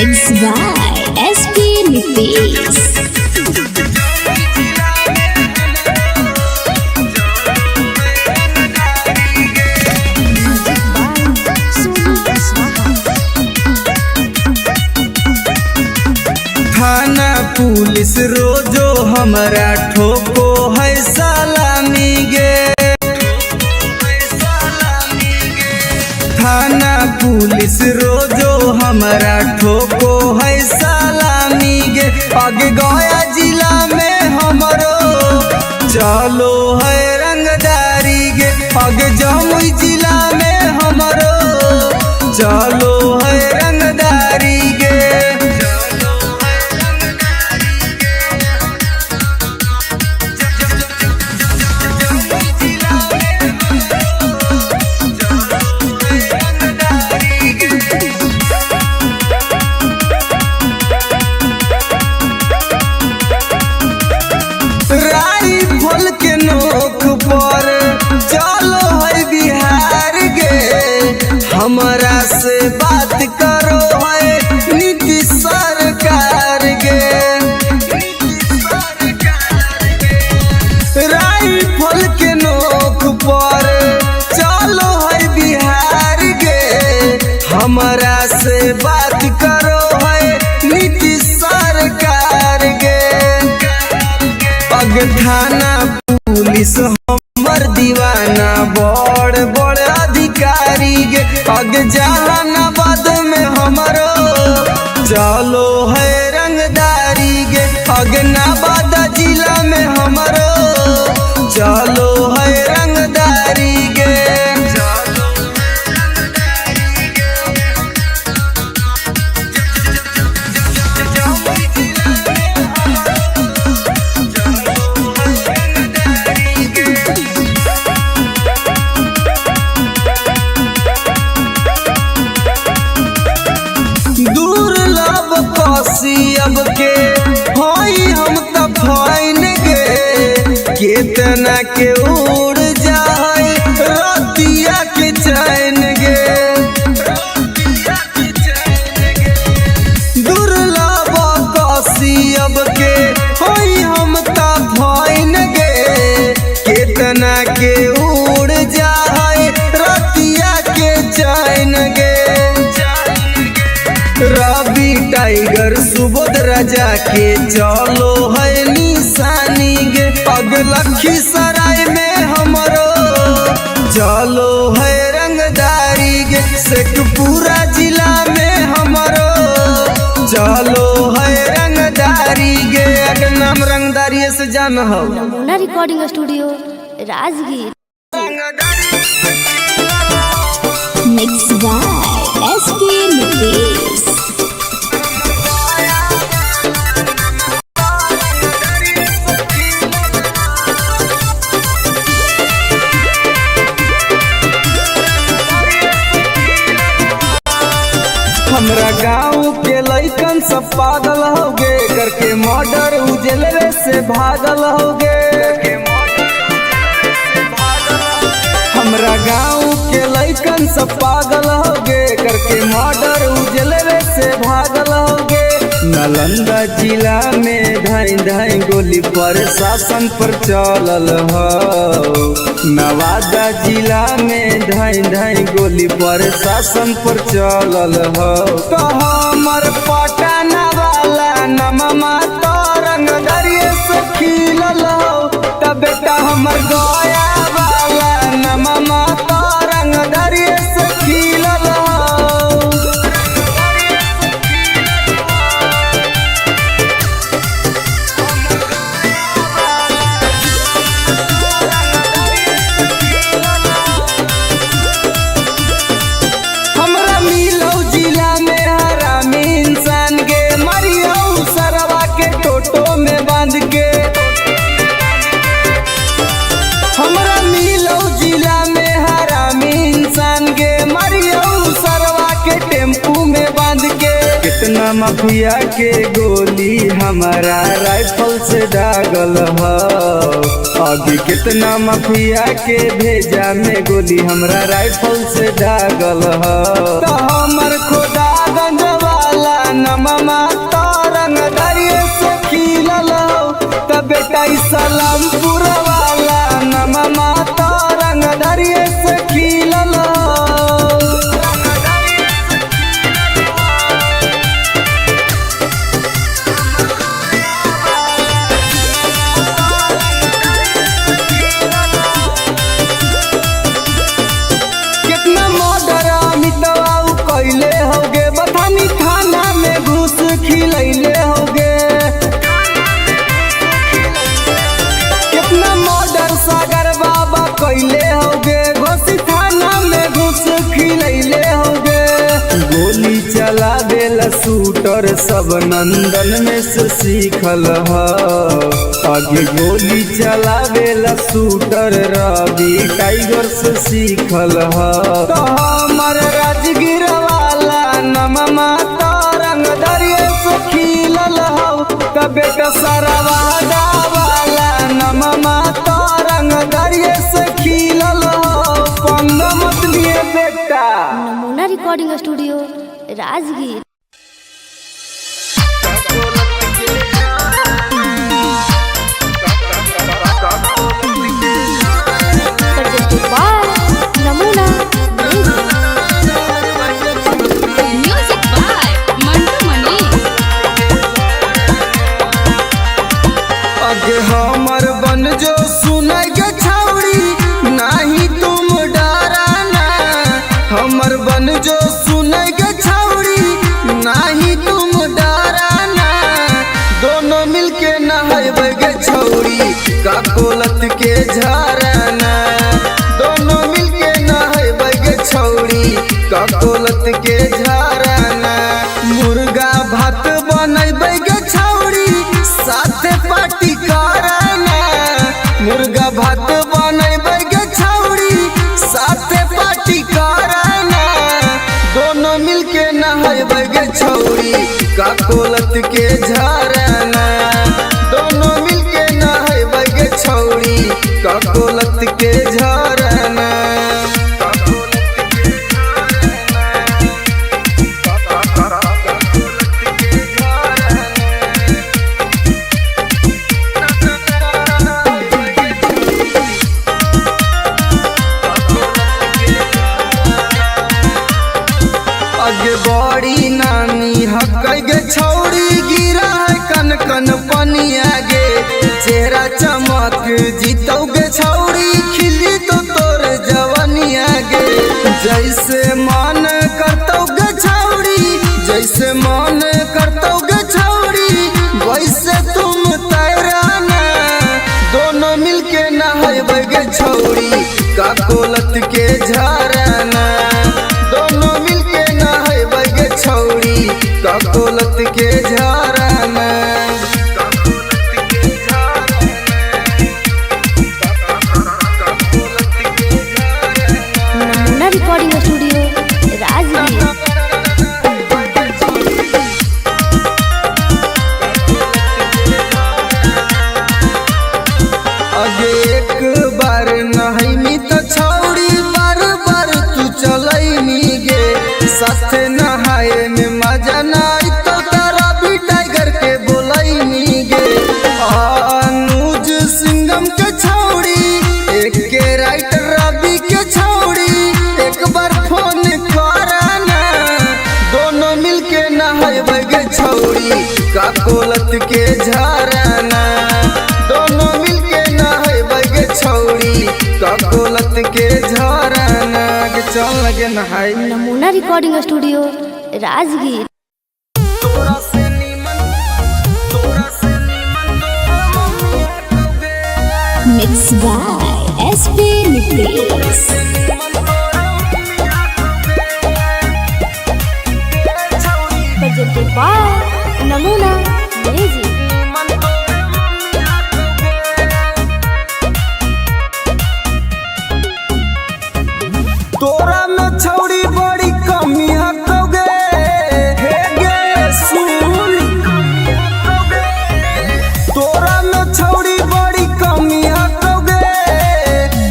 Mixed by SP Nitish. थाना police रोजो हमरा ठोको है सलामी गे। थाना पुलिस रोजो हमरा ठोको है सलामी गे। आगे गया जिला में हमरो चलो है रंगदारी गे। आगे जमुई जिला में हमरो चलो है रंगदारी गे। राइफल के नोक पर चलो है बिहार गे। हमरा से बात करो है नीतीश सरकार गे। राइफल के नोक पर चलो है बिहार गे। हमरा से बात करो है नीतीश सरकार गे। पग थाना पुलिस हमर दीवाना बड़ बड़ अधिकारी गे। पग जहानाबाद में हमरो चलो है रंगदारी गे। पग नवादा जिला में हमरो चलो है रंगदारी गे। दुर्लभ कसियब के हई हम त फाइन गे। केतना के उड़ जाए रतिया के चैन गे। दुर्लभ कसियब के हई हम त फाइन गे। केतना के उड़ जाए रतिया के चैन गे। रवि टाइगर सुबोध राजा के चलो है निशानी गे। पग लखीसराय में हमरो चलो है रंगदारी गे। शेखपुरा जिला में हमरो चलो है रंगदारी गे। अगर नाम रंगदारी से जान हो। नमूना recording studio Rajgir. Mixed by SP Nitish. हमरा गाँव के लइकन सब पागल हो गे। करके मर्डर उजलवे से भागल हो गे। हमरा गाँव के लइकन सब पागल हो गे। करके मर्डर उजलवे से भागल हो गे। नालंदा जिला में धाई धाई गोली प्रशासन पर चलल हो। नवादा जिला में धाई धाई गोली प्रशासन पर चलल हो। तो हमर पटना वाला नममा तो रंगदारिये से खिलल हो। तब बेटा हमर गया वाला नममा तो रंगदारिये से खिलल हो। हमरा मिलौ जिला में हरामी इंसान गे। मरियौ सरवा के टोटो में बांध के। हमरा मिलौ जिला में हरामी इंसान गे। मरियौ सरवा के टेम्पू में बांध के। कितना माफिया के गोली हमारा राइफल से दागल हो। अभी कितना माफिया के भेजा में गोली हमरा राइफल से दागल हो। तो हमर खुदा गंज वाला नम बेटा सलामपुर वाला नमा तो रंग दरिये से खिलल कितना मर्डर अमितवा कैले होगे बथानी थाना में घूस खिलैले होगे कितना मर्डर सागर बाबा कैले होगे घोसी थाना में घूस खिलैले होगे गोली चला देला शूटर सब नंदन में से सीखल ह आगे गोली चला देला शूटर रवि टाइगर से सीखल ह तो हमर राजगीर वाला नमा तो रंग दरिये से खिलल हो तो बेटा सरवादा वाला नमा तो रंग दरिये से खिलल हो पंग मत लिए बेटा। नमूना रिकॉर्डिंग स्टूडियो राजगीर। नमूना म्यूजिक बाय मंटू मनी। आगे हमर बन जो सुनाई के छावड़ी नहीं तुम डराना हमर बन जो सुनाई के छावड़ी नहीं तुम डराना दोनों मिलके नहाए गे छौड़ी का कोलत के झरना दोनों मिलके नहाए गे छौड़ी का कोलत के झरना मुर्गा भात बनैबे गे छौड़ी साथे पार्टी करना मुर्गा भात बनैबे गे छौड़ी साथे पार्टी करना दोनों मिलके नहाए गे छौड़ी का कोलत के झरना दोनों मिलके नहाए गे छौड़ी का कोलत के झरना आगे बड़ी नानी हक गे छौड़ी गिरा है कन कन पनिया गे चेहरा चमक जीतो गे छौड़ी खिली तो तोर जवनिया गे जैसे मन करतो गे छौड़ी जैसे मन करतो गे छौड़ी वैसे तुम तैराना दोनों मिलके नहाए गे छौड़ी का कोलत के झरना दोनों मिलके नहाए गे छौड़ी का कोलत के झरना नमूना रिकॉर्डिंग स्टूडियो राजगीर। आगे एक बार नहाई तो छौड़ी बार बार तू चलैनी गे साथे नहाए में मजा नहीं तो तारा भी टाइगर के बोलैनी गे अनुज सिंगम के छौड़ी एक के राइटर रवि के छौड़ी एक बार फोन करना दोनों मिलके नहाए गे छौड़ी का कोलत के झरना दोनों मिलके नहाए गे छौड़ी का कोलत के झरना के चल लगे नहाई। Namuna recording studio Rajgir. तोरा से नीमन mix by SP Nitesh. presented by Namuna music. तोरा में छौड़ी बड़ी कमी हटोगे हे गे सुन तोरा में छौड़ी बड़ी कमी हटोगे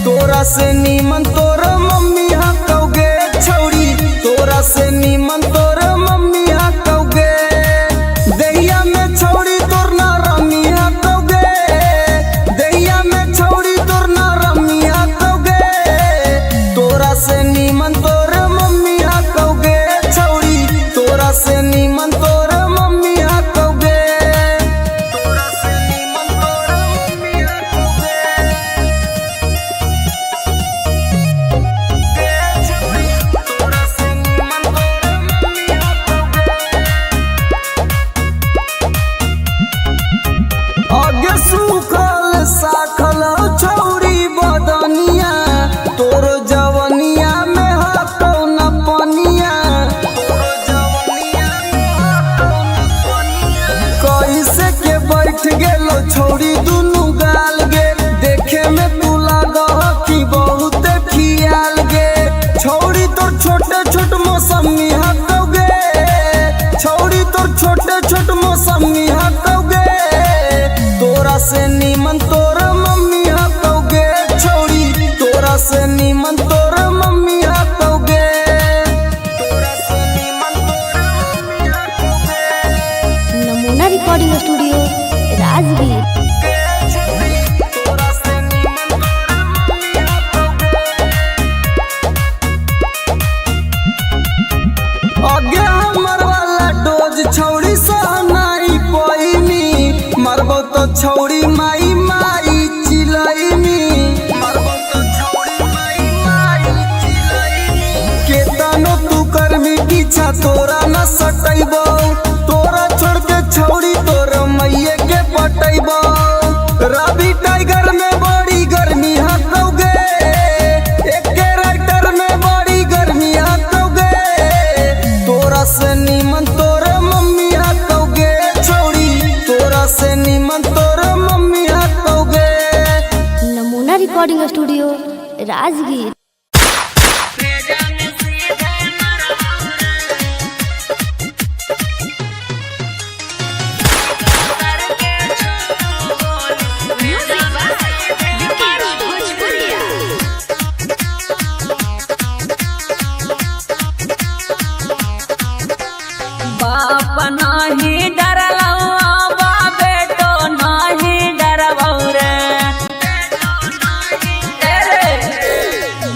तोरा से नीमन तोर मम्मी हटोगे छौड़ी तोरा से नीमन तोर मम्मी हटोगे दहिया में छौड़ी तोर ना रमी हटोगे छोट मौसमी हकौगे, छौड़ी तोर छोटे छोट मौसमी हकौगे, तोरा से नीमन तोर मम्मी हकौगे, छौड़ी तोरा से नीमन तोर मम्मी हकौगे, तोरा से नीमन तोर मम्मी हकौगे। Namuna recording studio Rajgir. आगे हमर वाला डोज छौड़ी सहनाई पैनी, मरबो तो छौड़ी माई माई चिलैनी, मरबो तो छौड़ी माई माई चिलैनी। केतनो तू करमी पीछा तोरा न सटैबो, तोरा छोड़ के छौड़ी तोर मैये के पटैबो। रवि टाइगर में बड़ी गर्मी हकौगे, एके राइटर में बड़ी गर्मी हकौगे, तोरा से नीमन तोर मम्मी हकौगे, छौड़ी तोरा से नीमन तोर मम्मी हकौगे। Namuna recording studio Rajgir. Music by Vikesh Bhojpuriya. बाप नाही डरलौआ बा बेटो नाही डरबौ रे,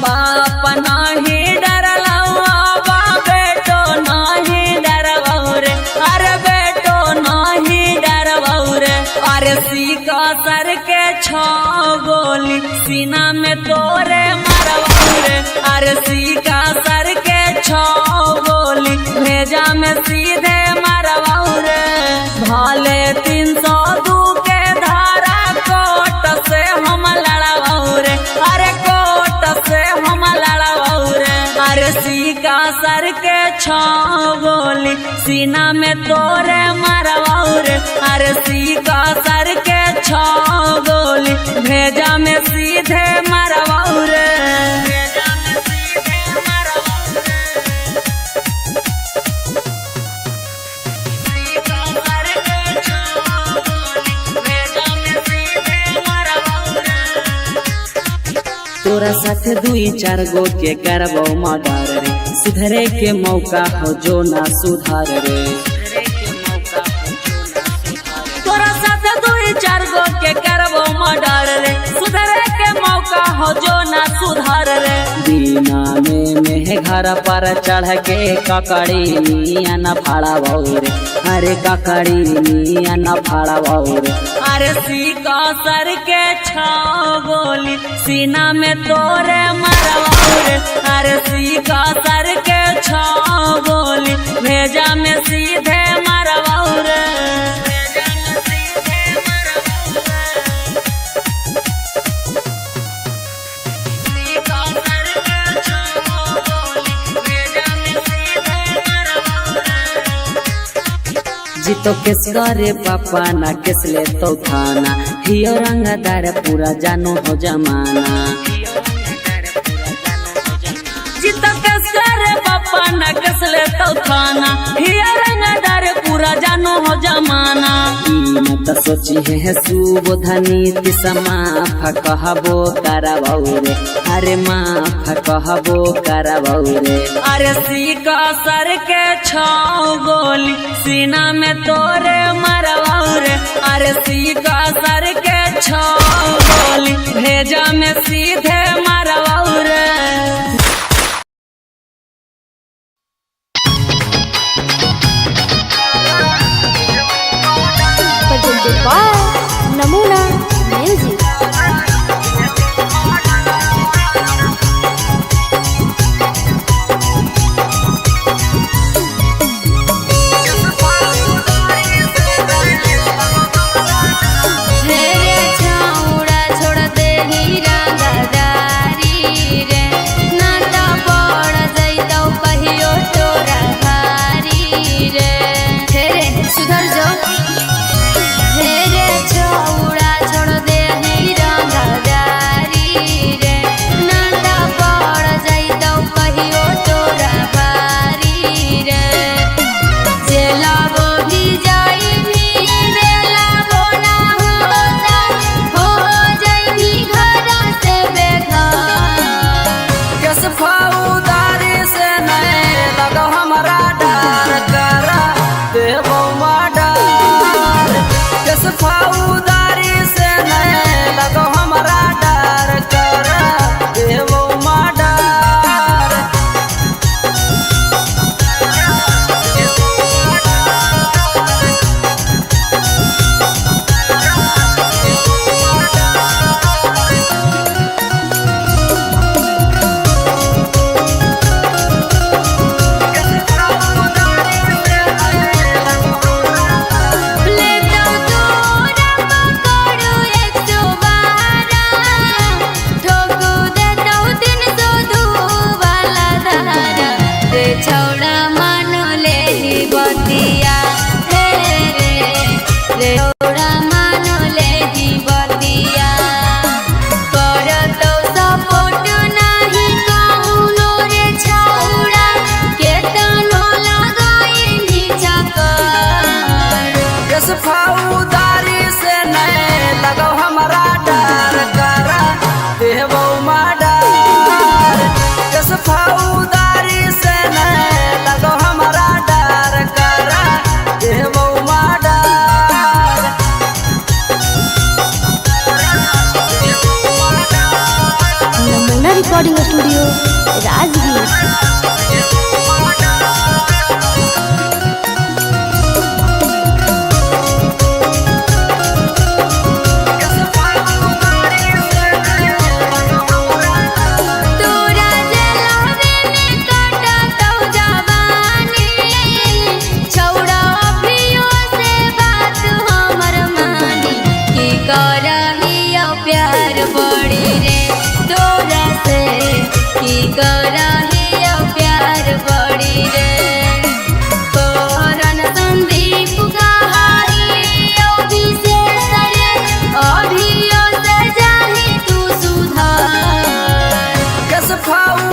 बाप नाही डरलौआ बा बेटो नाही डरबौ रे, अरे बेटो नाही डरबौ रे। अरे सीका सर के छो गोली सीना में तोरे मरबौ रे, अरे सीका सर के छो गोली भेजा में सीधे मरबौ रे। भाले 302 के धारा कोट से हम लड़बौ रे, अरे कोट से हम लड़बौ रे। अरे सीका सर के छो गोली सीना में तोरे मरबौ रे, अरे सीका सर के छो गोली भेजा में सीधे मरबौ रे। तोरा साथे 2-4 गो के करबो मर्डर रे, सुधरे के मौका हो जो ना सुधार रे। तोरा साथे 2-4 गो के करबो मर्डर रे, सुधरे के मौका हो जो ना सुधार रे। दीना में घर पर चढ़ के ककड़ी मिया न फाड़बौ रे, अरे ककड़ी मिया न फाड़बौ रे। अरे सीका सर के छो गोली सीना में तोरे मरबौ रे, अरे सीका सर के छो गोली भेजा में सीधे मरबौ रे। जीतो केस करे पापा ना केस ले तो थाना, हियो रंगदार पूरा जानो हो जमाना। जीतो केस करे पापा ना केस ले तो थाना, हियो रंगदार पूरा जानो हो जमाना। ई त सोची है सुबोधनी माफ कहबो करबौ रे, अरे माफ कहबो करबौ रे। अरे सीका सर के छो गोली सीना में तोरे मरबौ रे, अरे सीका सर के छो गोली भेजा में सीधे मरबौ रे। presented by Namuna music. रे छाउड़ा छोड़ दे ही रंगदारी रे,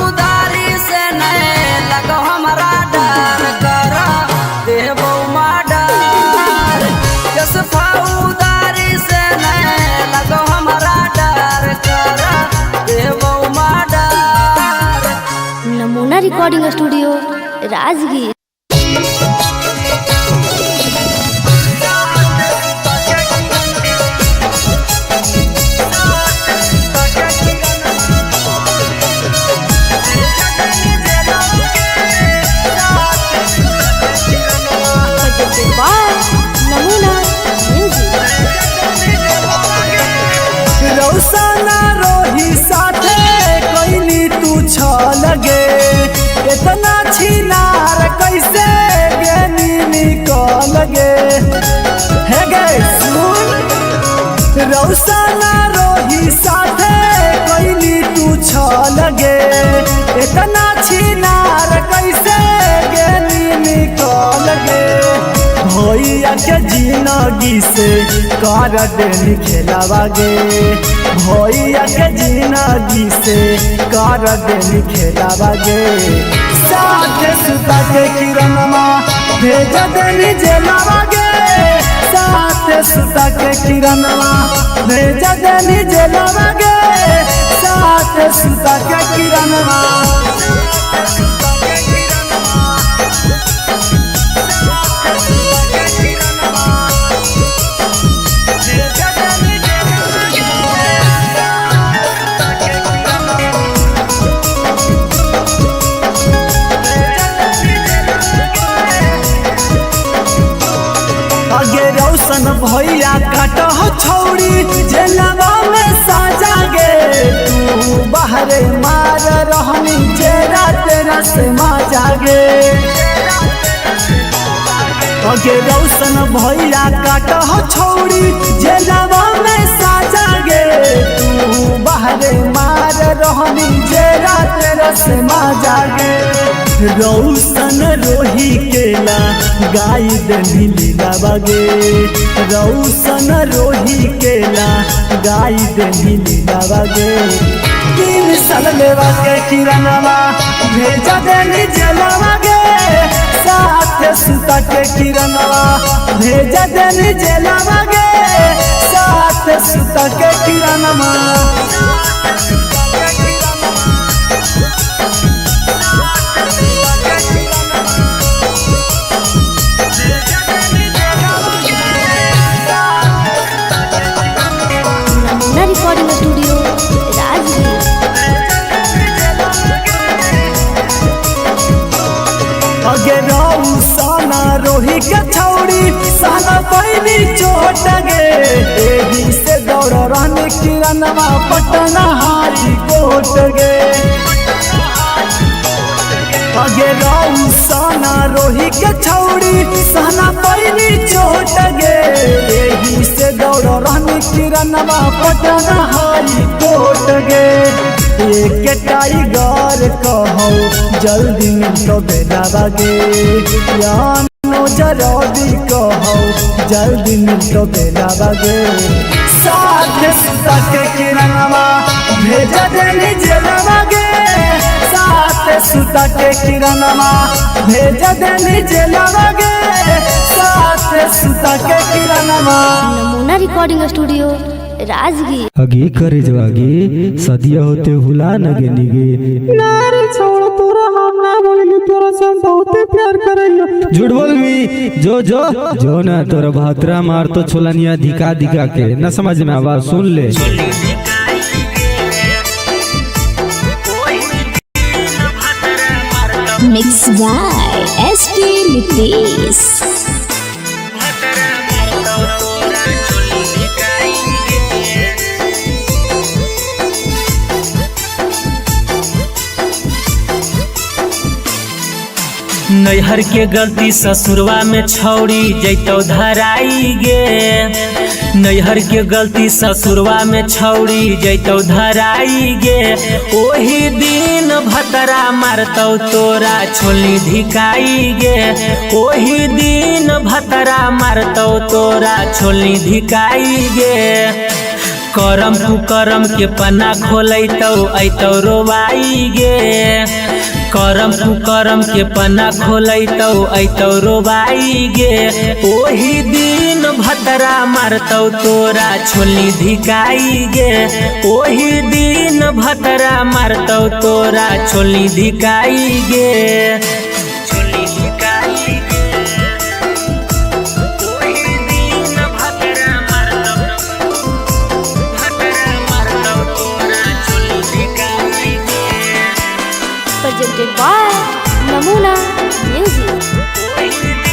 उदारी से नहीं लगो हमारा डर कर देबो मर्डर। जस उदारी से नहीं लगो हमारा डर कर देबो मर्डर। नमूना रिकॉर्डिंग स्टूडियो राजगीर। नमूना म्यूजिक। रौसना रोही साथे कोइनी तू छ लगे इतना छिनार कैसे ज्ञानी निकल गे हे गे सुन। रौसना रोही साथे कोइनी तू छ लगे इतना छिनार कैसे ज्ञानी निकल गे। भैया के जिंदगी से कर देनी खेलावागे भैया के जिंदगी से कर देनी खेलावागे। साथ सुता के किरणमा भेज देनी जेलावागे साथ सुता के किरणमा भेज देनी जेलावागे साथ सुता के किरणमा। रौशन भैया काट छौड़ी जेलवा में साजा गे तू बाहरे मार रहनी जेरा तेरा से माजा गे। अगे रौशन भैया काट छौड़ी जेलवा में साजा गे तू बाहरे मार रहनी जेरा तेरा से माजा गे। रौशन रोही केला गाय दनी लीला बागे रौशन रोही केला गाय दनी लीला बागे। 3 साल लेवा के किरणवा भेज देनी जेलवा गे साथ सुता के किरणवा भेज देनी जेलवा गे साथ सुता के किरणवा। Recording studio Rajgir. अगे रौसना रोही के छौड़ी साला पैनी चोट गे एही से दौड़ रहने किरणवा पटना हारी कोट गे। अगे रौसना रोही के छौड़ी साला पैनी चोट गे एही से दौड़ रहने किरणवा पटना हारी कोट गे। एक टाइगर कहो जल्दी मिलो बेलावा गे यानो जरूरी कहो जल्दी मिलो बेलावा गे। साथ सुता के किरणवा भेज देनी जेलवा गे साथ सुता के किरणवा भेज देनी जेलवा गे साथ सुता के किरणवा। नमूना रिकॉर्डिंग स्टूडियो राजगीर। अगे करे जवागे सदिया होते हुला नगे निगे नारे छोड़ तोरा हम ना बोलेंगे तोरा से हम बहुत प्यार करेंगे। झूठ बोल मी जो ना तोरा भातरा मार तो छोलनिया दिखा दिखा के न समझ में आवाज सुन ले। Mix by SK Nitesh. नैहर के गलती ससुरवा में छौड़ी जैतो धराई गे नैहर के गलती ससुरवा में छौड़ी जैतो धराई गे। ओही दिन भतरा मारतौ तोरा छोली धिकाई गे ओही दिन भतरा मारतौ तोरा छोली धिकाई गे। करम कुकरम के पन्ना खोलैतौ ऐतौ रोबाई गे करम कुकरम के पन्ना खोलैतौ ऐतौ रोबाई गे ओही दिन भतरा मारतौ तोरा छोली धिकाई गे ओही दिन भतरा मारतौ तोरा छोली धिकाई गे छोली धिकाई गे ओही दिन भतरा मारतौ तोरा छोली धिकाई गे presented by Namuna Music.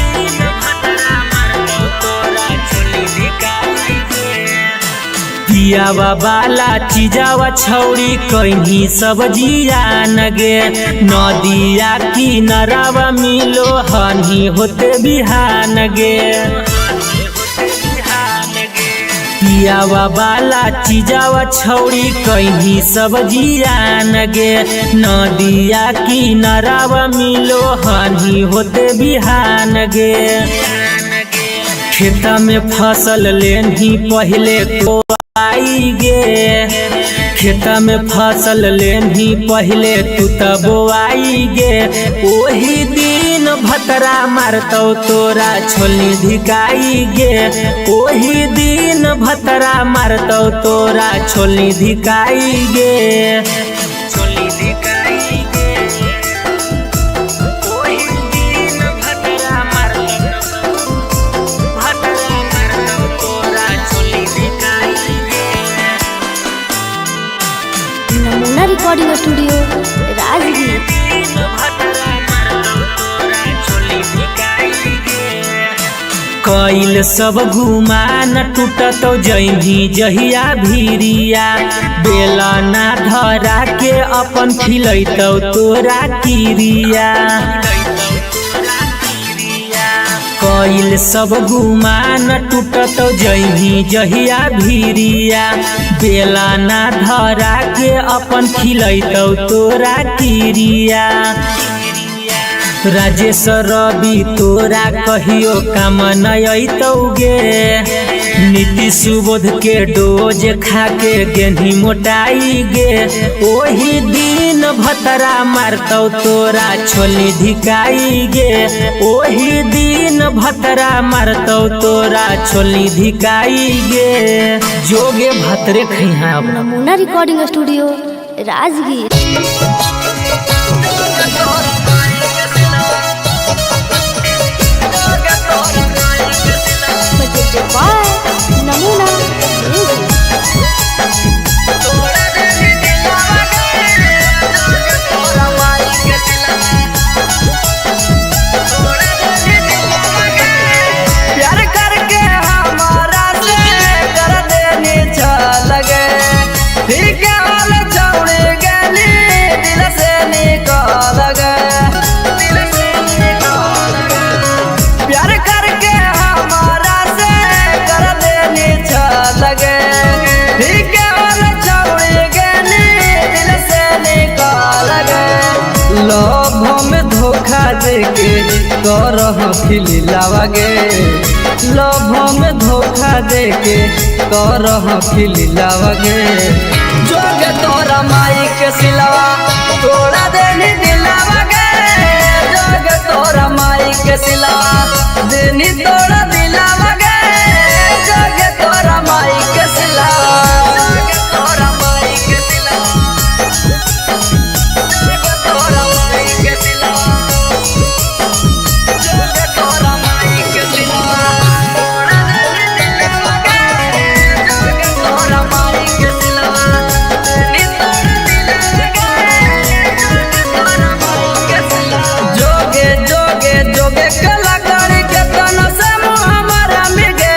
पियावा बाला चीजावा छौड़ी कहीं सब्जिया नगे नदिया किनारावा मिलो हनी होते बिहान गे पियावा बाला चीजावा छौड़ी कहीं सब्जिया नगे नदिया किनारावा मिलो हनी होते बिहान गे खेता में फसल लेनी पहले को आई गे खेता में फसल लेनी पहले तू तब आई गे ओही दिन भतरा मारतौ तोरा छोली धिकाई गे ओही दिन भतरा मारतौ तोरा छोली धिकाई गे छोली धिकाई गे ओही दिन भतरा मारतौ तोरा छोली धिकाई गे नमूना रिकॉर्डिंग स्टूडियो राजगीर। कैल सब घुमान टूटतौ जही जहिया भीरिया बेला ना धरा के अपन खिलैतौ तोरा किरिया कैल सब गुमान टूटतौ जही जहिया भीरिया बेला ना धरा के अपन खिलैतौ तोरा किरिया राजेश रवि तोरा कहियो काम नयतौ गे नीति सुबोध के डोज खा के गेंधी मोटाई गे ओही दिन भतरा मारतौ तोरा छोली धिकाई गे ओही दिन भतरा मारतौ तोरा छोली धिकाई गे जोगे भतरे खैहा नमूना recording studio Rajgir. presented by Namuna Music. प्यार करके हमारा से कर देनी लगे ठीक हाल छोड़ गली दिल से निकाल गए प्यार करके हमारा से कर देनी लगे ठीक हाल छोड़ गली दिल से निकाल गए लोभ में धोखा देके करह खिलावागे लोभ में धोखा देके करह खिलावागे जोगे तोरा माई के सिलवा तोड़ा देनी दिलावागे जोगे तोरा माई के सिलवा देनी तोड़ा दिलावागे जोगे तोरा माई के सिलवा जोगे तोरा माई के सिलवा जोगे तोरा माई के सिलवा जोगे जोगे जोगे कलाकारी के तना से हमारा मिगे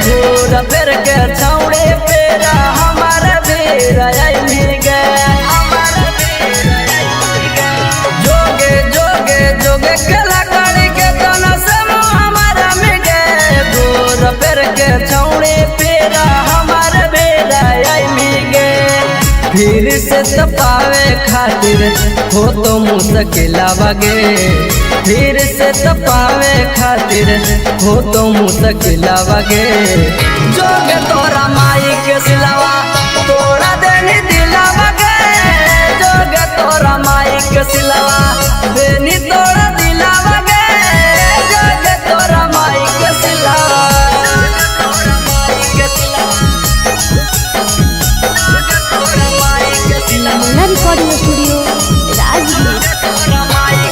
घूर फिर के छौड़े पेरा हमारे भीर आई मिगे जोगे जोगे जोगे कलाकारी के तना से हमारा मिगे घूर फिर के छौड़े पेरा हमारे भीर आई मिगे फिर से तपावे खातिर हो तो मुश्किल आवागे फिर से तपावे खातिर हो तो मुश्किल आवागे जोगे तोरा माई के सिलवा तोरा माई के सिलवा बेनी तोरा दिलावा गे जग तोरा माई के सिलवा नमूना रिकॉर्डिंग स्टूडियो राजगीर।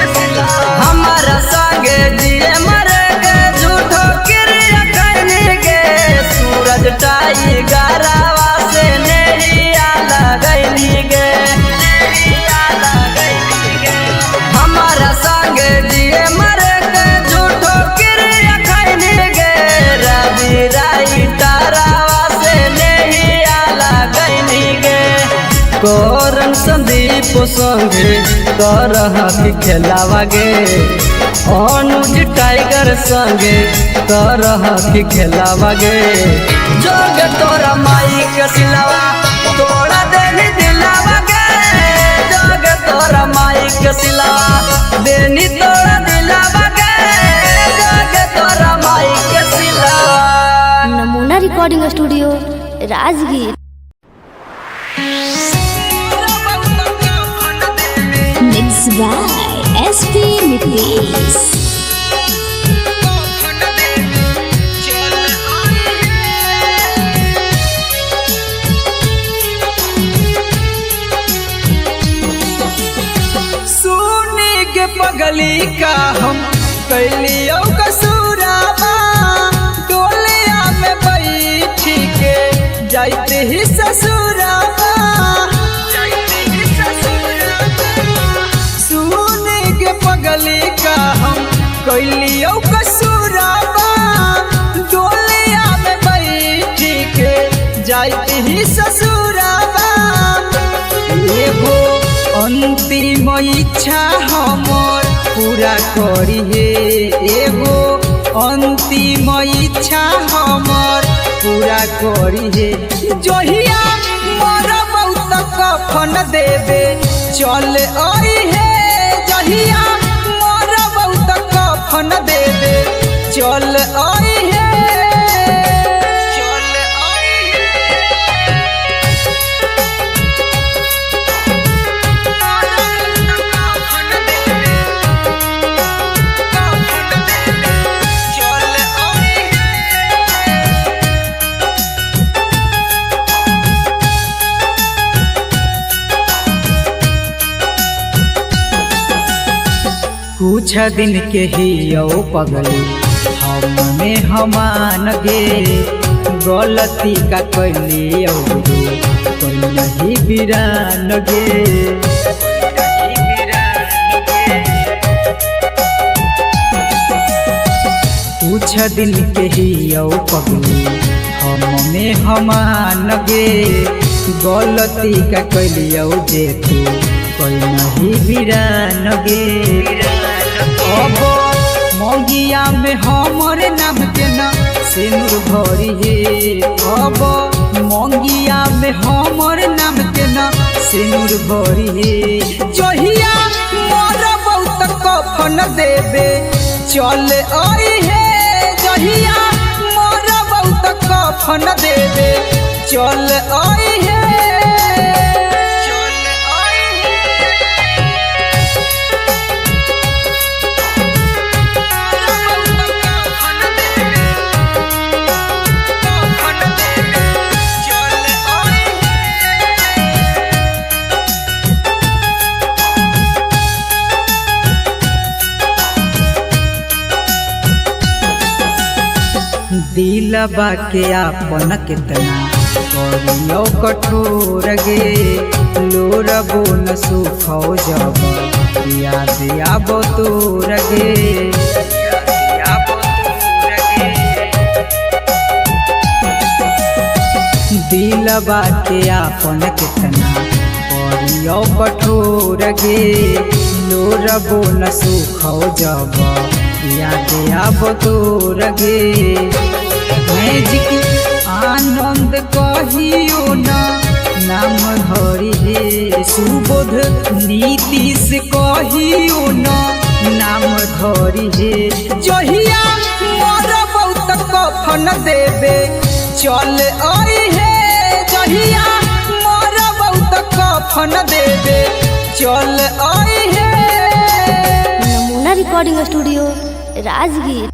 हमारा संगे जिए मरे गे झूठो क्रिया करने गे सूरज टाई गरावा से नैया लगैली गे हमारा संगे जिए मरे गे झूठो क्रिया करने गे रवि राई तारावा से नैया लगैली गे कोरन संदीप संगे करह खेलावा गे अनुज टाइगर संगे करह खेलावा गे जोग तोरा माई के सिलवा तोड़ा देनी दिलावा गे जोग तोरा माई के सिलवा देनी तोड़ा दिलावा गे जोग तोरा माई के सिलवा। नमूना recording studio Rajgir. Mixed by SP Nitish. सुनी के पगली का हम कैलियो कसूराबा डोलिया में बैठी के जाते ही ससुराबा सुनी के पगली का हम कैलियो कसूराबा डोलिया में बैठी के जाते ही ससुराबा एगो अंतिम इच्छा हमर पूरा करी हे एगो अंतिम इच्छा हमर पूरा करी हे जहिया मोर बहुत कफन देवे चल आई हे जहिया मोर बहुत कफन देवे चल आई हे कुछ दिन के ही यो पगली हमने हमान गे गलती का कैली कोई नहीं बिरान गे कुछ दिन के ही यो पगली हमने हमान गे गलती का कैली जे तू कोई नहीं बिरान गे अब मंगिया में हमर नाम के न सिनुर भरी हे अब मंगिया में हमर नाम के न सिनुर भरी हे जहिया मोर बहुत कफन देवे चल आई हे जहिया मोर बहुत कफन देवे चल आई हे दिलबा के आपन कितना करियो कठोर गे लोरबो न सुखो जब याद आबो तोर गे दिलबा के आपन कितना करियो कठोर गे लोरबो न सुखो जब याद आबो तोर गे मैजिक आनंद कहियो ना नाम धरी हे सुबोध नीतीश कहियो ना नाम धरी हे जहिया मोर बहुत कफन देवे चल आई हे जहिया मोर बहुत कफन देवे चल आई हे। नमूना recording studio Rajgir.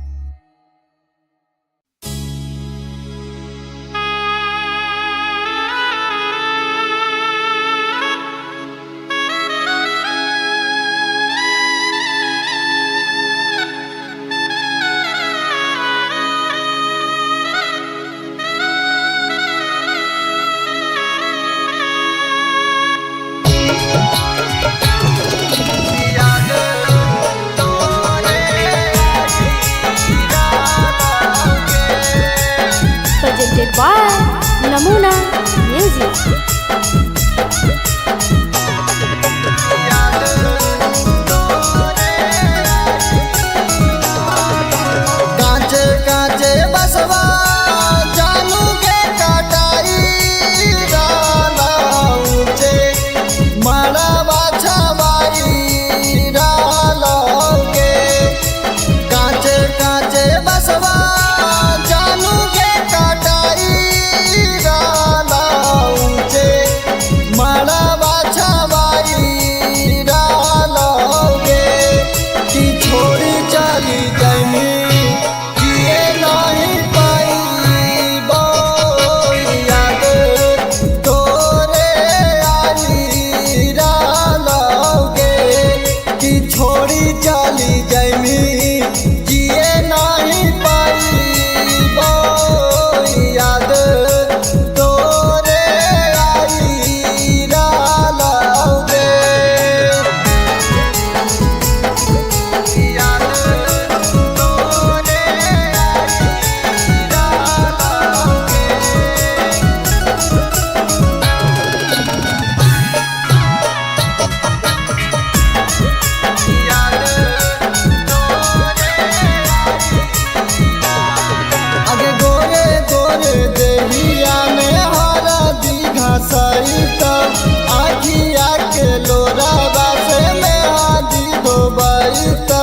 Presented by Namuna Music। कांचे कांचे बसवा जानू के कटाई डाला ऊंचे मड़वा छवाई डालोगे। कांचे कांचे बसवा जानू के कटाई डाला ऊंचे मड़वा छवाई डालोगे। कि छोड़ी चली जानी जिए नहीं पाई याद तोरे आई डालोगे। कि छोड़ी चली जानी जिए नहीं पाई याद तोरे आई डालोगे। आगे गोरे गोरे देहिया में हरा दीघा सहिता आखिया के लोरा बासे में हादी धोबाइता।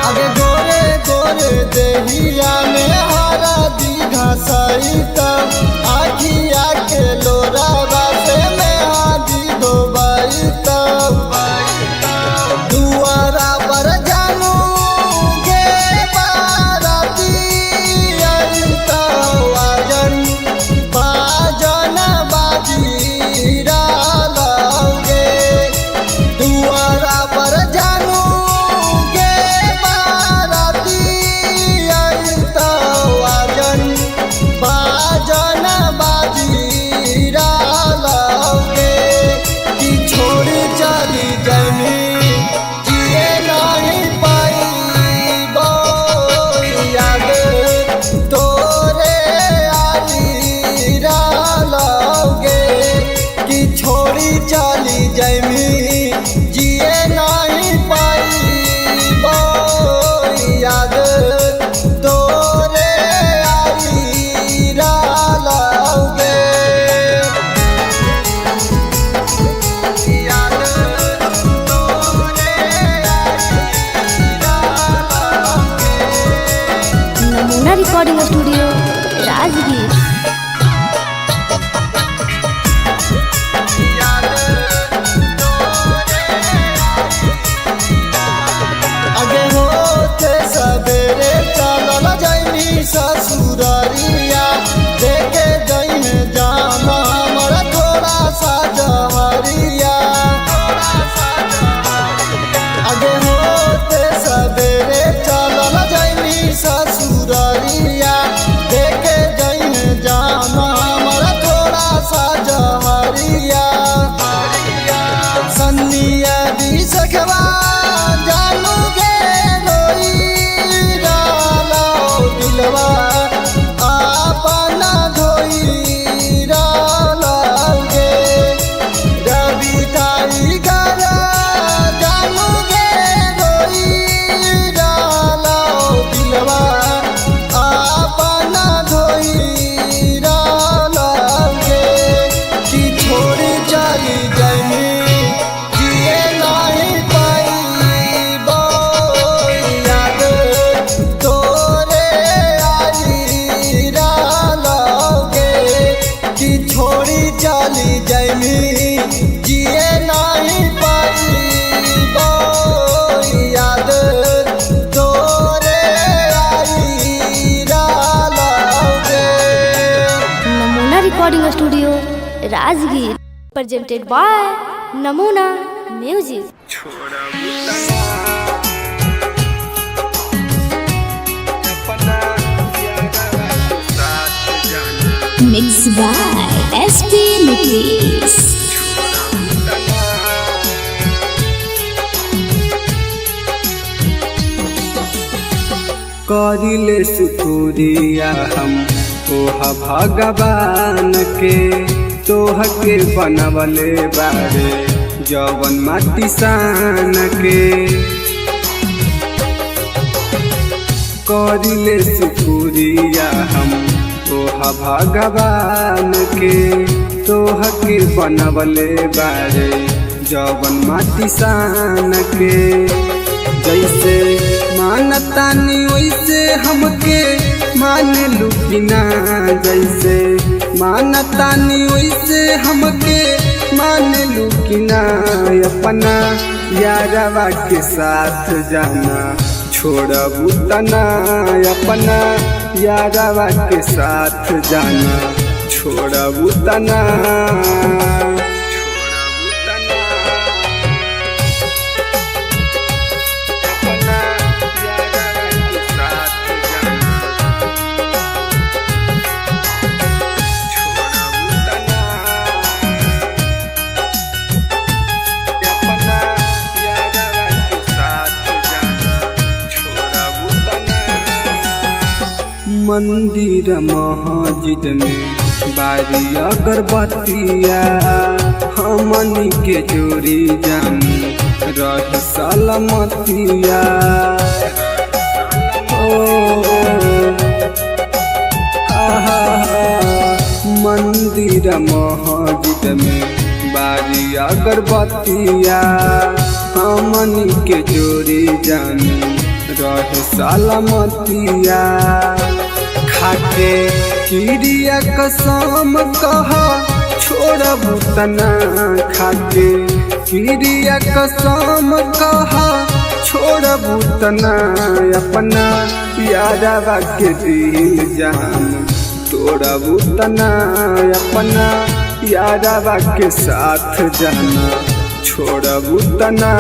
आगे गोरे गोरे देहिया में हरा दीघा सहिता आखिया के लोरा बासे में हादी धोबाइता। दुआरा पर जानू के बाराती अइता वाजन बाजन बाजी डालोगे। दुआरा पर जानू के बाराती अइता वाजन बाजन बाजी डालोगे। कि छोड़ी चली जानी जिए नहीं पाई याद तोरे आई डालोगे। कि छोड़ी चली जानी जिए नहीं पाई याद तोरे आई डालोगे। नमूना रिकॉर्डिंग स्टूडियो राजगीर। आगे होते सवेरे चलल जाइनी ससुरारिया देखे जाइने जामा हमारा थोड़ा सा जहरिया। आगे होते सवेरे चलल जाइनी ससुरारिया देखे जाइने जामा हमारा थोड़ा सा जहरिया। सन्निया दी सखवा जानू के रोई डालो दिलवा आ Rajgir presented by Namuna Music. Mixed by SP Nitish. करिले शुक्रिया हम तोहा भगवान के तोह के बनवले बारे जवन माटी सान के करिले शुक्रिया हम तोहा भगवान के तोह के बनवले बारे जवन माटी सान के जैसे मानतानी वैसे हमके मान लुकिना जैसे मानतानी वैसे हमके मान लुकिना अपना यारवा के साथ जाना छोड़बू तना अपना यारवा के साथ जाना छोड़बू तना मंदिर मस्जिद में बारी अगरबत्तिया हमनी के जोड़ी जानी रही सलामतिया मंदिर मस्जिद में बारी अगरबत्तिया हमनी के जोड़ी जानी रहे सलामतिया खाके किरिया कसम कहा छोड़बू तना खाके किरिया कसम कहा छोड़बू तना अपना यारवा के दिल जान तोड़बू तना अपना यारवा के साथ जाना छोड़बू तना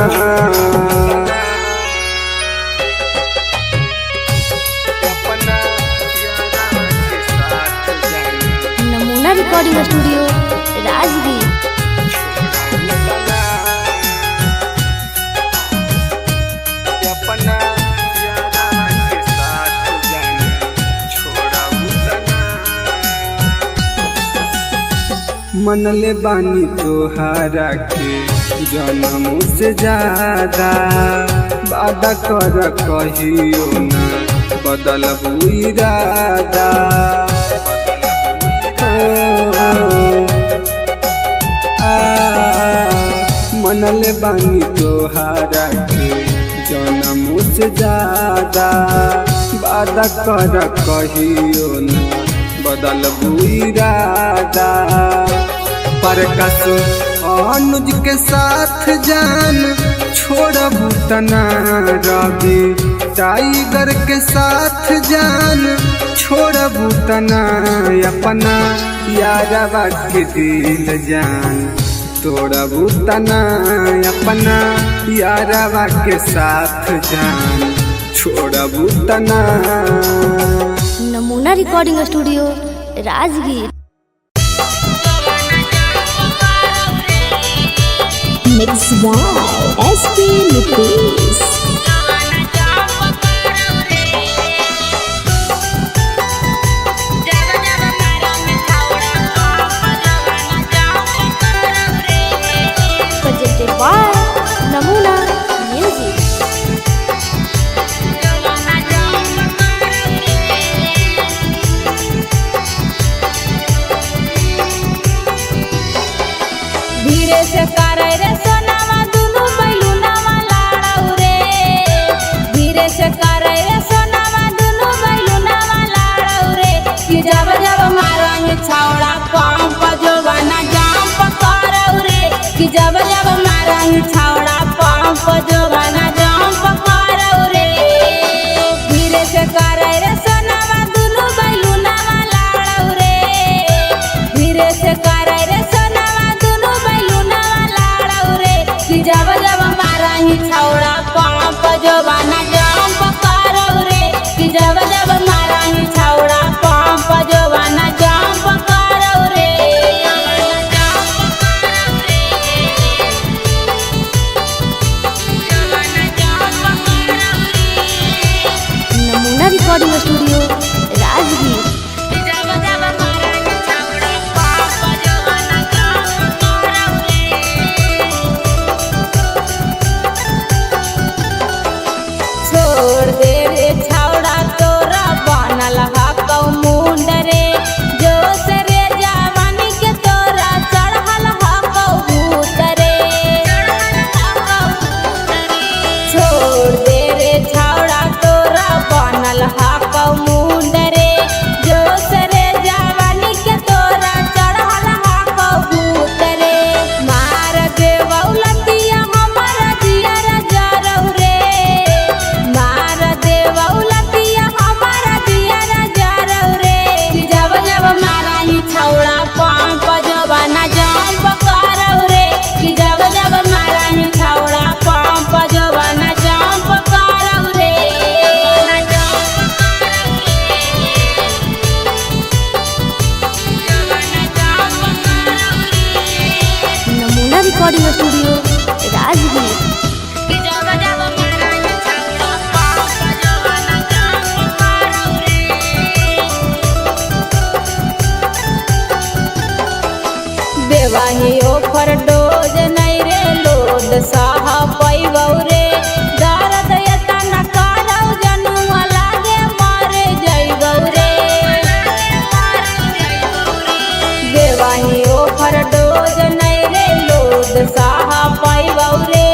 नमूना रिकॉर्डिंग स्टूडियो राजगीर मनले बानी तोहारा के जन्मों से ज्यादा वादा कर कहियो ना बदलबू इरादा मनले बानी तोहारा के जन्मों से ज्यादा वादा कर कहियो ना बदलबू इरादा प्रकाश अनुज के साथ जान छोड़बू तना रवि टाइगर के साथ जान छोड़बू तना अपना यारवा के दिल जान तोड़बू तना अपना यारवा के साथ जान छोड़बू तना। Namuna recording studio Rajgir Mixed by SP Nitish. presented by Namuna Music. धीरे से करे रे सोनावा दुनु बैलुनावा लाड़ाऊ रे रिकॉर्डिंग स्टूडियो राजगीर। छोड़ दे रे छौड़ा तोरा बनल हा कौ मुंड रे, जोश रे जवानी के तोरा चढ़ल हा कौ भूत रे। छोड़ दे रे छौड़ा तोरा बनल हा कौ मुंड रे, जोश रे जवानी के तोरा चढ़ल हा कौ भूत रे। मार दे बौलतिया हमारा जियर जरौ रे, मार दे बौलतिया हमारा जियर जरौ रे। जब जब माराही छौड़ा पंप जवाना जंप करौ रे, कि जब जब माराही छौड़ा पंप जवाना जंप करौ रे। नमूना रिकॉर्डिंग स्टूडियो राजगीर। कि जब जब माराही छौड़ा पंप जवाना जंप करौ रे। बेवाही ओफर डोज नहीं रे लोड साह पैबौ रे, दर्द एतना करौ जनुआ लागे मरे जइबौ रे। बेवाही ओफर डोज नहीं रे लोड साह पैबौ रे,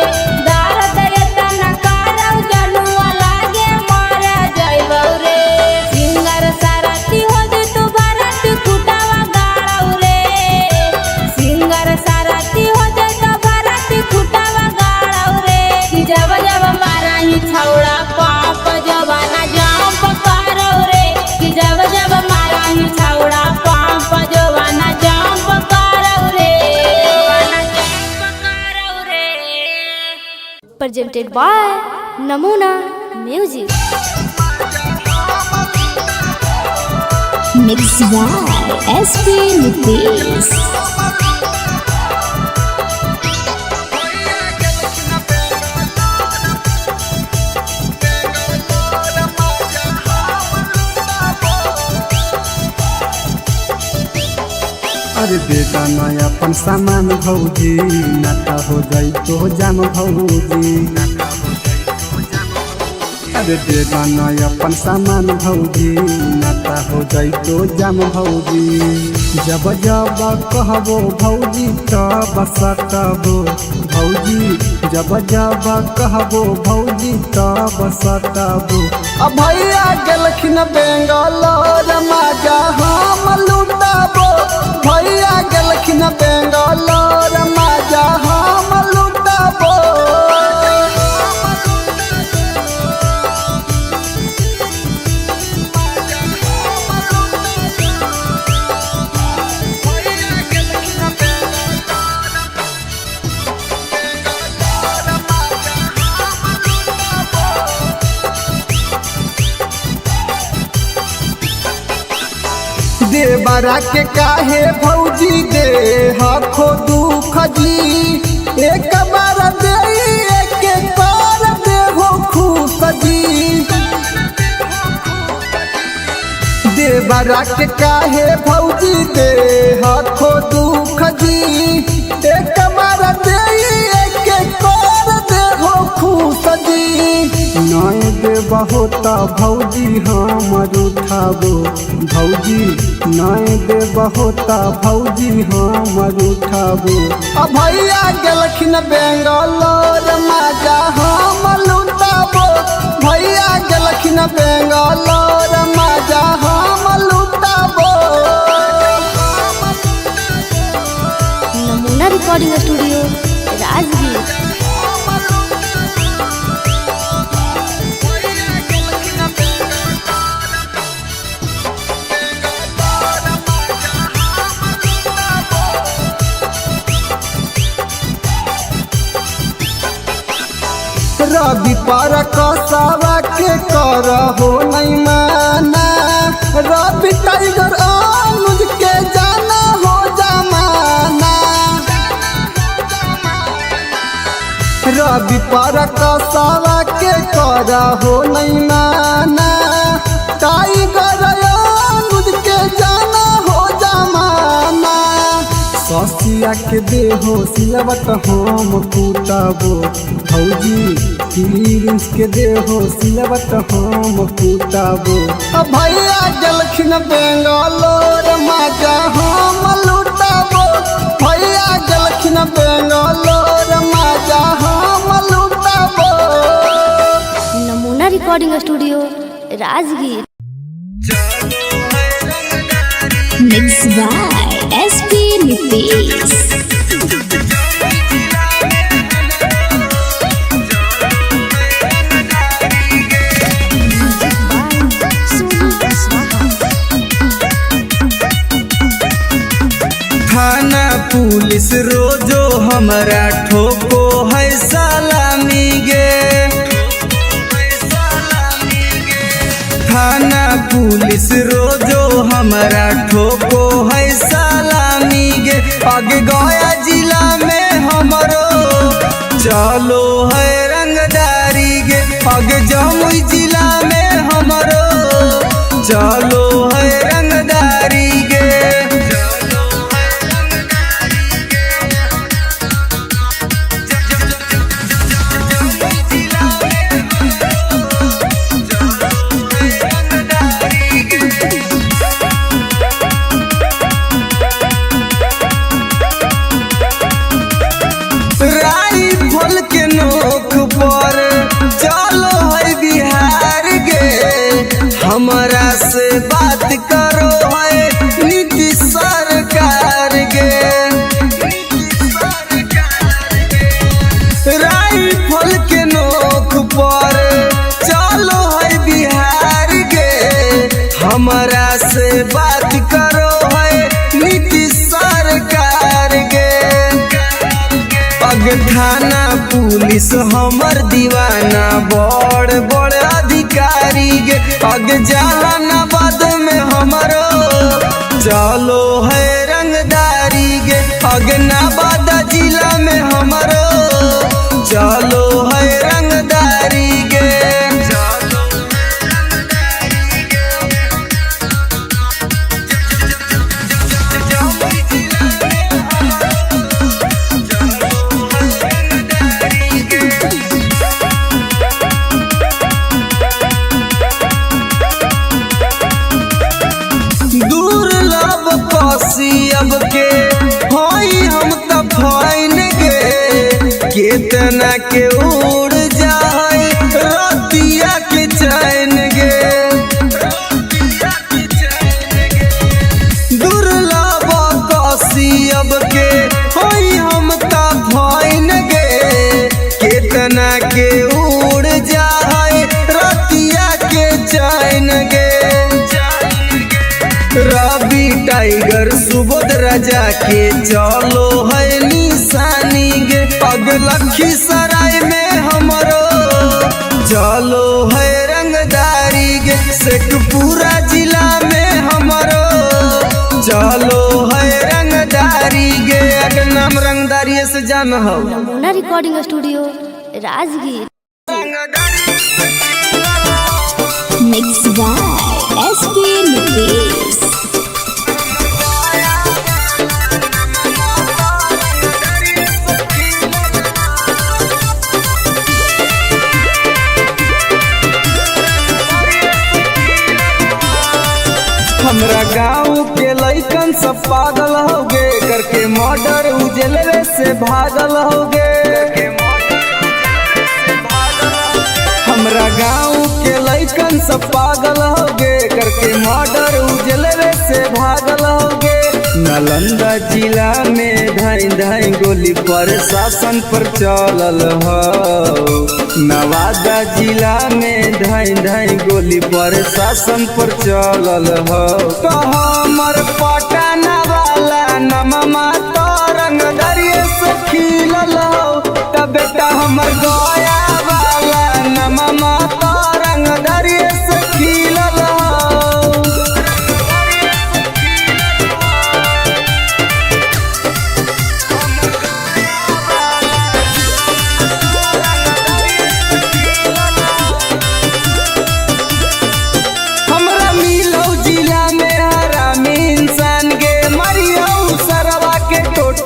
दर्द एतना करौ जनुआ लागे मरे जइबौ रे। सिंगर सारथी हो दे तू भरत कुटावा गाड़ौ रे, सिंगर सारथी हो दे तो भरत कुटावा गाड़ौ रे। कि जब जब माराही छौड़ा पाप जवाना जंप करौ रे, कि जब जब माराही छौड़ा पाप जवाना जंप करौ रे। Presented by Namuna music. Mix by SP Nitish. अरे बेटा नया अपन सामान भौजी, नाता हो जाई तो जाम भौजी। अरे बेटा नया अपन सामान भौजी, नाता हो जाई तो जाम भौजी। जब जब कहबो भौजी तब सटबो भौजी, जब जब कहबो भौजी तब सटबो। अब भैया गेलखिन बेंगलोर मजा हम लुटाबो, भैया गेलखिन बेंगलोर मजा हम लुटाबो। देवरा के काहे भौजी दे हखो दुख जी, एक बार दे एक बार दे हो खुश जी। देवरा के काहे भौजी दे हखो दुख जी, एक बार दे एक बार दे हो खुश जी। नय देब होता भौजी हमर उठाबो भौजी, नय देब होता भौजी हमर उठाबो। अब भैया गेलखिन बेंगलोर मजा हम लुटाबो, भैया गेलखिन बेंगलोर मजा हम लुटाबो। नमूना रिकॉर्डिंग स्टूडियो राजगीर। रवि पर कसवा के करहो नहीं माना, रवि टाइगर अनुज के जाना हो जमाना। रवि पर कसवा के करहो नहीं माना, कसिया के देहो सिलवट हम कूटबो भौजी प्रिंस के देहो सिलवट हम कूटबो भैया जलखिन बेंगलोर मजा हम लूटबो भैया जलखिन बेंगलोर मजा हम लूटबो। नमूना recording studio Rajgir. Mixed by SP Nitish. थाना पुलिस रोजो हमरा ठोको है सलामी गे थाना पुलिस रोजो हमरा ठोको है सलामी गे आगे गया जिला में हमरो चलो है रंगदारी गे आगे जमुई जिला में हमरो चलो है रंगदारी गे। राइफल के नोक पर चलो है बिहार गे हमरा से बात करो है नीतीश सरकार गे राइफल के नोक पर चलो है बिहार गे हमरा से बात करो है नीतीश सरकार गे अग थाना पुलिस हमर दीवाना बड़ बड़ अधिकारी गे अग जहानाबाद में हमरो चलो है रंगदारी गे अग नवादा जिला में हमरो चलो है रंगदारी गे। दुर्लभ कसियब के हई हम त फाइन गे केतना के उड़ जाए रतिया के चैन गे दुर्लभ कसियब के हई हम त फाइन गे केतना के उड़ जाए रतिया के चैन गे रवि टाइगर सुबोध राजा के चलो है निशानी गे अग लखीसराय में हमरो चलो है रंगदारी गे शेखपुरा जिला में हमरो चलो है रंगदारी गे अगर नाम रंगदारी से जान हो। नमूना recording studio Rajgir. Mixed by SP Nitish. हमरा गाँव के लइकन सब पागल हो गे करके मर्डर उजलवे से भागल हो गे हमरा गाँव के लइकन सब पागल हो गे करके मर्डर उजलवे से भागल हो गे नालंदा जिला में धाई धाई गोली प्रशासन पर चलल हो नवादा जिला में धाई धाई गोली प्रशासन पर चलल हो तो हमर पटना वाला नममा तो रंगदरिये से खिलल हो त बेटा हमर गया वाला नममा तो रंगदरिये से खिलल हो। हमरा मिलौ जिला में हरामी इंसान गे मरियौ सरवा के टोट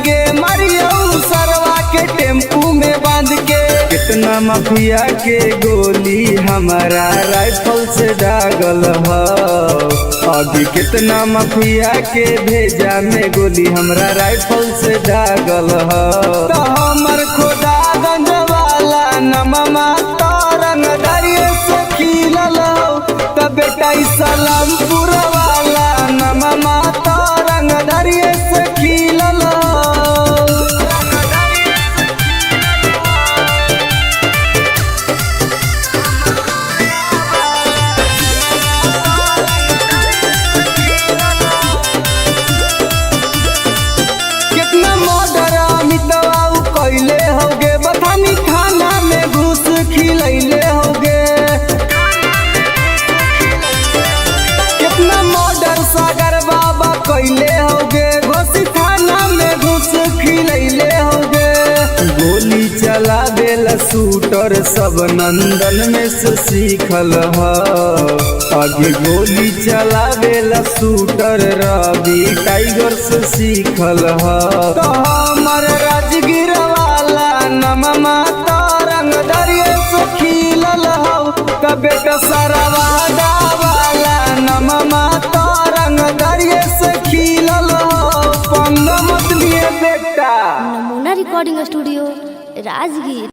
गे मारियो सरवा के टेम्पू में बांध के। कितना माफिया के गोली हमारा राइफल से दागल है, अभी कितना माफिया के भेजा में गोली हमरा राइफल से दागल है। तो हमर खोदा गंज वाला नममा तारंग दरिये से खिलल हो, तो बेटा सलामपुर वाला नममा तारंग दरिये से खिलल हो। कैले होगे बथानी खाना में घुस खिलैले होगे। कितना मर्डर सागर बाबा कैले होगे, घोसी थाना में घुस खिलैले होगे। गोली चलावेला शूटर सब नंदन में से सीखल है, आगे गोली चलावेला शूटर रवि टाइगर से सीखल है। तो हमर राजगीर नममा तारंग दरिये से खिलल हो, कबे कसरवादा वाला नममा तारंग दरिये से खिलल हो। पंग मत लिए बेटा। नमूना रिकॉर्डिंग स्टूडियो राजगीर।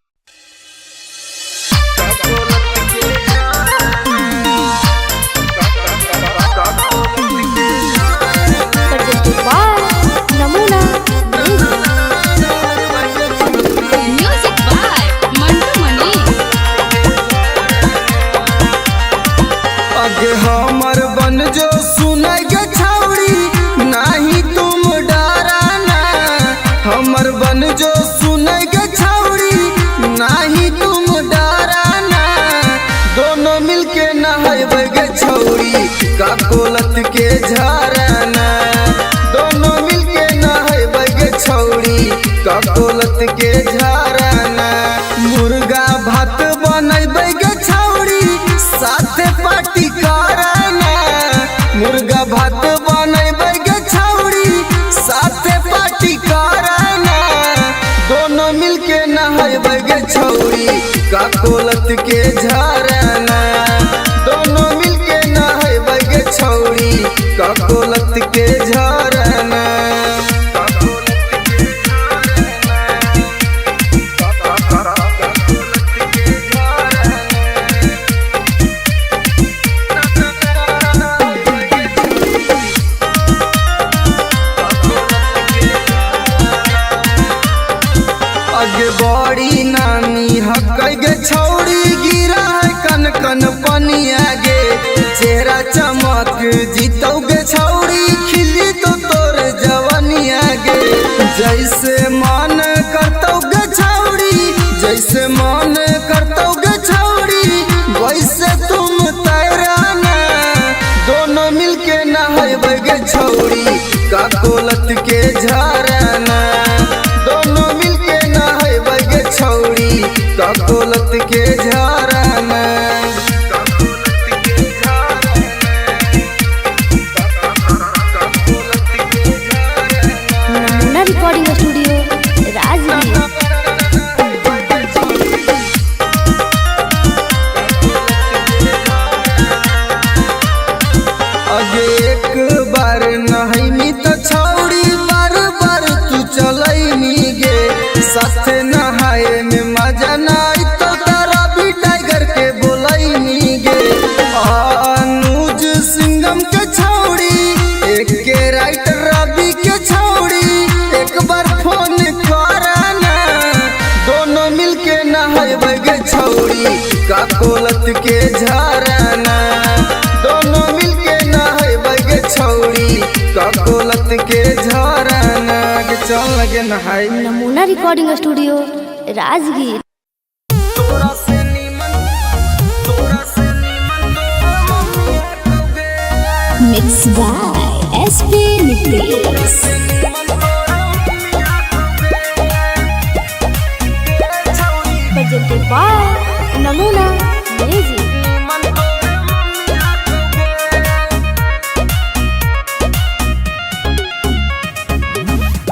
नमूना म्यूजिक बाय मंटू मनी। आगे हमर बन जो सुनाई गे छौड़ी, नाही तुम डराना। हमर बन जो सुनाई गे छौड़ी, नाही तुम डराना। दोनों मिलके नहाइबे गे छौड़ी, का कोलत के झराना। दोनों मिलके नहाइबे गे छौड़ी, का कोलत के झराना। मुर्गा भात बनैबे गे छौड़ी, साथे पार्टी कराना। मुर्गा भात बनैबे गे छौड़ी, साथे पार्टी कराना। दोनों मिलके नहाइबे गे छौड़ी, का कोलत के झराना। दोनों मिलके नहाइबे गे छौड़ी, का कोलत के झराना। आगे बड़ी नानी हकई गे छौड़ी, गिरा है कन कन पनिया गे। चेहरा चमक जीतौ गे छौड़ी, खिली तो तोर जवनिया गे। जैसे मन करतौ गे छौड़ी, जैसे मन करतौ गे छौड़ी, वैसे तुम तैराना। दोनों मिलके नहाइबे गे छौड़ी, का कोलत के झराना। दोनों मिलके नहाइबे गे छौड़ी, का कोलत के झराना। नमूना रिकॉर्डिंग स्टूडियो राजगीर। आगे एक बार नहाइनी तो छौड़ी, बार बार तू चलैनी गे। साथे नहाए में मजा नाई तो तारा भी टाइगर के बोलैनी गे। अनुज सिंघम के छौड़ी, एक के राइटर रवि के छौड़ी, एक बार फोन कराना। दोनों मिलके नहाइबे गे छौड़ी, का कोलत के झराना। दोनों मिलके नहाइबे गे छौड़ी, का कोलत के झराना। के चल लगे नहाई। Namuna recording studio Rajgir. Mix by SP Nitesh. presented by Namuna music.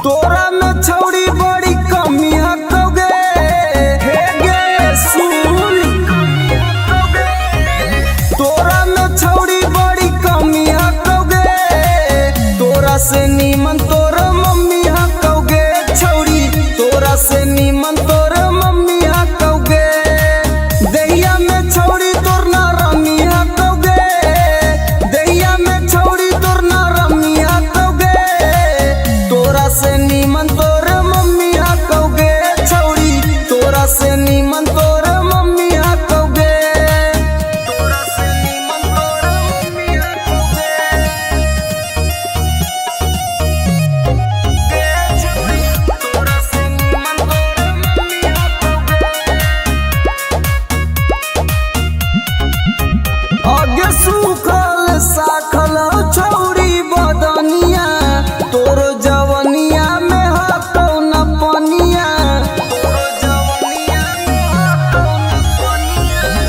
तोरा में छौड़ी बड़ी कमियां कौगे हे गे सुन तोरा में छौड़ी बड़ी कमियां कौगे तोरा से नीमन तोर मम्मी कौगे छौड़ी तोरा से नीमन तोर मम्मी कौगे दैया में छौड़ी तोर ना रमिया कौगे दैया में छौड़ी तोर ना रमिया कौगे तोरा से नीमन तोर मम्मी कौगे छौड़ी तोरा से नीमन तोर मम्मी कौगे तोरा से नीमन तोर मम्मी कौगे तोरा से नीमन आगे सूखल साखल छौड़ी बदनिया तोर जवनिया में हाथो न पनिया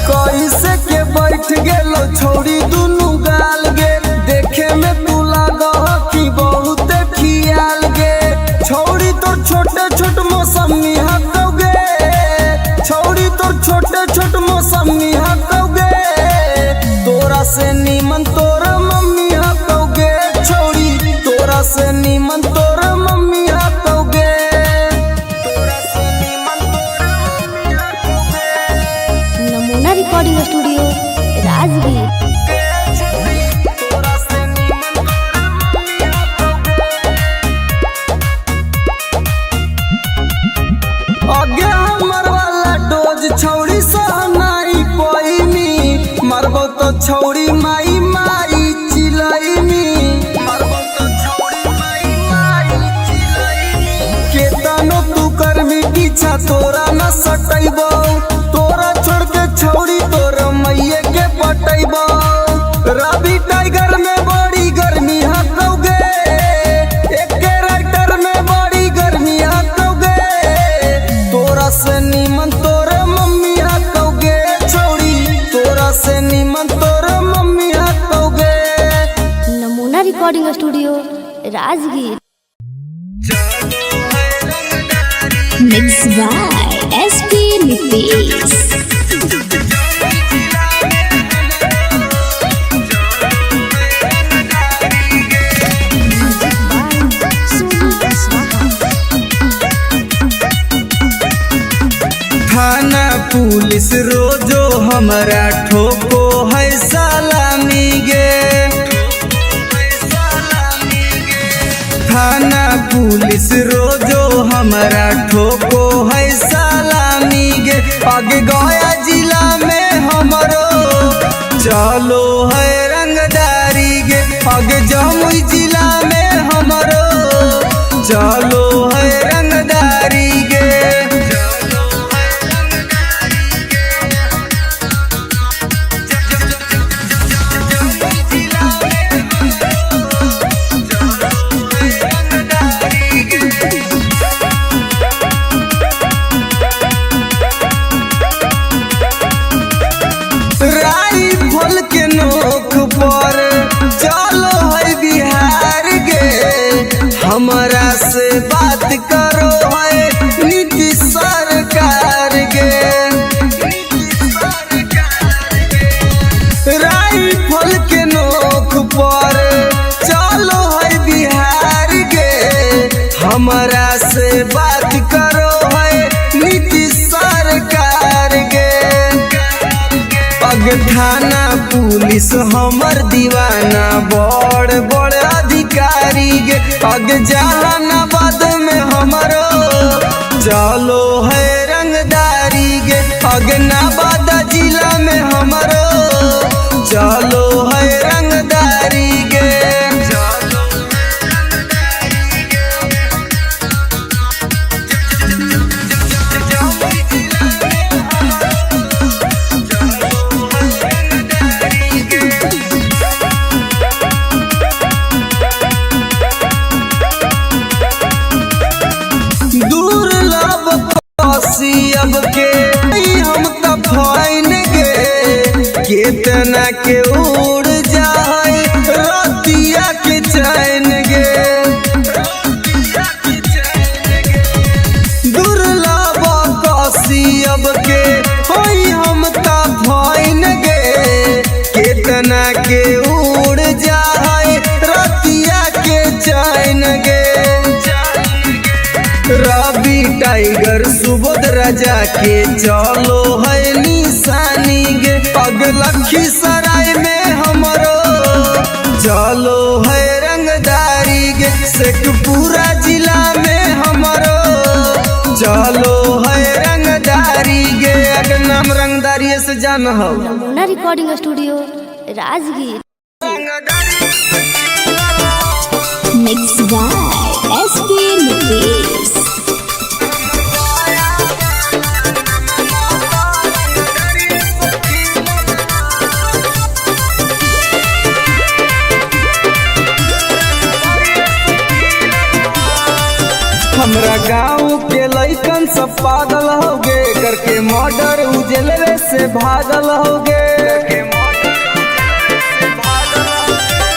कैसे के बैठ गेलो छौड़ी दुनु गाल गे देखे में तू लागह कि बहुत खियाल गे छौड़ी तोर छोटे छोट मौसमी हकौगे छौड़ी तोर छोटे छोट मौसमी हकौगे तोरा से नीमन तोर मम्मी कौगे छौड़ी तोरा से नीमन तोर मम्मी कौगे तोरा से नीमन तोर मम्मी कौगे नमूना रिकॉर्डिंग स्टूडियो राजगीर। तोरा से नीमन आगे हमर वाला डोज छौड़ी सहनाई पैनी मरबो तो छौड़ी माई माई चिलैनी मरबो तो छौड़ी माई माई चिलैनी केतनो तू करबी पीछा तोरा न सटैबो तोरा छोड़ के छौड़ी तोर मैये के पटैबो रवि टाइगर में बड़ी गर्मी हकौगे एके राइटर में बड़ी गर्मी हकौगे तोरा से नीमन तोर मम्मी कौगे छौड़ी तोरा से नीमन तोर मम्मी कौगे नमूना recording studio Rajgir. Mixed by SP Nitish. थाना पुलिस रोजो हमरा ठोको है सलामी गे थाना पुलिस रोजो हमरा ठोको है सलामी गे आगे गया जिला में हमरो चलो है रंगदारी गे आगे जमुई जिला में हमरो चलो है रंगदारी गे राइफल के नोक पर चलो है बिहार गे हमरा से बात करो है नीतीश सरकार गे राइफल के नोक पर चलो है बिहार गे हमरा से बात करो है नीतीश सरकार गे पग थाना पुलिस हमर दीवाना बड़ बड़ अधिकारी गे पग जहानाबाद में हमरो चलो है रंगदारी गे पग नवादा जिला में हमरो चलो है रंगदारी गे गे होई हम ता भइन गे केतना के उड़ जाए रतिया के चैन गे रवि टाइगर सुबोध राजा के चलो है निशानी गे अगलखी सराय में हमरो चलो है रंगदारी गे शेखपुरा जिला में हमरो चलो है रंगदारी गे अगर नाम रंगदारी से जान हो नमूना recording studio Rajgir. Mixed by SP Nitish. हमरा गाँव के लइकन सब पागल हो गे करके मर्डर उजलवे से भागल हो गे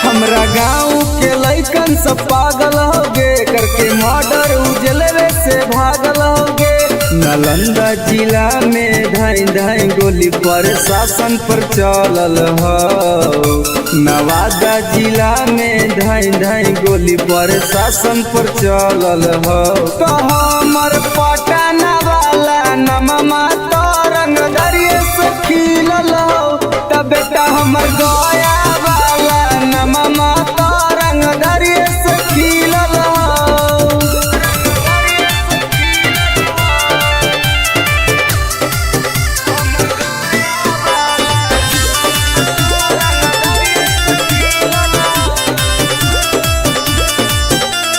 हमरा गाँव के लइकन सब पागल हो गे करके मर्डर उजलवे से भागल हो गे नालंदा जिला में धाई धाई गोली प्रशासन पर चलल हो नवादा जिला में धाई धाई गोली प्रशासन पर चलल हो तो हमर पटना वाला नममा तो रंगदरिये से खिलल हो तब बेटा हमर गया वाला नममा तो रंगदरिये से खिलल हो।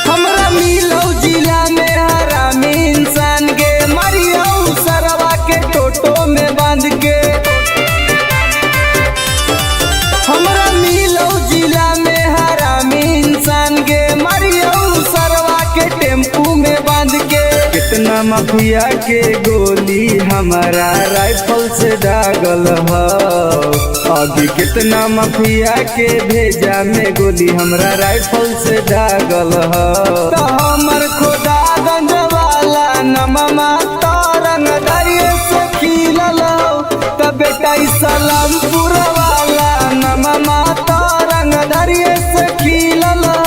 हमरा मिलौ जिला में हरामी इंसान गे मरियौ सरवा के टोटो में बांध के हमरा मिलौ जिला में हरामी इंसान गे मरियौ सरवा के टेम्पू में बांध के कितना माफिया के गोली हमारा राइफल से दागल हो अभी कितना माफिया के भेजा में गोली हमरा राइफल से दागल हो तो हमर खोदा गंज वाला नममा तो रंगदरिये से खिलल हो तो बेटा सलामपुर वाला नममा तो रंगदरिये से खिलल हो।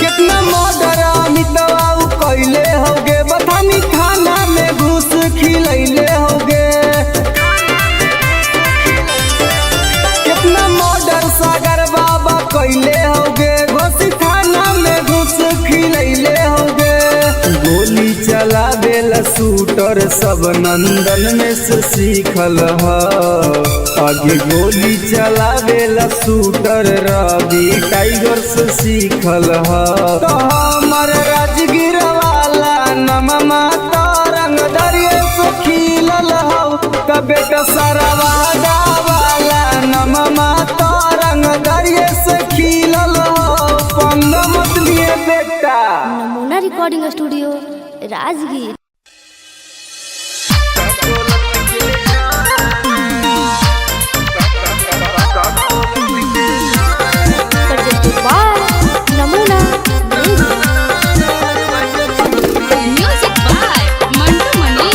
कितना मर्डर अमितवा कैले होगे बथानी खाना में घुस खिलैले होगे कितना मर्डर सागर बाबा कैले होगे घोसी थाना में घुस खिलैले होगे गोली चलावेला शूटर सब नंदन में से सीखल हो आगे गोली चलावेला शूटर रवि टाइगर से सीखल हो तो हमर राजगीर वाला नममा तो रंगदरिये से खिलल हो तो बेटा सरवादा वाला नममा तो रंगदरिये से खिलल हो पंग मत लिए बेटा। नमूना recording studio Rajgir. Presented by नमूना Music by Mantu Mani.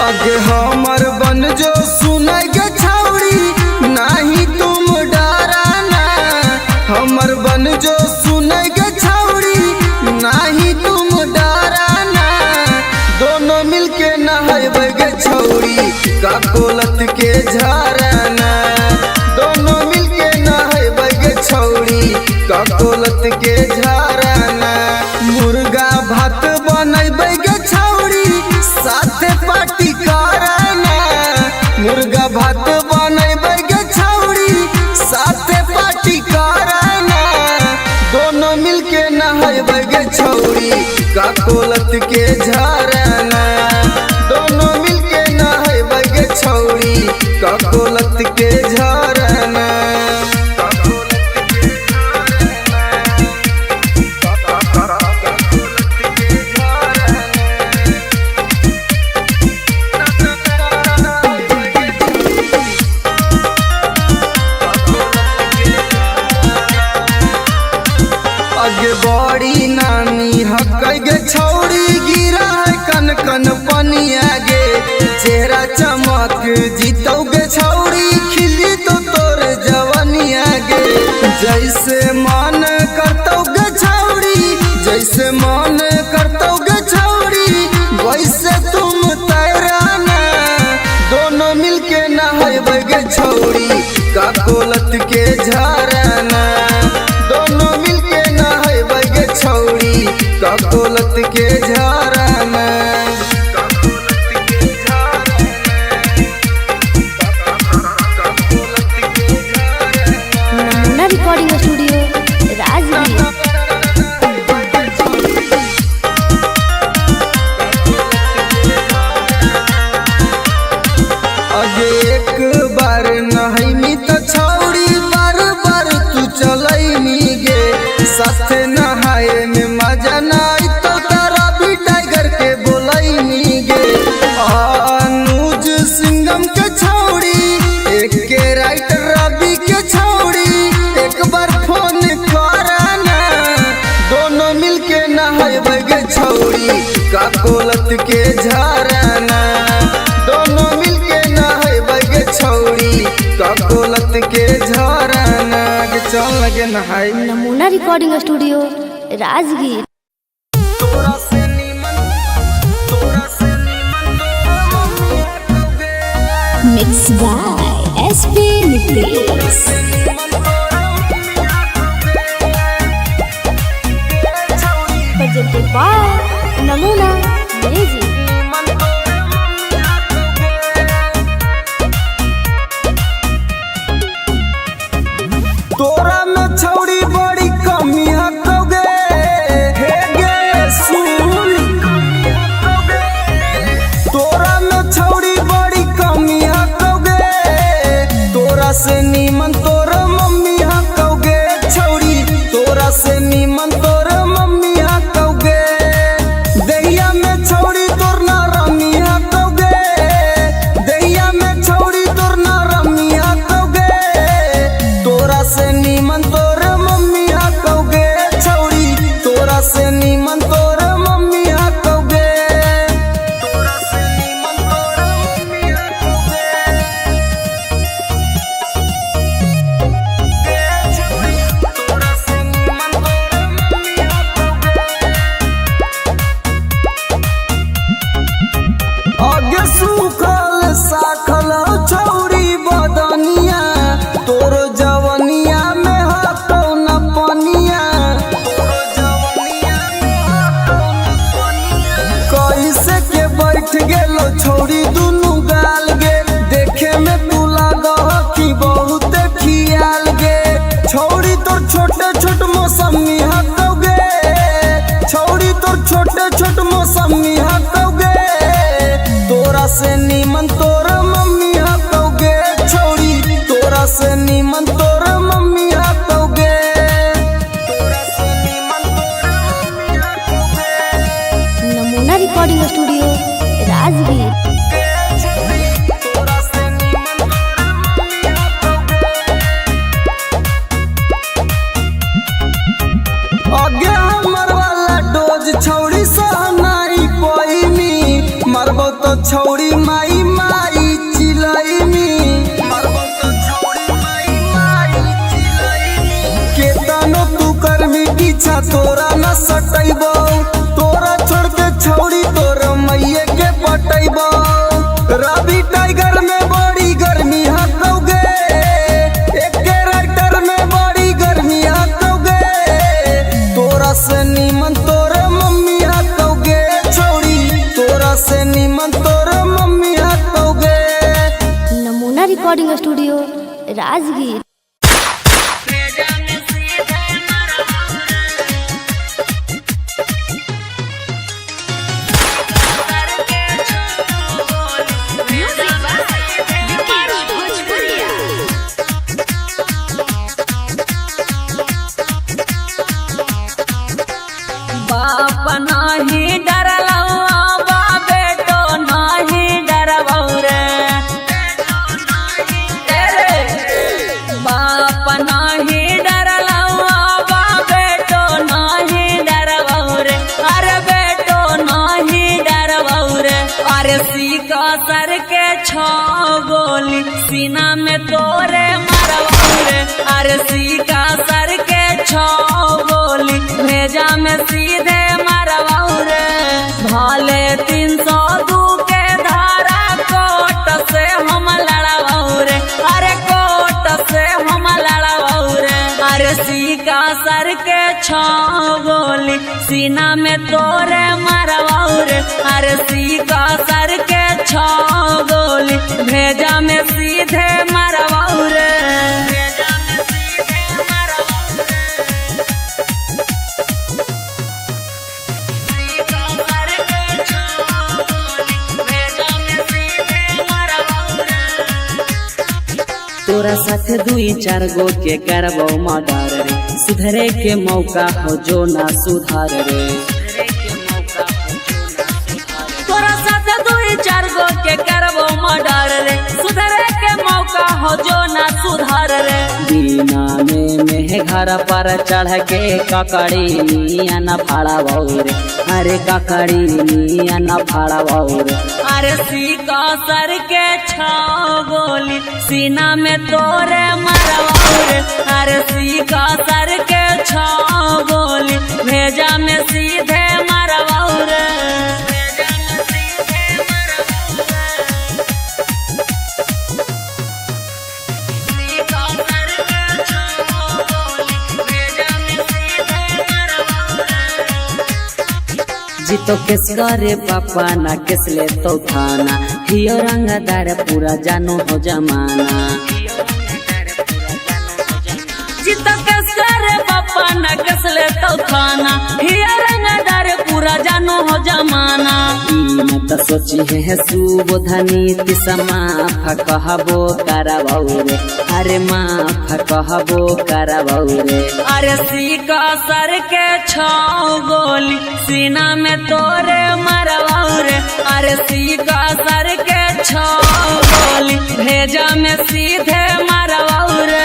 आगे हमर बन जो सुनाई गे छौड़ी नहीं तुम डराना हमर बन जो सुनाई गे छौड़ी नहीं तुम डराना दोनों मिलके नहाइबे गे छौड़ी का कोलत के झरना दोनों मिलके नहाइबे गे छौड़ी का कोलत के झरना मुर्गा भात बनैबे गे छौड़ी साथे पार्टी कराना मुर्गा भात बनैबे गे छौड़ी साथे पार्टी कराना दोनों मिलके नहाइबे गे छौड़ी का कोलत के झरना दोनों मिलके नहाइबे गे छौड़ी का कोलत के झरना। जैसे मन करतोगे छौड़ी वैसे तुम तैराना, दोनों मिलके नहाएबे छौड़ी का कोलत के झरना, दोनों मिलके नहाएबे छौड़ी का कोलत के झरना। नमूना रिकॉर्डिंग स्टूडियो राजगीर। अगे एक बार नहैनी तो छौड़ी बार बार तू चलैनी गे, साथे नहाए में मजा नहीं तो तारा भी टाइगर के बोलैनी गे। अनुज सिंगम के छौड़ी एक के राइटर रवि के छौड़ी एक बार फोन कराना, दोनों मिलके नहाएबे छौड़ी का कोलत के झरना, दोनों मिलके नहाएबे छौड़ी का कोलत के झरना। के चल लगे नहाए। Namuna recording studio Rajgir. Mixed by SP Nucleus. presented by Namuna music. तोरा में छौड़ी बड़ी कमी हकोगे, हे गे सुन, तोरा में छौड़ी बड़ी कमी हकोगे, तोरा से नीमन तोर मम्मी हकोगे छौड़ी, तोरा से नीमन तोर मम्मी हकोगे। दहिया में छौड़ी तोर ना रमी हकोगे, दहिया में छौड़ी तोर ना रमी हकोगे, तोरा से नीमन तोर मम्मी हकोगे छौड़ी, तोरा से नीमन तोर मम्मी हकोगे, तोरा से नीमन तोर मम्मी हकोगे। तोरा से नीमन तोर मम्मी हकोगे। आगे सूखल साखल छौड़ी बदनिया, तोर जवनिया में हतो न पनिया, कैसे के बैठ गेलो छौड़ी दुनु गाल गे, देखे में तू लागह कि बहुत खियाल गे, छौड़ी तोर छोटे छोट मौसमी हकोगे, छौड़ी तोर छोटे छोट मौसमी हकोगे, तोरा से नीमन तोर मम्मी हकोगे छौड़ी, तोरा से नीमन तोर मम्मी हकोगे, तोरा से नीमन तोर मम्मी हकोगे। Namuna recording studio Rajgir. तोरा से नीमन तोर मम्मी हकोगे। आगे हमर वाला डोज छौड़ी सहनाई पैनी, मरबो तो छौड़ी माई माई चिलैनी, मरबो तो छौड़ी माई माई चिलैनी। केतनो तू करमी पीछा तोरा न सटैबो, तोरा छोड़ के छौड़ी तोर मैये के पटैबो। रवि टाइगर में बड़ी गर्मी हकोगे, एक के राइटर में बड़ी गर्मी हकोगे, तोरा से नीमन तोर मम्मी हकोगे छौड़ी, तोरा से नीमन तोर मम्मी हकोगे। Namuna recording studio Rajgir. Music by Vikesh Bhojpuria. बाप नाही डरलौ बा बेटो नाही डरबौ रे, बाप नाही डरलौ बा बेटो नाही डरबौ रे, अरे बेटो नाही डरबौ रे, अरे सीका सर के छो गोली सीना में तोरे मरबौ रे, अरे सीका सर के छो गोली भेजा में सीधे मरवाऊ रे भाले 302 के धारा कोट से हम लड़वाऊ रे अरे कोट से हम लड़वाऊ रे अरे सीका सर के छाव गोली सीना में तोरे मरवाऊ रे अरे सीका सर के छाव गोली भेजा में सीधे मरवाऊ रे भेजा में सीधे मरवाऊ रे सीका सर के छाव गोली भेजा में सीधे मरवाऊ रे तोरा साथ 2-4 गो के करबो मर्डर रे सुधरे के मौका हो जो ना सुधार रे तोरा साथ 2-4 गो के करबो मर्डर रे सुधरे के मौका हो जो ना सुधार रे दीना में घर पर चढ़ के ककड़ी निया न फाड़ा बहु रे अरे ककड़ी निया न फाड़ा बहु रे अरे सीका सर के छाव गोली सीना में तोरे मरवाऊ रे अरे सीका सर के छाव गोली भेजा में सीधे मरवाऊ रे भेजा में सीधे मरवाऊ रे सीका सर के छाव गोली भेजा में सीधे मरवाऊ रे जीतो केस करे पापा ना केस ले तो थाना हियो रंगदार पूरा जानो हो जमाना जीतो केस करे पापा ना केस ले तो थाना हियो रंगदार पूरा जानो हो जमाना ई मत सोची है सुबोधनी तिसमा कहबो करबौ रे अरे माफ कहबो करबौ रे अरे सीका सर के छाव गोली सीना में तोरे मरवाऊ रे अरे सीका सर के छाव गोली भेजा में सीधे मरवाऊ रे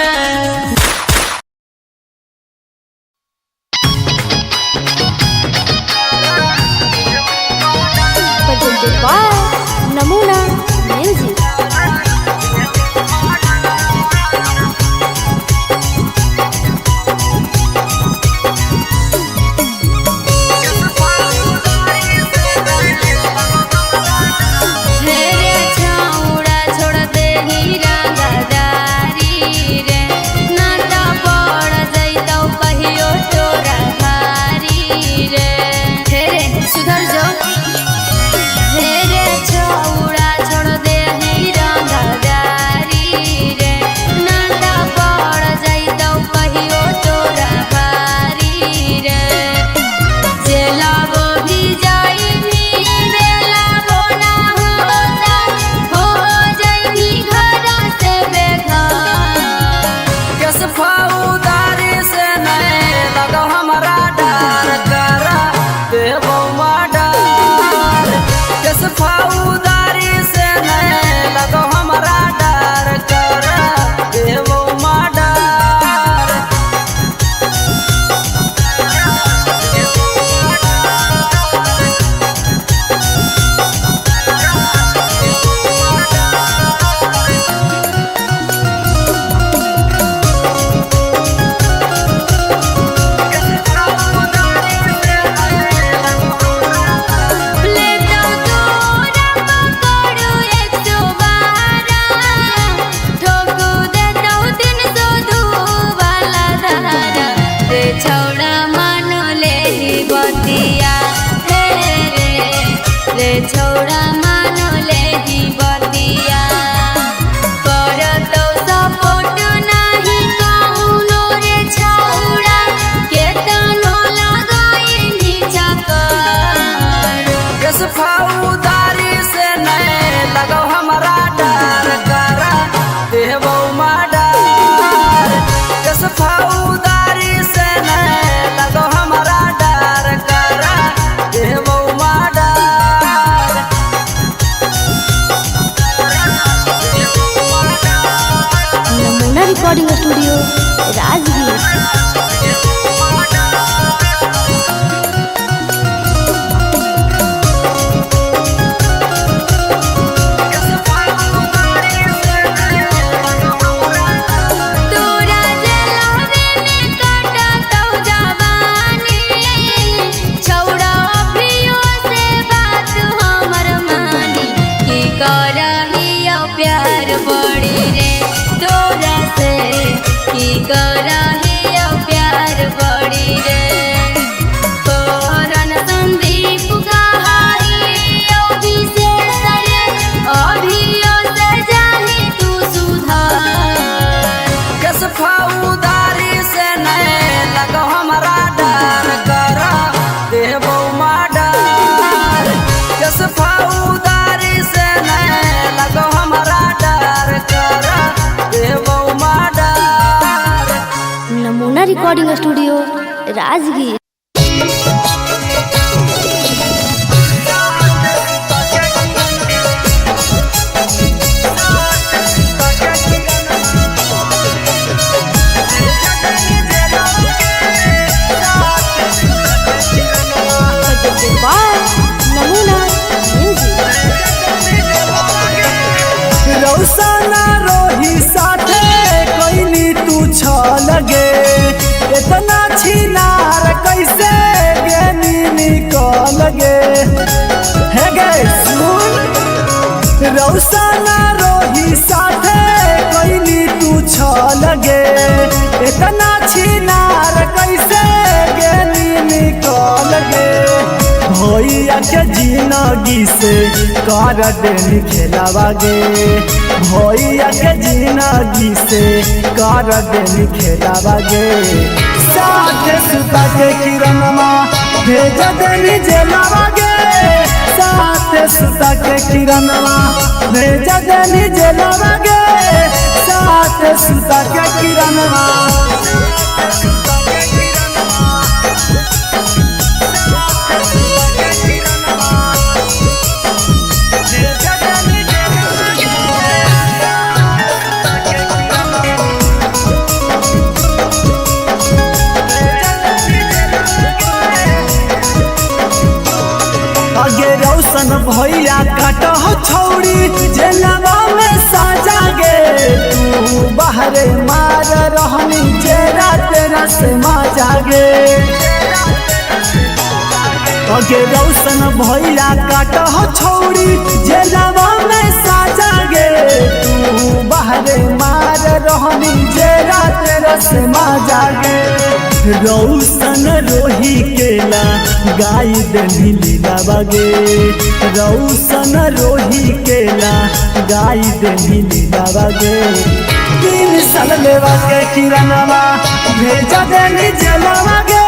presented by Namuna Music. मेरे छाउड़ा छोड़ दे हीरा गदारी रिकॉर्डिंग स्टूडियो राजगीर। नमूना रौसना रोही साथे कोइनी तू छ लगे इतना छिनार कैसे गेनी निकल गे हे गे सुन रौसना रोही साथे कोइनी तू छ लगे इतना छिनार कैसे गेनी निकल गे भैया के जिंदगी से कर देनी खेलावागे भैया के जिंदगी से कर देनी खेलावागे साथ सुता के किरणमा भेज देनी जेलावागे साथ सुता के किरणमा भेज देनी जेलावागे साथ सुता के किरणमा रौशन भैया काट छौड़ी जेलवा में साजा गे तू बाहरे मार रहनी जेरा तेरा से माजा गे अगे रौशन भैया काट छौड़ी जेलवा में साजा गे तू बाहरे मार रहनी जेरा तेरा से माजा गे रौशन रोही केला गाय देनी लीला बागे रौशन रोही केला गाय देनी लीला बागे 3 साल लेवा के किरणवा भेज देनी जेलवा गे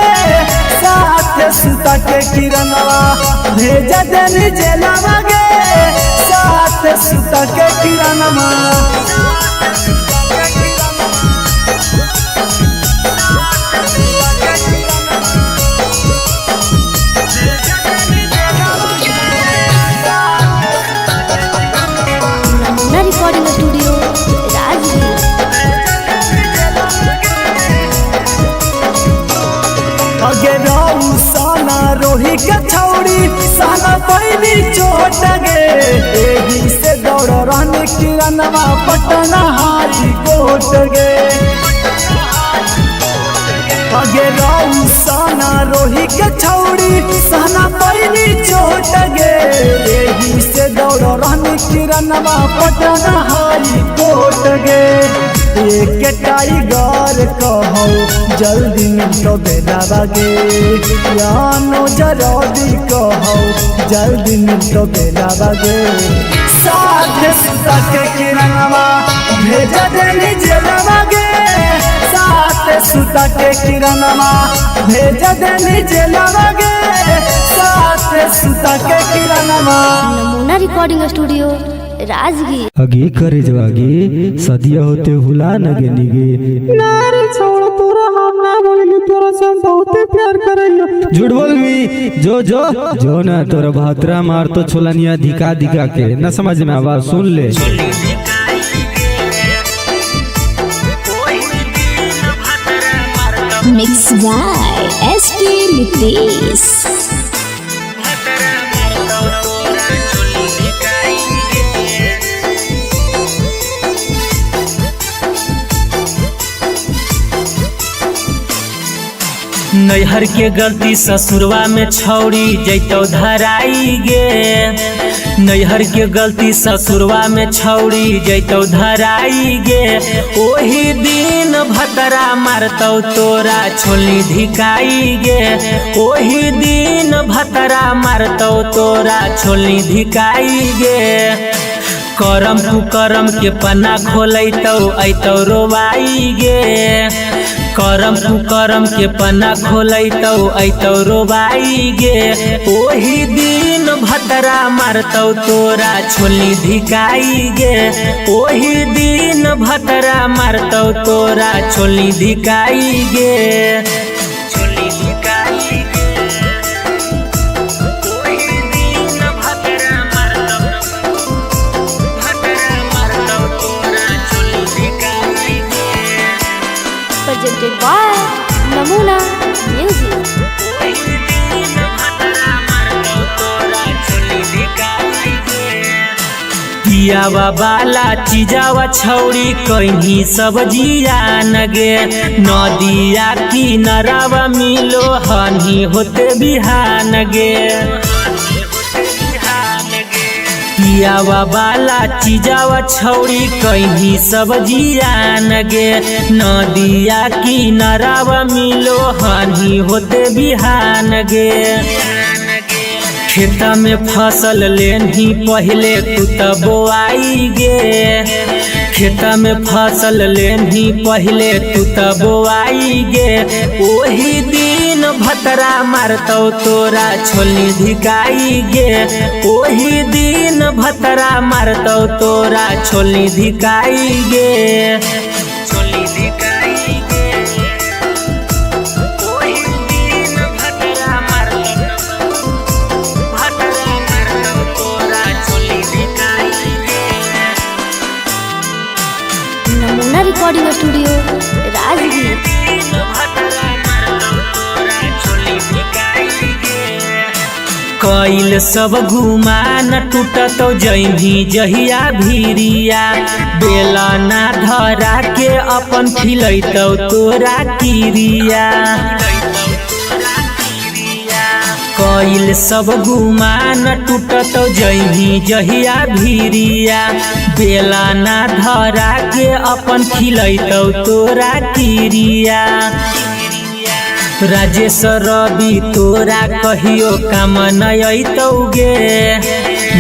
साथ सुता के किरणवा भेज देनी जेलवा गे साथ सुता के किरणवा रिकॉर्डिंग स्टूडियो राजगीर। अगे रौसना रोही के छौड़ी साला पैनी चोट गे एही से दौड़ रहने किरणवा पटना हारी कोट गे अगे रौसना रोही के छौड़ी साला पैनी चोट गे एही से दौड़ रहने किरणवा पटना हारी कोट गे एक टाइगर कहो जल्दी मिलो बेलावागे यानो जल्दी कहो जल्दी मिलो बेलावागे साथ सुता के किरणवा भेज देनी जेलवागे साथ सुता के किरणवा भेज देनी जेलवागे साथ सुता के किरणवा नमूना रिकॉर्डिंग स्टूडियो राजगीर। अगे करे जवागे सदिया होते हुला नगे निगे नारे छोड़ तोरा हम ना बोली तोरा से हम बहुत प्यार करेलो झूठ बोल मी जो ना तोरा भातरा मार तो छोलनिया दिखा दिखा के ना समझ में आवाज सुन ले मिक्स बाय एसपी नितेश। नैहर के गलती ससुरवा में छौड़ी जैतो धराई गे नैहर के गलती ससुरवा में छौड़ी जैतो धराई गे ओही दिन भतरा मारतौ तोरा छोली धिकाई गे ओही दिन भतरा मारतौ तोरा छोली धिकाई गे करम कुकरम के पन्ना खोलैतौ ऐतौ रोवाई गे करम कुकरम के पन्ना खोलैतौ ऐतौ रोवाई गे ओही दिन भतरा मारतौ तोरा छोली धिकाई गे। ओही दिन भतरा मारतौ तोरा छोली धिकाई गे। छोली धिकाई गे। ओही दिन भतरा मारतौ तोरा छोली धिकाई गे। presented by Namuna Music. पियावा वाला चीजावा छौड़ी कहीं सब्जिया नगे। नदिया किनारावा मिलो हनी होते बिहान गे। पियावा वाला चीजावा छौड़ी कहीं सब्जिया नगे। नदिया किनारावा मिलो हनी होते बिहान गे। खेता में फसल लेनी पहले तू त बोआई गे। खेता में फसल लेनी पहले तू त बोआई गे। ओही दिन भतरा मारतौ तोरा छोली धिकाई गे। ओही दिन भतरा मारतौ तोरा छोली धिकाई गे। छोली धिकाई गे। ओही दिन भतरा मारतौ तोरा छोली धिकाई गे। नमूना रिकॉर्डिंग स्टूडियो राजगीर। कइल सब गुमान टूटतौ जइनी जहिया भीरिया। बेला ना धरा के अपन खिलैतौ तोरा किरिया। कइल सब गुमान टूटतौ जइनी जहिया भीरिया। बेला ना धरा के अपन खिलैतौ तोरा किरिया। राजेश रवि तोरा कहियो काम नयतौ गे।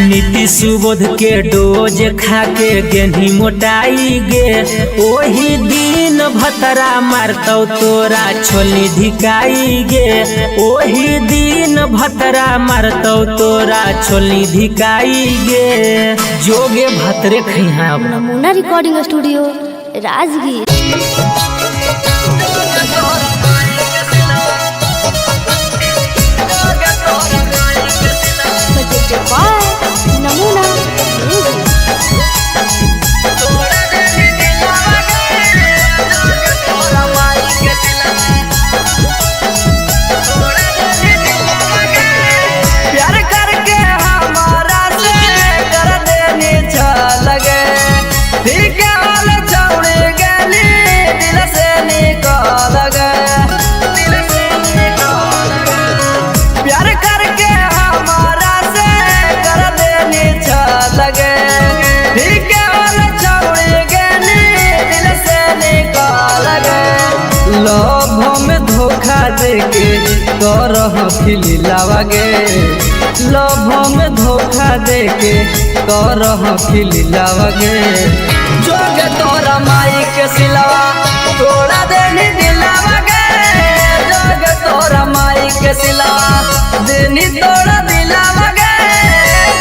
नीति सुबोध के डोज खा के गेंधी मोटाई गे। ओही दिन भतरा मारतौ तोरा छोली धिकाई गे। ओही दिन भतरा मारतौ तोरा छोली धिकाई गे। जोगे भतरे खैहा। नमूना recording studio Rajgir. presented by Namuna Music. प्यार करके हमारा से कर देनी लगे। ठीक हाल छौड़ी गली दिल से निकल गए। प्यार करके हमारा से कर देनी लगे। ठीक हाल छौड़ी गली दिल से निकल गए। लोभों में धोखा देके करह खिलावा गे। लोभों में धोखा देके करह खिलावा गे। जोगे तोरा माई के सिलावा तोड़ा देनी दिलावा गे। जोगे तोरा माई के सिलावा देनी तोड़ा दिलावा गे।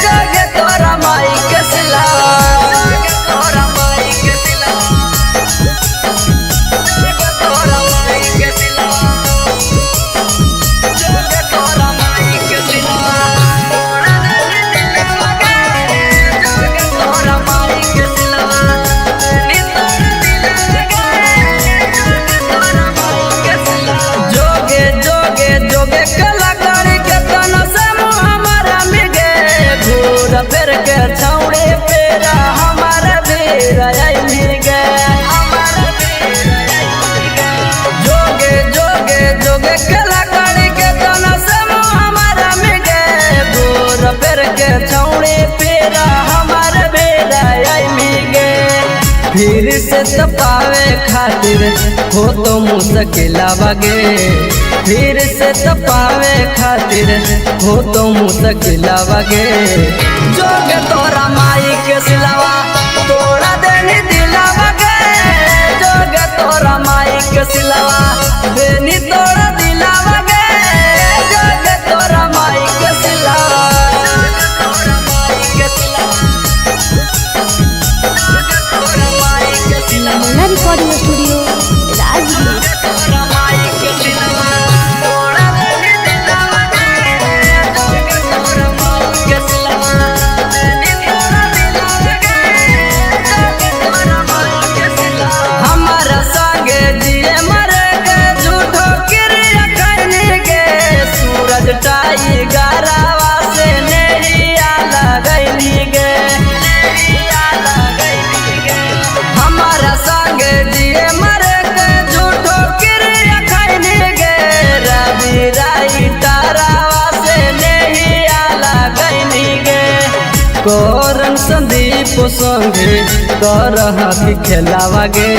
जोगे तोरा माई के सिलावा। जोगे तोरा माई के सिलावा। जोगे तोरा माई के सिलावा। जोगे तोरा माई के सिलावा तोड़ा देनी दिलावा गे। जोगे तोरा माई के सिलावा देनी तोड़ा दिलावा गे। जोगे तोरा माई के सिलावा। जोगे जोगे जोगे कलाकारी के तन से मुँह हमारा मिगे। घूर फिर के छौड़े पेरा हमारा बेरा मिगे। जोगे जोगे जोगे कलाकारी के तन से मुँह हमारा मिगे। घूर फिर के छौड़े पेरा हमारा बेरा मिगे। फिर से तपावे खातिर हो तो मुश्किल गे। फिर से तपावे खातिर हो तो मुश्किल गे। जोगे तोरा माई के सिलावा तोड़ा देनी दिलावा गे। जोगे तोरा माई के सिलावा देनी तोड़ा दिलावा गे। जोगे तोरा माई के सिलावा। करन संदीप संगे करह की खेलावा गे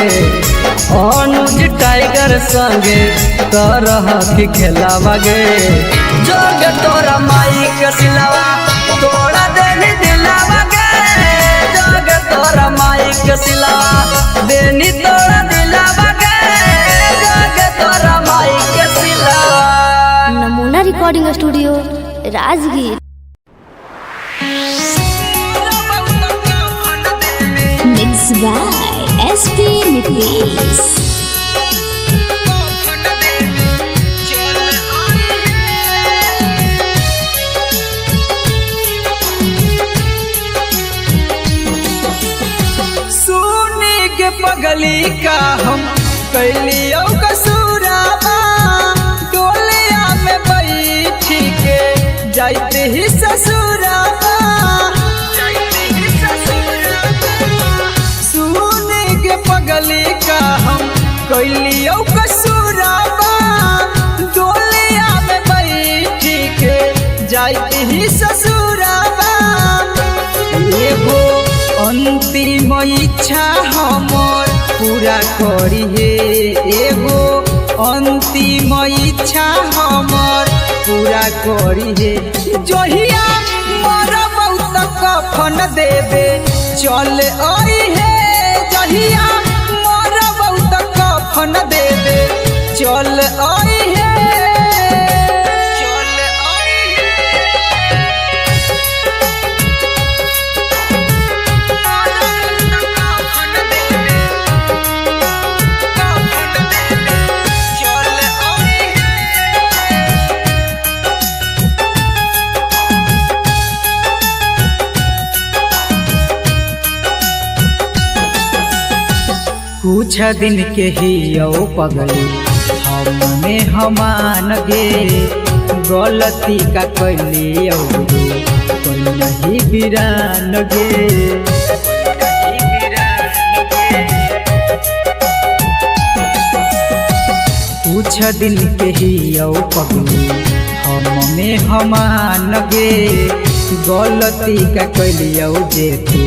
अनुज टाइगर संगे करह की खेलावा गे जोग तोरा माई के सिलावा तोड़ा देनी दिलावा गे जोग तोरा माई के सिलावा देनी तोड़ा दिलावा गे जोग तोरा माई के सिलावा। नमूना recording studio Rajgir. Mixed by SP Nitish. सुनी के पगली का हम कैलियो कसूराबा डोलिया में बैठी के जाते ही ससुराबा सुनी के पगली का हम कैलियो कसूराबा डोलिया में बैठी के जाते ही ससुराबा एगो अंतिम इच्छा हमर पूरा करी हे एगो अंतिम इच्छा हमर पूरा करी हे जहिया मोरा बहुत कफन देवे चल आई हे जहिया मोरा बहुत कफन देवे चल आई हे चल आई कुछ दिन के ही पगली हमने हमान गे गलती का कैली कोई नहीं बिरान गे कुछ दिन के ही पगली हमने हमान गे गलती का कैली जे तू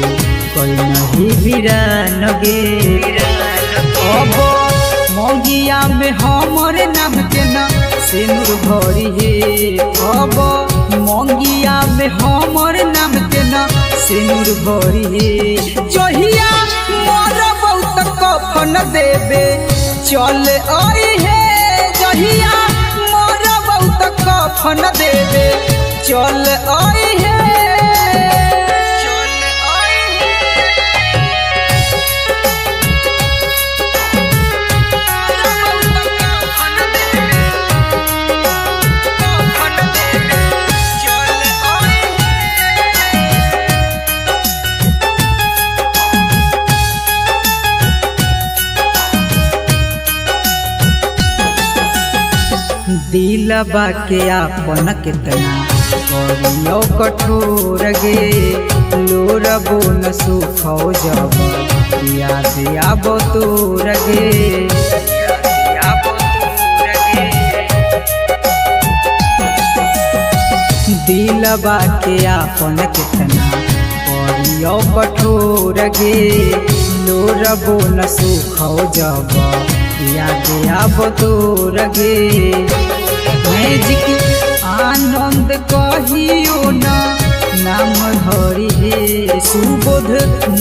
कोई नहीं बिरान गे अब मंगिया में हमर नाम के ना सिंदूर भरी हे अब मंगिया में हमर नाम के ना सिंदूर भरी हे जहिया मोर बहुत कफन देवे चल आई हे जहिया मोर बहुत कफन देवे चल आई हे दिलबा के आपन कितना करियो कठोर गे लोरबो न सुखो जब याद आबो तोर गे दिलबा के आपन कितना करियो कठोर गे लोरबो न सुखो जब याद आबो तोर गे मैजिक आनंद कहियो ना नाम धरी हे सुबोध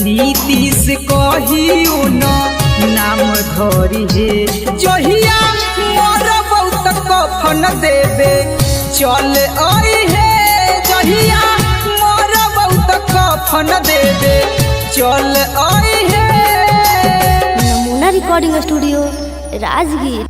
नीतीश कहियो ना नाम धरी हे जहिया मोर बहुत कफन देवे चल आई हे जहिया मोर बहुत कफन देवे चल आई हे। नमूना रिकॉर्डिंग स्टूडियो राजगीर।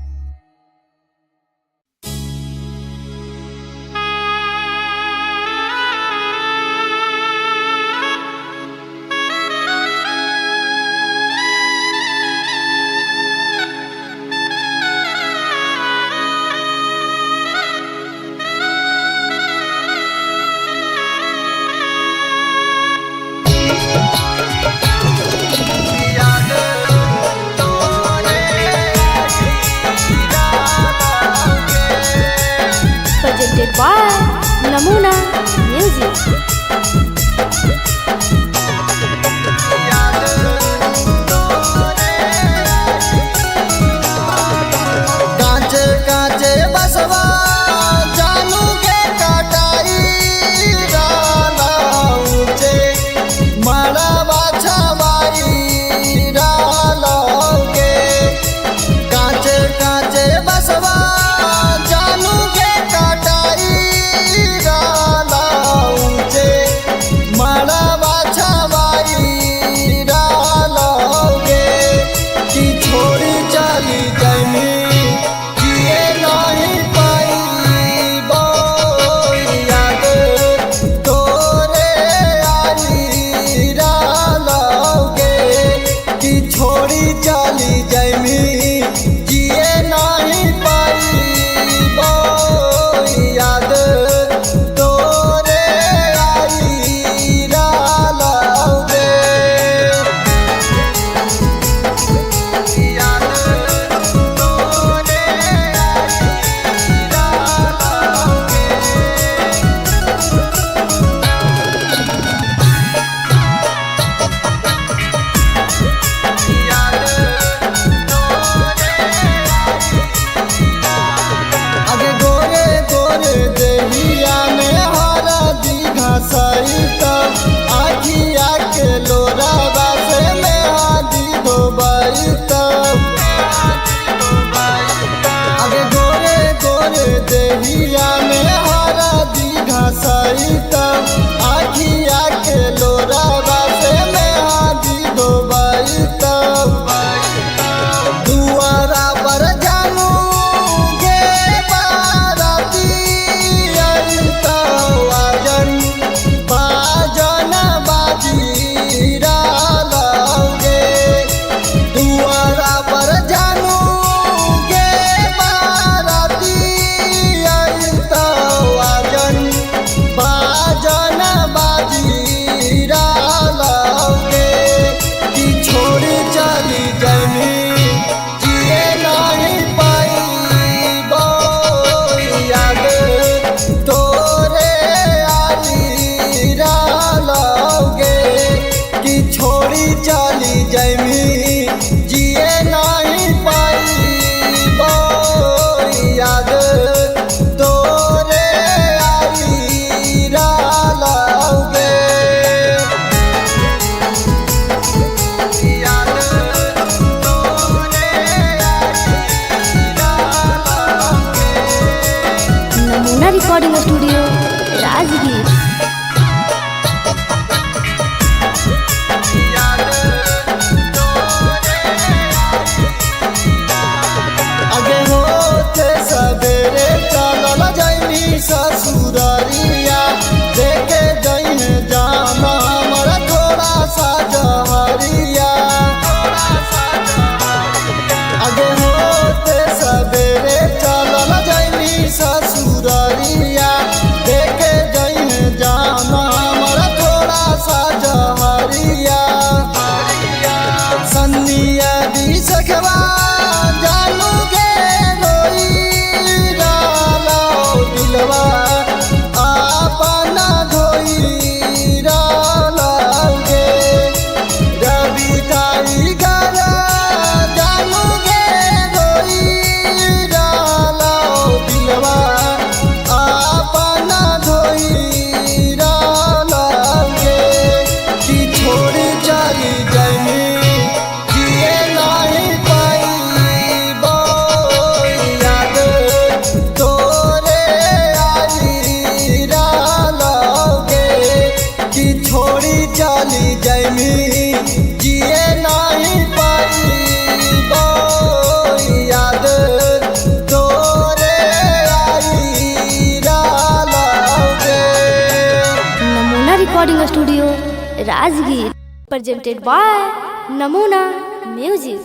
चली जैमी जिए नहीं पाई याद तोरे आई रालोगे। Namuna recording studio Rajgir presented by Namuna music.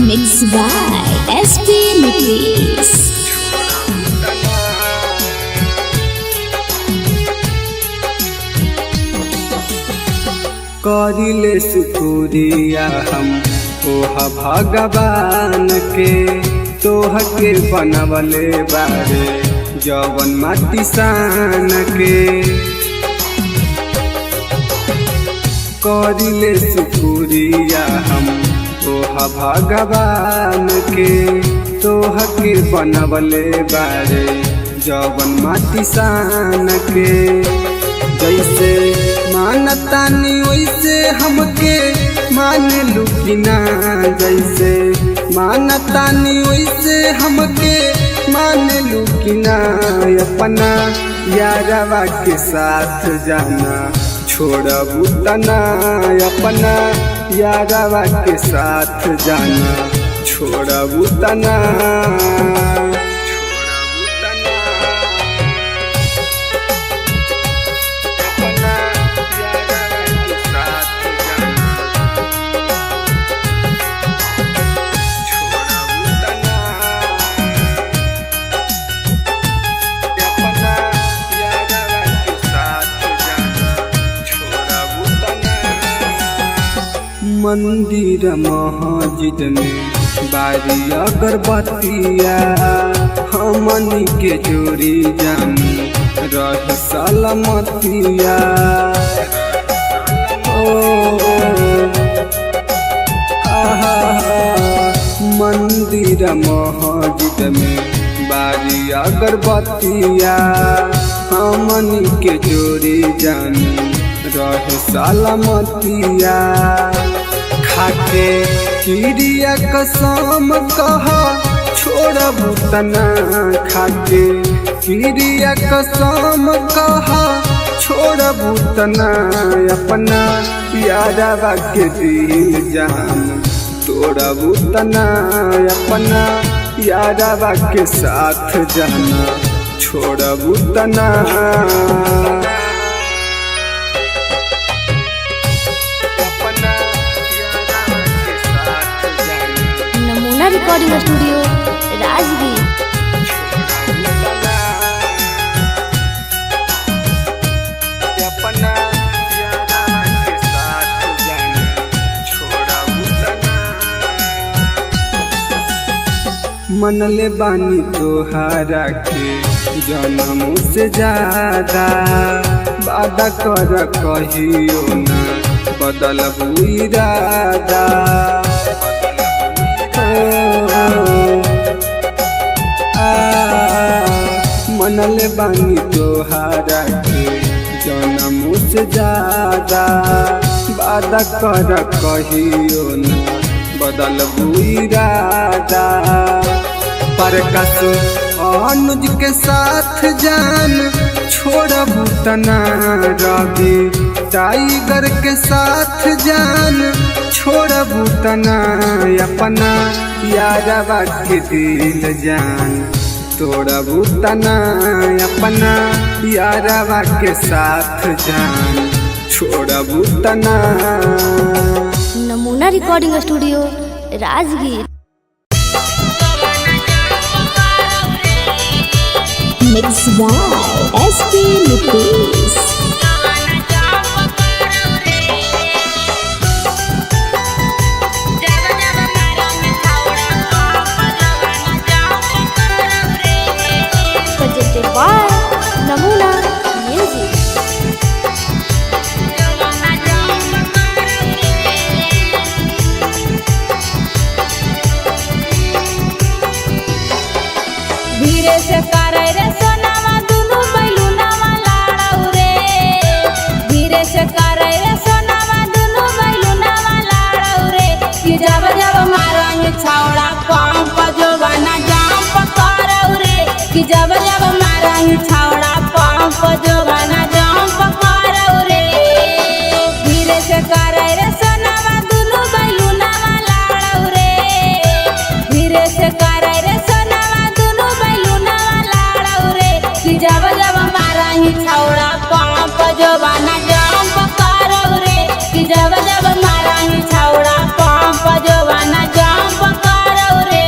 Mixed by SP Mitris. करिले शुक्रिया हम ओहा भगवान के तोह के बनवले बारे जवन माटी सान के। करिले शुक्रिया हम ओहा भगवान के तोह के बनवले बारे जवन माटी सान के। जैसे मानतानी वैसे हमके मान लुकिना, जैसे मानतानी वैसे हमके मान लुकिना। अपना यारवा के साथ जाना छोड़बू तना, अपना यारवा के साथ जाना छोड़बू तना। मंदिर मस्जिद में बारी अगरबत्तिया हमनी के जोड़ी जानी रह सलामतिया। मंदिर मस्जिद में बारी अगरबत्तिया हमनी के जोड़ी जानी रह सलामतिया। खाके किरिया कसम कहा छोड़बू तना, खाके किरिया कसम कहा छोड़बू तना। अपना यारवा के दिल जान तोड़बू तना, अपना यारवा के साथ जाना छोड़बू तना। Namuna recording studio Rajgir. मनले बानी तोहारा के जन्मों से ज्यादा, वादा कर कहियो ना बदलबू इरादा। मनले बानी तोहारा के जन्मों से ज्यादा, वादा कर कहियो ना बदलबू इरादा। प्रकाश अनुज के साथ जान छोड़बू तना, रवि टाइगर के साथ जान छोड़बू तना। अपना यारवा के दिल जान तोड़बू तना, अपना यारवा के साथ जान छोड़बू तना। Namuna recording studio Rajgir. Mixed by SP Mitris. Presented by Namuna music. धीरे से करे रे सोनावा दुनु बैलुनावा लाड़ौ रे, धीरे से करे रे सोनावा दुनु बैलुनावा लाड़ौ रे। कि जब जब मारंग छौड़ा पंप जो बना पंप जो बना जंप करौ रे धीरे से करे रे सोनावा दुनु बैलुनावा लाड़ौ रे धीरे से करे रे सोनावा दुनु बैलुनावा लाड़ौ रे कि जब जब मारा ही छौड़ा पंप जो बना जंप करौ रे कि जब जब मारा ही छौड़ा पंप जो बना जंप करौ रे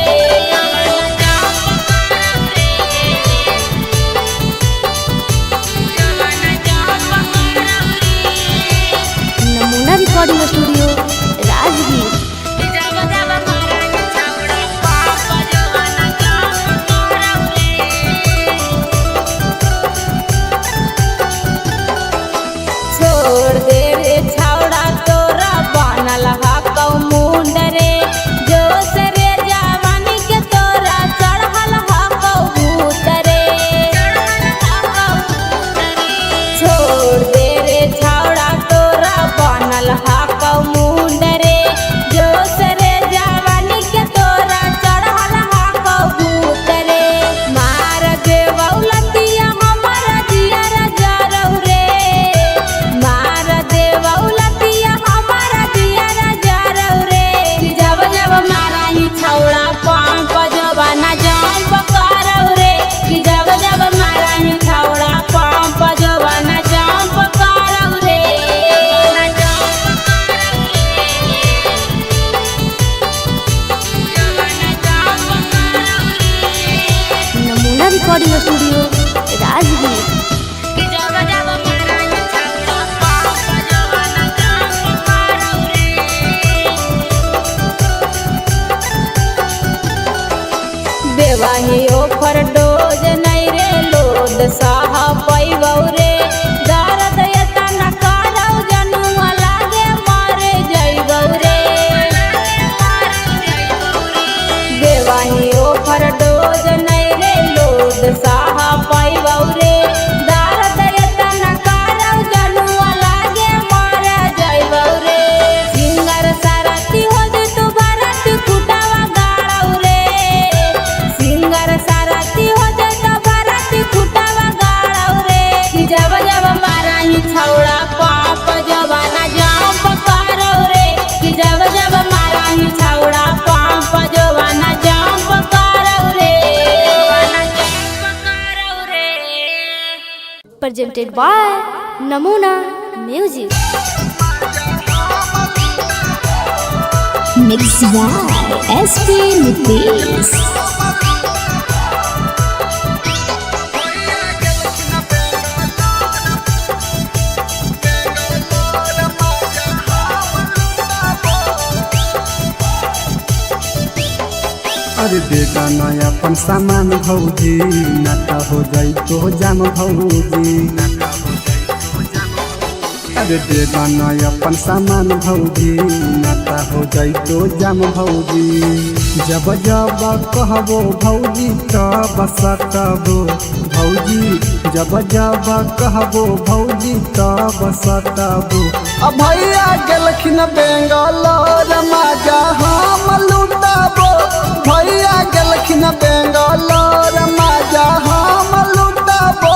नमूना रिकॉर्डिंग स्टूडियो राजगीर। छोड़ दे रे छौड़ा तोरा बनल हकौ मुंड रे जोश रे जवानी के तोरा चढ़ल हकौ भूत रे छोड़ दे रे छौड़ा तोरा बनल हकौ मुंड रे जोश रे जवानी के तोरा चढ़ल हकौ भूत रे मार दे बौलतिया हमर जियर जरौ रे मार दे बौलतिया हमर जियर जरौ रे कि जब जब मारा ही छौड़ा पंप जो बना जंप करौ रे कि जब जब मारा ही छौड़ा पंप जो बना जंप करौ रे नमूना रिकॉर्डिंग स्टूडियो राजगीर। कि जब जब मारा ही छौड़ा पंप जो बना जंप करौ रे देवाही ओफर डोज नहीं रे लोद साह पैबौ रे दर्द एतना करौ जनुआ लागे मरे जइबौ रे देवाही ओफर डोज नहीं रे लोद साह पैबौ रे दर्द एतना करौ जनुआ लागे मरे जइबौ रे सिंगर सारथी हो जे तू भरत कुटावा गाड़ौ रे सिंगर सारथी हो जे तो भरत कुटावा गाड़ौ रे कि जब जब मारा ही छौड़ा पंप जो बना जंप करौ रे कि जब जब मारा ही छौड़ा पंप जो बना जंप करौ रे presented by Namuna music. Mixed by SP Nitish. अरे बेटा नया अपन सामान भौजी नाता हो जाई तो जाम भौजी अरे बेटा नया अपन सामान भौजी नाता हो जाई तो जाम भौजी जब जब कहबो भौजी तब सतबो भौजी जब जब कहबो भौजी तब सतबो अब भैया गेलखिन बेंगलोर माजा हम लुटाबो भैया गेलखिन बेंगलोर माजा हम लुटाबो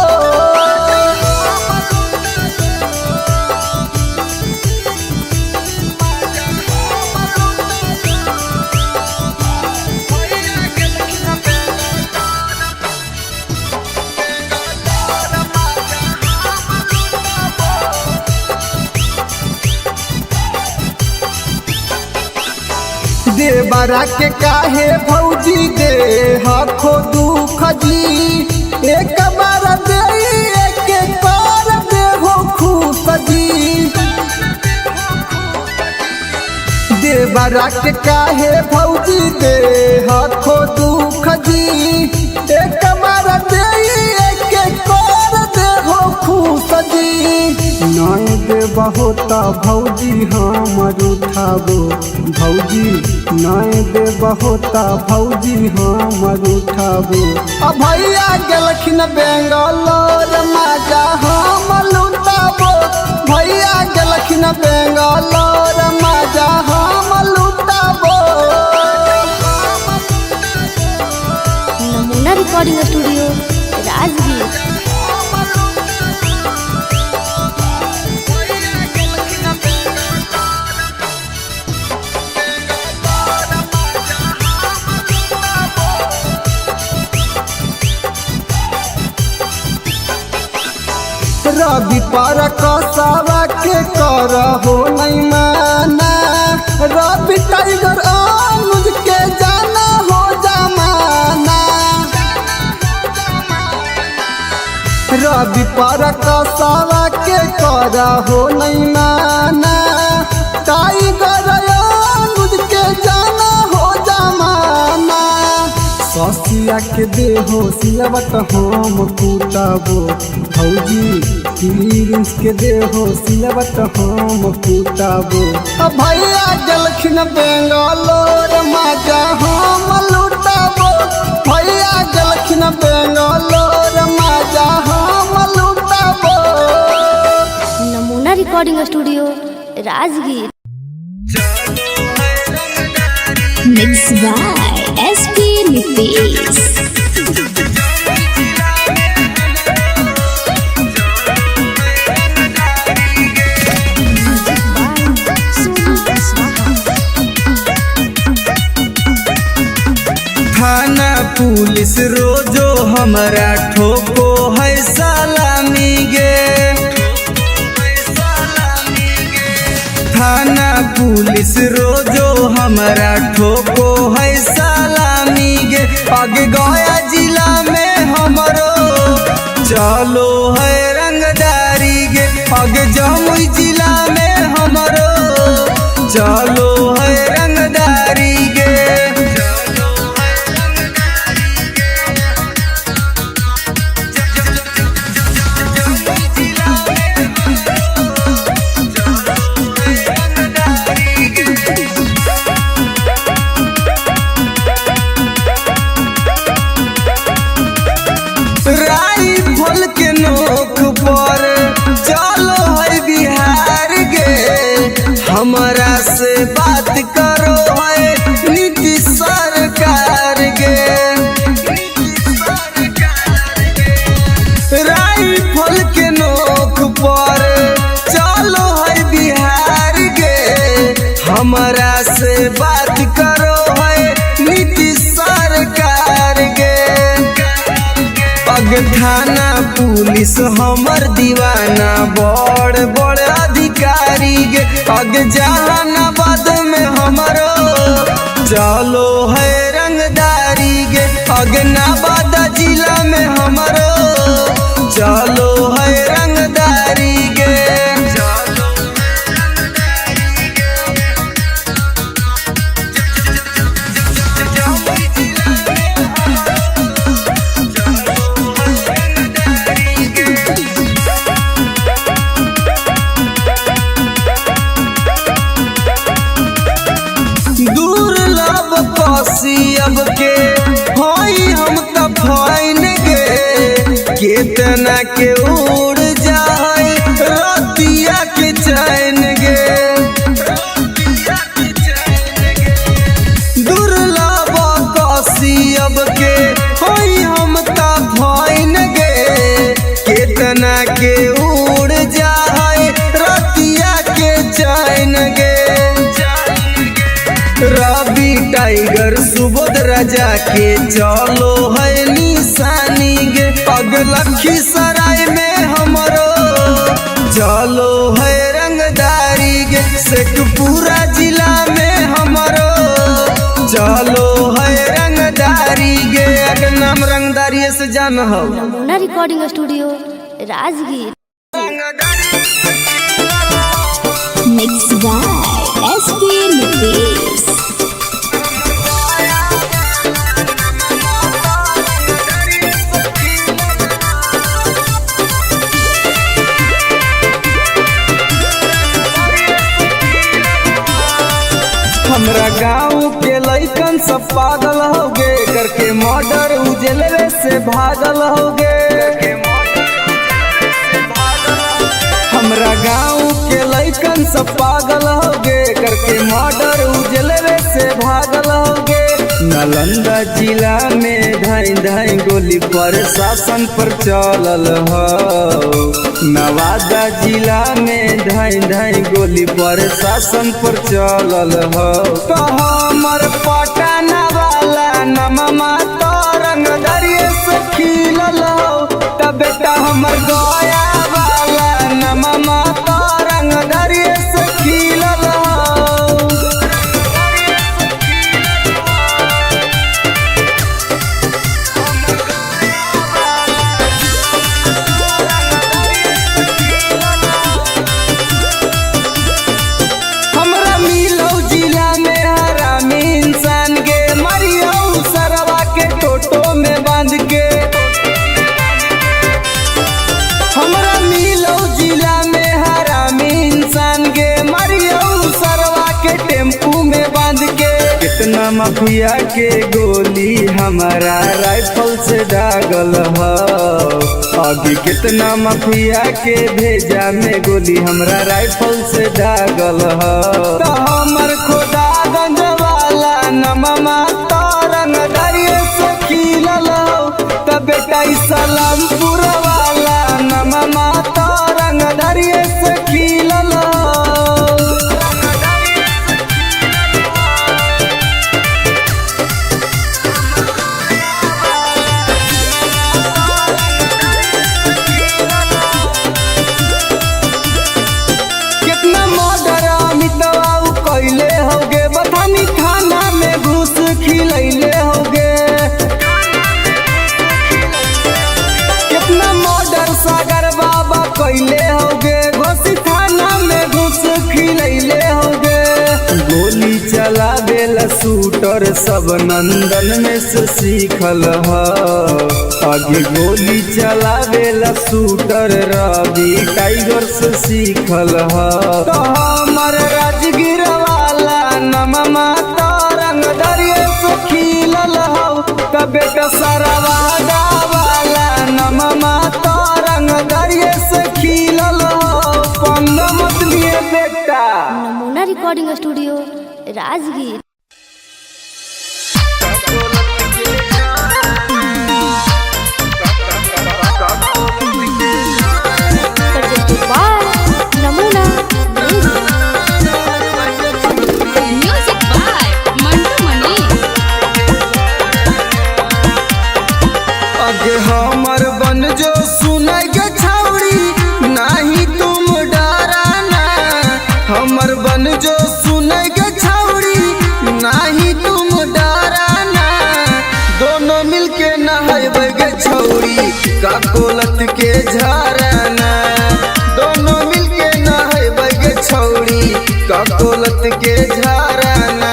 देवरा के काहे भौजी दे हखो दुख जी एक बार दे एक बार दे हो खुश जी देवरा के काहे भौजी दे हखो दुख जी एक बार दे एक बार दे हो खुश जी नय दे बहुत भौजी हमर उठाबो भौजी नय दे बहुत भौजी हमर उठाबो अब भैया गेलखिन बेंगलोर माजा हम लुटाबो भैया गेलखिन बेंगलोर माजा हम लुटाबो नमूना रिकॉर्डिंग स्टूडियो राजगीर। कर हो नहीं माना, रवि टाइगर अनुज के जाना हो जमाना, रवि पर कसावा के कर हो नहीं माना, टाइगर अनुज के जाना हो जमाना। ससिया के देहो सिलवट हम कुटबो, भौजी प्रिंस के देहो सिलवट हम कुटबो। भैया गलखिन बेंगलोर मजा हम लुटबो, भैया गलखिन बेंगलोर मजा हम लुटबो। नमूना recording studio Rajgir. Mixed by SP Nitish. थाना पुलिस रोजो हमारा ठोको है सलामी गे, थाना पुलिस रोजो हमारा ठोको है सलामी गे। आगे गया जिला में हमरो चलो है रंगदारी गे, आगे जमुई जिला में हमरो चलो है रंगदारी गे। राइफल के नोक पर चलो है बिहार गे, हमारा से बात करो है नीतीश सरकार गे। राइफल के नोक पर चलो है बिहार गे, हमारा से बात करो है नीतीश सरकार गे। अग थाना पुलिस हमर दीवाना बड़ बड़ अधिकारी गे, अग जहानाबाद में हमरो चलो है रंगदारी गे, अग नवादा जिला में हमरो चलो है रंगदारी गे। दुर्लभ कसियब के होई हम त फाइन गे, केतना के उड़ जाए रतिया के चैन गे। दुर्लभ कसियब के होई हम त फाइन गे, केतना के उड़ जाए रतिया के चैन गे। रवि टाइगर सुबोध राजा के चलो है निशानी गे, अग लखीसराय में हमरो चलो है रंगदारी गे, शेखपुरा जिला में हमरो चलो है रंगदारी गे। अगर नाम रंगदारी से जान हो। नमूना recording studio Rajgir. Mixed by SP Nitish. हमरा गाँव के लइकन सब पागल हो गे, करके मर्डर उजलवे से भागल हो गे। हमरा गाँव के लइकन सब पागल हो गे, करके मर्डर उजलवे से भागल हो गे। नालंदा जिला में धाई धाई गोली प्रशासन पर चलल हो, नवादा जिला में धाई धाई गोली प्रशासन पर चलल हो। तो हमर पटना वाला नममा तो रंगदरिये से खिलल हो, तब बेटा हमर गया वाला नममा तो रंगदरिये माफिया के गोली हमारा राइफल से दागल ह। अभी कितना माफिया के भेजा में गोली हमरा राइफल से दागल ह। तो हमर खोदा गंज वाला नममा तरंग दरिये से खिलल हो। तो बेटा सलामपुर वाला नममा तरंग दरिये से खिलल हो। कितना मर्डर अमितवा कैले होगे बथानी थाना में घूस खिलैले होगे। कितना मर्डर सागर बाबा कैले होगे घोसी थाना में घूस खिलैले होगे। गोली चलावेला शूटर सब नंदन में से सीखल ह। आगे गोली चलावेला शूटर रवि टाइगर से सीखल ह। तो हमर राजगीर वाला नममा तरंग दरिये से खिलल हो। तो बेटा सरवादा वाला नममा तरंग दरिये से खिलल हो। पंग मत लिए बेटा। नमूना recording studio Rajgir. presented by Namuna music by Mantu मनी। आगे हमर बन जो सुनाई के छौड़ी नहीं तुम डराना। हमर बन जो सुनाई के छौड़ी नहीं तुम डराना। दोनों मिलके नहाइबे गे छौड़ी का कोलत के झरना। दोनों मिलके नहाइबे गे छौड़ी का कोलत के झरना।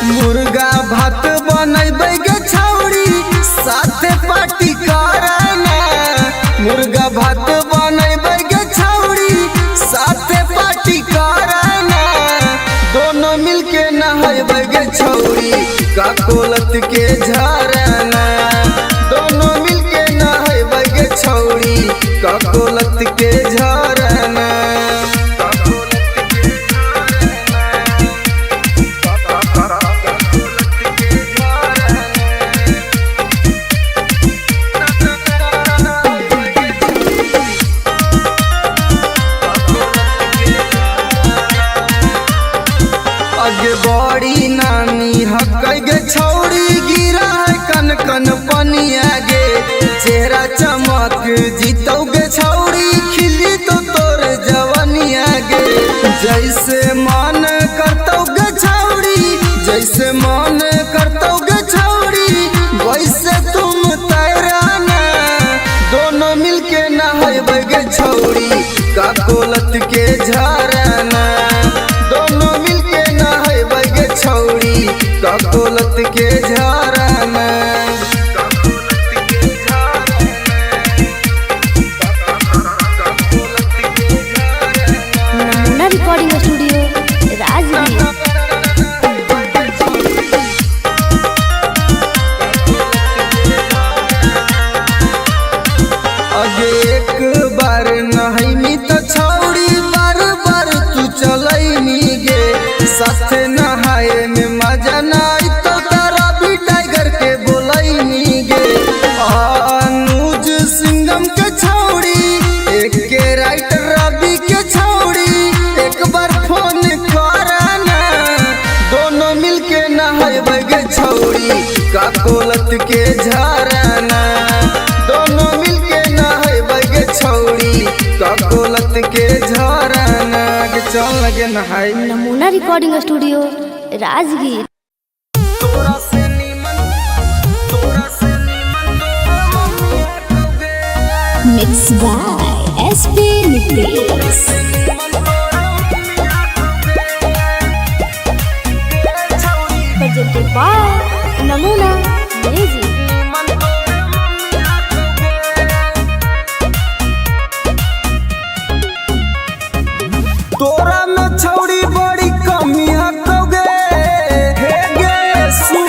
मुर्गा भात बनैबे गे छौड़ी साथे पार्टी करना। मुर्गा भात बनैबे गे छौड़ी साथे पार्टी करना। दोनों मिलके नहाइबे गे छौड़ी का कोलत के झरना। दोनों मिलके नहाइबे गे छौड़ी का कोलत के झरना। आगे बड़ी नानी हकै गे छौड़ी गिरा है कन कन पनिया गे। चेहरा चमक जीतौ गे छौड़ी खिली तो तोर जवनिया गे। जैसे मन करतौ गे छौड़ी जैसे मन करतौ गे छौड़ी वैसे तुम तैराना। दोनों मिलके नहाइबे गे छौड़ी का कोलत के झरना। दोनों मिलके नहाइबे गे छौड़ी का कोलत के झरना। नमूना रिकॉर्डिंग स्टूडियो राजगीर। आगे एक बार नहाइमी तो छौड़ी बार बार तू चलैमी गे। साथे नहाए में मजा नाई तो तारा भी टाइगर के बोलैमी गे। अनुज सिंगम के छौड़ी एक के राइटर रवि के छौड़ी एक बार फोन करना। दोनों मिलके नहाइबे गे छौड़ी का कोलत के झरना। दोनों मिलके नहाइबे गे छौड़ी का कोलत के झरना। के चल लगे नहाई। Namuna recording studio Rajgir. तोरा से नीमन mix by SP Nitesh. presented by Namuna music. तोरा में छौड़ी बड़ी कमी हकोगे। हे गे सुन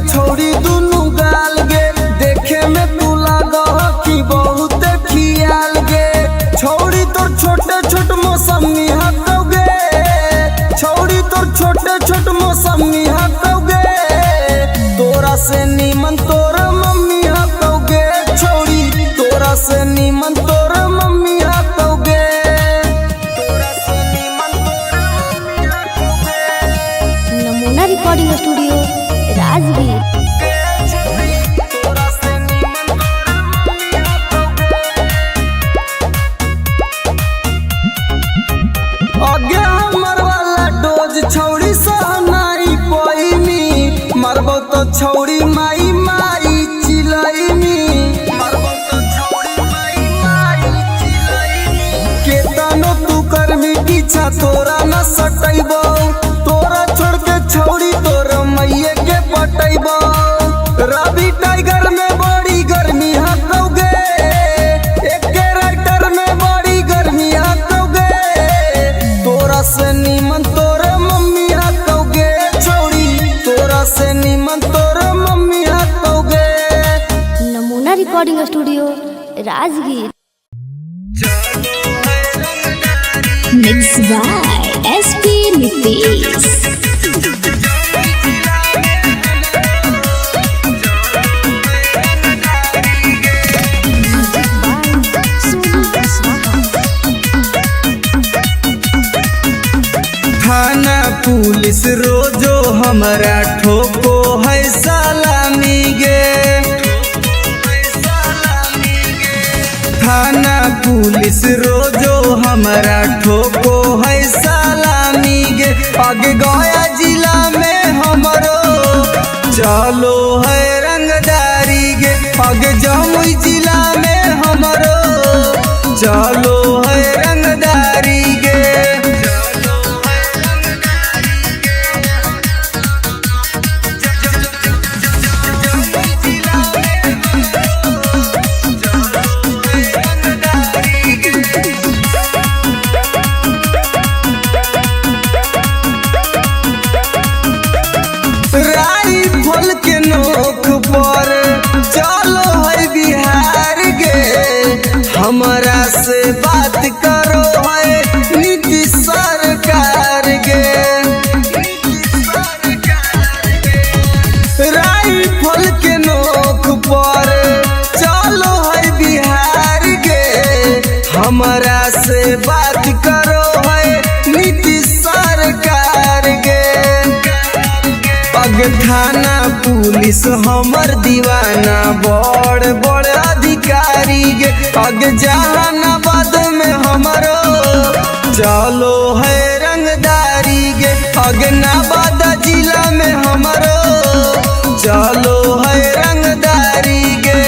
छोड़ी दुनु गाल गे देखे में तू लागो कि बहुत खियाल गे छोड़ी तोर छोटे छोट मौसमी हटोगे छोड़ी तोर छोटे छोट मौसमी हटोगे तोरा से नीमन तोर मम्मी हटोगे छोड़ी तोरा से नीमन तोर मम्मी हटोगे तोरा से नीमन तोर मम्मी हटोगे नमूना रिकॉर्डिंग स्टूडियो राजगीर। आगे हमर वाला डोज छौड़ी सहनाई पैनी मरबो तो छौड़ी माई माई चिलैनी मरबो तो छौड़ी माई माई चिलैनी केतनो तू करमी पीछा तोरा न सटैबो तोरा छोड़ के छौड़ी तोर मैये के पटैबो रवि टाइगर में बड़ी गर्मी हटोगे एके राइटर में बड़ी गर्मी हटोगे तोरा से नीमन तोर मम्मी हटोगे छोड़ी तोरा से नीमन तोर मम्मी हटोगे नमूना recording studio Rajgir. Mixed by SP Nitish. थाना पुलिस रोजो हमारा ठोको है सलामी गे थाना पुलिस रोजो हमारा ठोको है सलामी गे आगे गया जिला में हमरो चलो है रंगदारी गे आगे जमुई जिला में हमरो चलो है रंगदारी गे राइफल के नोक पर चलो है बिहार गे हमारा से बात करो है नीतीश सरकार गे राइफल के नोक पर चलो है बिहार गे हमारा से बात करो है नीतीश सरकार गे पग थाना पुलिस हमर दीवाना बड़ बड़ अधिकारी गे पग जहानाबाद में हमरो चलो है रंगदारी गे पग नवादा जिला में हमरो चलो है रंगदारी गे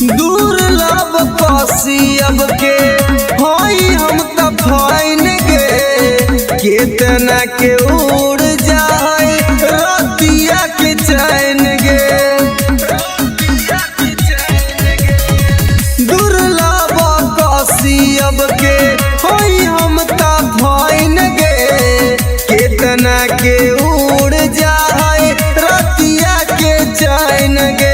दुर्लभ अब के होई हम त फाइन गे केतना के उड़ जाए रतिया के चैन गे दुर्लभ अब के होई हम त फाइन गे केतना के उड़ जाए रतिया के चैन गे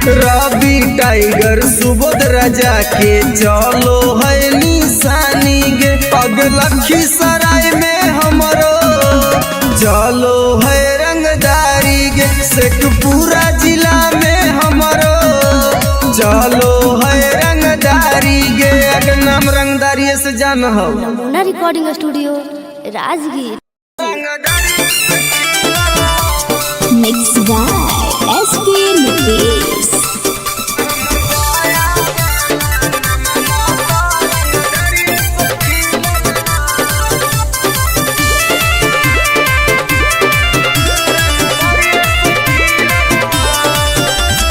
रवि टाइगर सुबोध राजा के चलो है निशानी गे पग लखीसराय में हमरो चलो है रंगदारी गे शेखपुरा जिला में हमरो चलो है रंगदारी गे अगर नाम रंगदारी से जान हो नमूना recording studio Rajgir. Mixed by SP Nitish.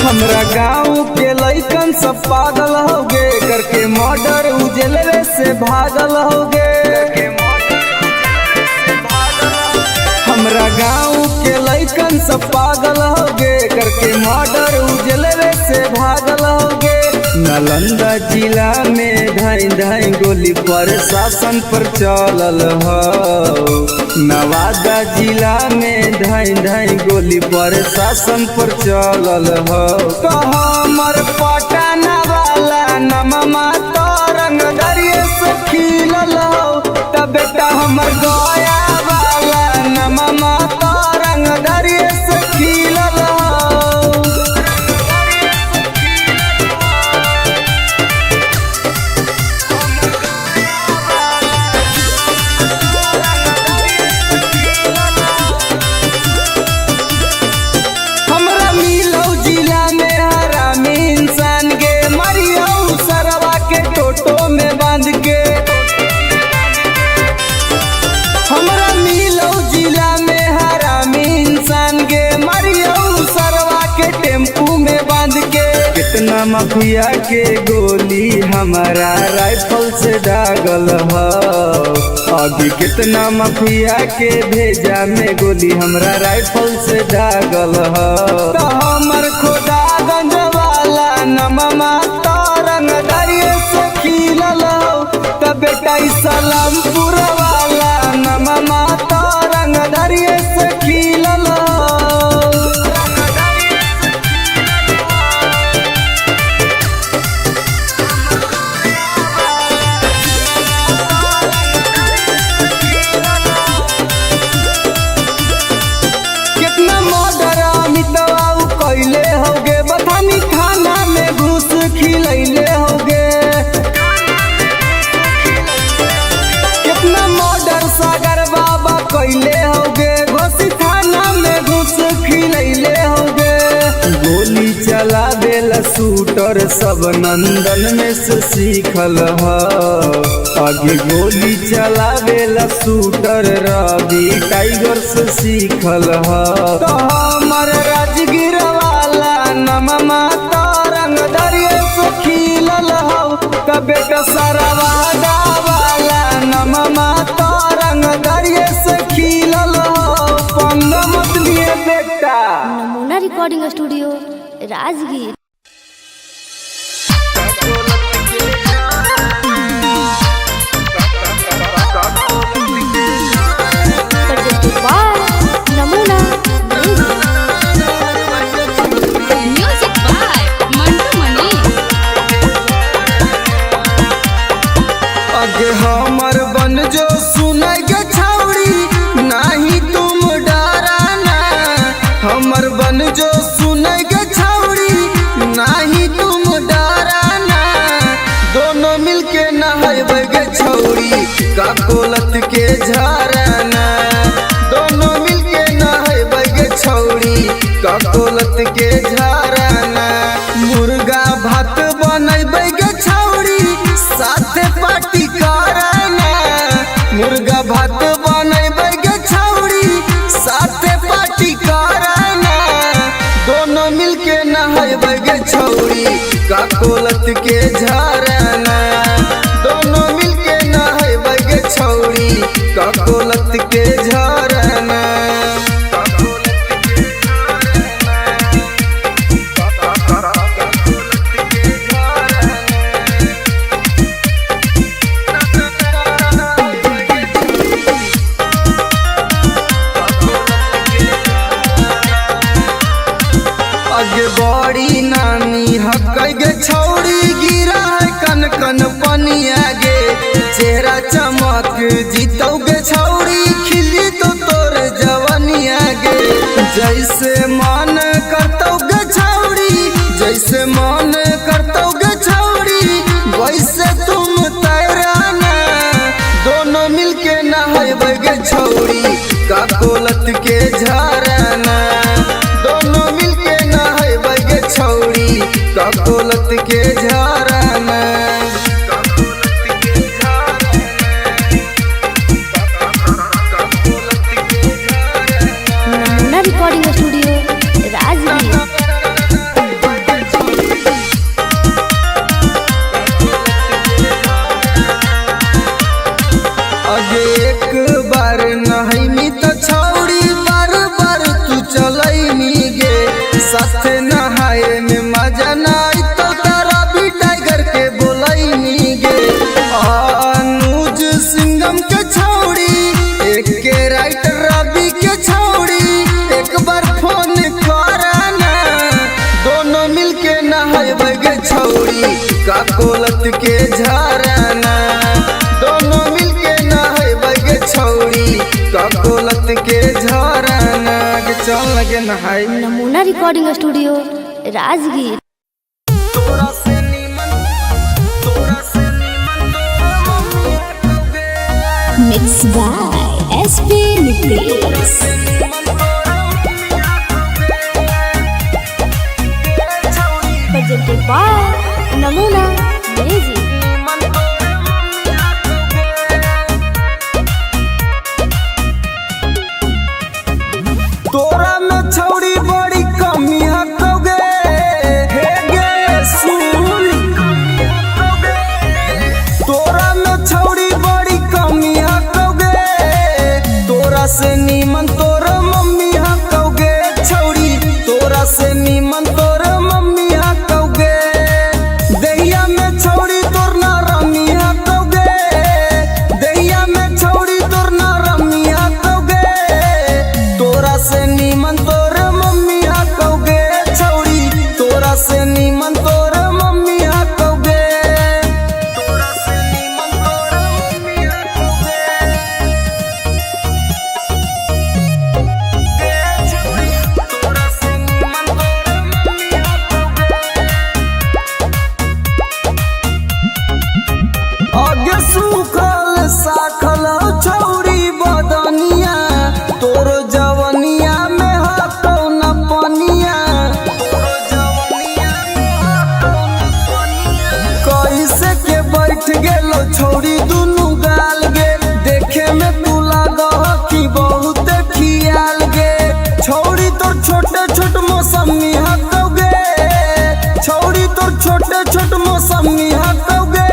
हमरा गाँव के लइकन सब पागल हो गे करके मर्डर उजलवे से भागल हो गे हमरा गाँव के लइकन सब पागल होगे, करके मर्डर उजलवे से भागल होगे। नालंदा जिला में धाई धाई गोली प्रशासन पर चलल हो। नवादा जिला में धाई धाई गोली प्रशासन पर चलल हो। तो हमर पटना वाला नममा तो रंग दरिये से खिलल हो। तब बेटा हमर गया वाला नममा तो रंग दरिये से खिलल हो। हमरा मिलौ जिला में हरामी इंसान गे, मरियौ सरवा के टोटो में बांध के। हमरा मिलौ जिला में हरामी इंसान गे, मरियौ सरवा के टेम्पू में बांध के। कितना माफिया के गोली हमारा राइफल से दागल हो। अभी कितना माफिया के भेजा में गोली हमरा राइफल से दागल हो। तो हमर खुदागंज वाला नममा तो रंग दरिये से खिलल हो। तो बेटा सलामपुर वाला नममा तो रंग दरिये से खिलल हो। कितना मर्डर अमितवा कैले होगे, बथानी खाना में घुस खिलैले होगे। कितना मर्डर सागर बाबा कैले होगे, घोसी थाना में घुस खिलैले होगे। गोली चलावेला शूटर सब नंदन में से सीखल हो। आगे गोली चलावेला शूटर रवि टाइगर से सीखल हो। तो हमर राजगीर वाला नममा तो रंग दरिये से खिलल हो। तो बेटा सरवादा वाला नममा तो रंग दरिये से खिलल हो। पंग मत लिए बेटा। नमूना recording studio Rajgir. Presented by Namuna music by Mantu मनी। आगे हमर बन जो सुनाई के छौड़ी, नहीं तुम डराना। हमर बन जो सुनाई के छौड़ी, नहीं तुम डराना। दोनों मिलके नहाइबे गे छौड़ी, का कोलत के झरना। दोनों मिलके नहाइबे गे छौड़ी, का कोलत के झरना। मुर्गा भात बनैबे गे छौड़ी, साथे पार्टी करना। मुर्गा भात बनैबे गे छौड़ी, साथे पार्टी करना। दोनों मिलके नहाइबे गे छौड़ी, का कोलत के झरना। दोनों मिलके नहाइबे गे छौड़ी, का कोलत के झरना। आगे बड़ी नानी हकै गे छौड़ी, गिरा है कन कन पनिया गे। चेहरा चमक जीतौ गे छौड़ी, खिली तो तोर जवनिया गे। जैसे मन करतौ गे छौड़ी, जैसे मन करतौ गे छौड़ी, वैसे तुम तैराना। दोनों मिलके नहाइबे गे छौड़ी, का कोलत के झरना। दोनों मिलके नहाइबे गे छौड़ी, का कोलत के झरना। नमूना रिकॉर्डिंग स्टूडियो राजगीर। आगे एक बार नहाइमी तो छौड़ी साथे नहाए में मजा नाई तो तारा भी टाइगर के बोलैनी गे अनुज सिंगम के छौड़ी एक के राइटर रवि के छौड़ी एक बार फोन कराना दोनों मिलके नहाए गे छौड़ी का कोलत के झराना दोनों मिलके नहाए गे छौड़ी का कोलत के झराना के चल लगे नहाए। Namuna recording studio Rajgir. Mix by SP Nitesh. presented by Namuna music. तोरा में छौड़ी बड़ी कमी हकोगे हे गे सुन तोरा में छौड़ी बड़ी कमी हकोगे तोरा से नीमन तोर मम्मी हकोगे छौड़ी तोरा से नीमन तोर मम्मी हकोगे दहिया में छौड़ी तोर ना रमी हकोगे दहिया में छौड़ी तोर ना रमी हकोगे तोरा से नीमन तोर मम्मी हकोगे छौड़ी तोरा से नीमन तोर मम्मी हकोगे तोरा से नीमन तोर मम्मी हकोगे छौड़ी तोरा से नीमन तोर मम्मी हकोगे आगे सूखल साखल छौड़ी बदनिया तोर जवनिया में हाथो न पनिया कैसे के बैठ गेलो छौड़ी दुनु गाल गे देखे में तू लागह कि बहुत खियाल गे छौड़ी तोर छोटे छोट मौसमी हकोगे छौड़ी तोर छोटे छोट मौसमी हकोगे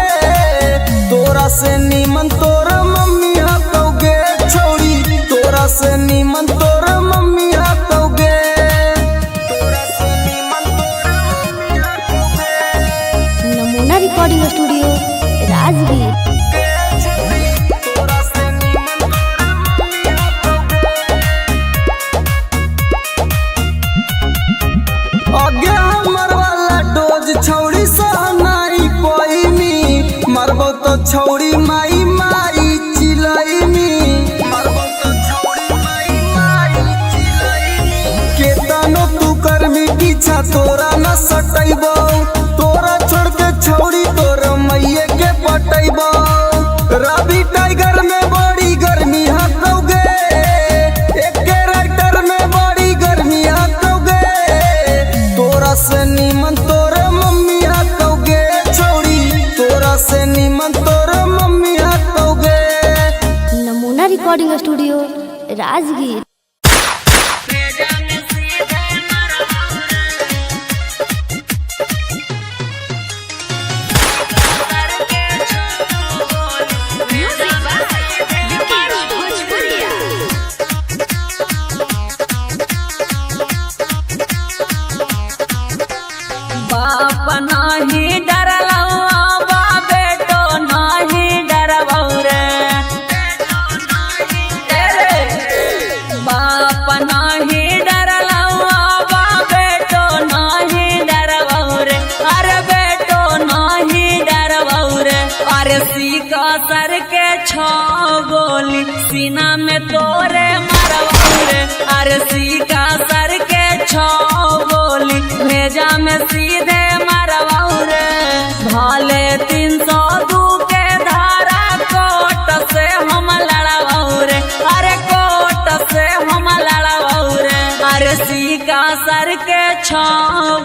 तोरा से नीमन तोर मम्मी हकोगे छौड़ी तोरा से नीमन तोर मम्मी हकोगे तोरा से नीमन तोर मम्मी हकोगे नमूना रिकॉर्डिंग स्टूडियो राजगीर। तोरा से नीमन तोर मम्मी हकोगे आगे हमर वाला डोज छौड़ी सहनाई पैनी मारबो तो छौड़ी माई माई चिलैनी मारबो तो छौड़ी माई माई चिलैनी केतनो तू करमी पीछा तोरा न सटैबो तोरा छोड़ के छौड़ी तोर मैये के पटैबो रवि टाइगर में बड़ी गर्मी हकोगे एक के राइटर में बड़ी गर्मी हकोगे तोरा से नीमन तोर मम्मी हकोगे छौड़ी तोरा से नीमन तोर मम्मी हकोगे Namuna recording studio Rajgir. Music by Vikesh Bhojpuriya. बाप नाही डरलवा बा बेटो नाही डरवौ रे बाप नाही डरलवा बा बेटो नाही डरवौ रे अरे बेटो नाही डरवौ रे अरे सीका सर के छो गोली सीना में तोरे मरवौ रे अरे सीका सर के छो गोली भेजा में सीधे मरवौ रे भाले 302 के धारा कोट से हम लड़वौ रे अरे कोट से हम लड़वौ रे अरे सीका सर के छो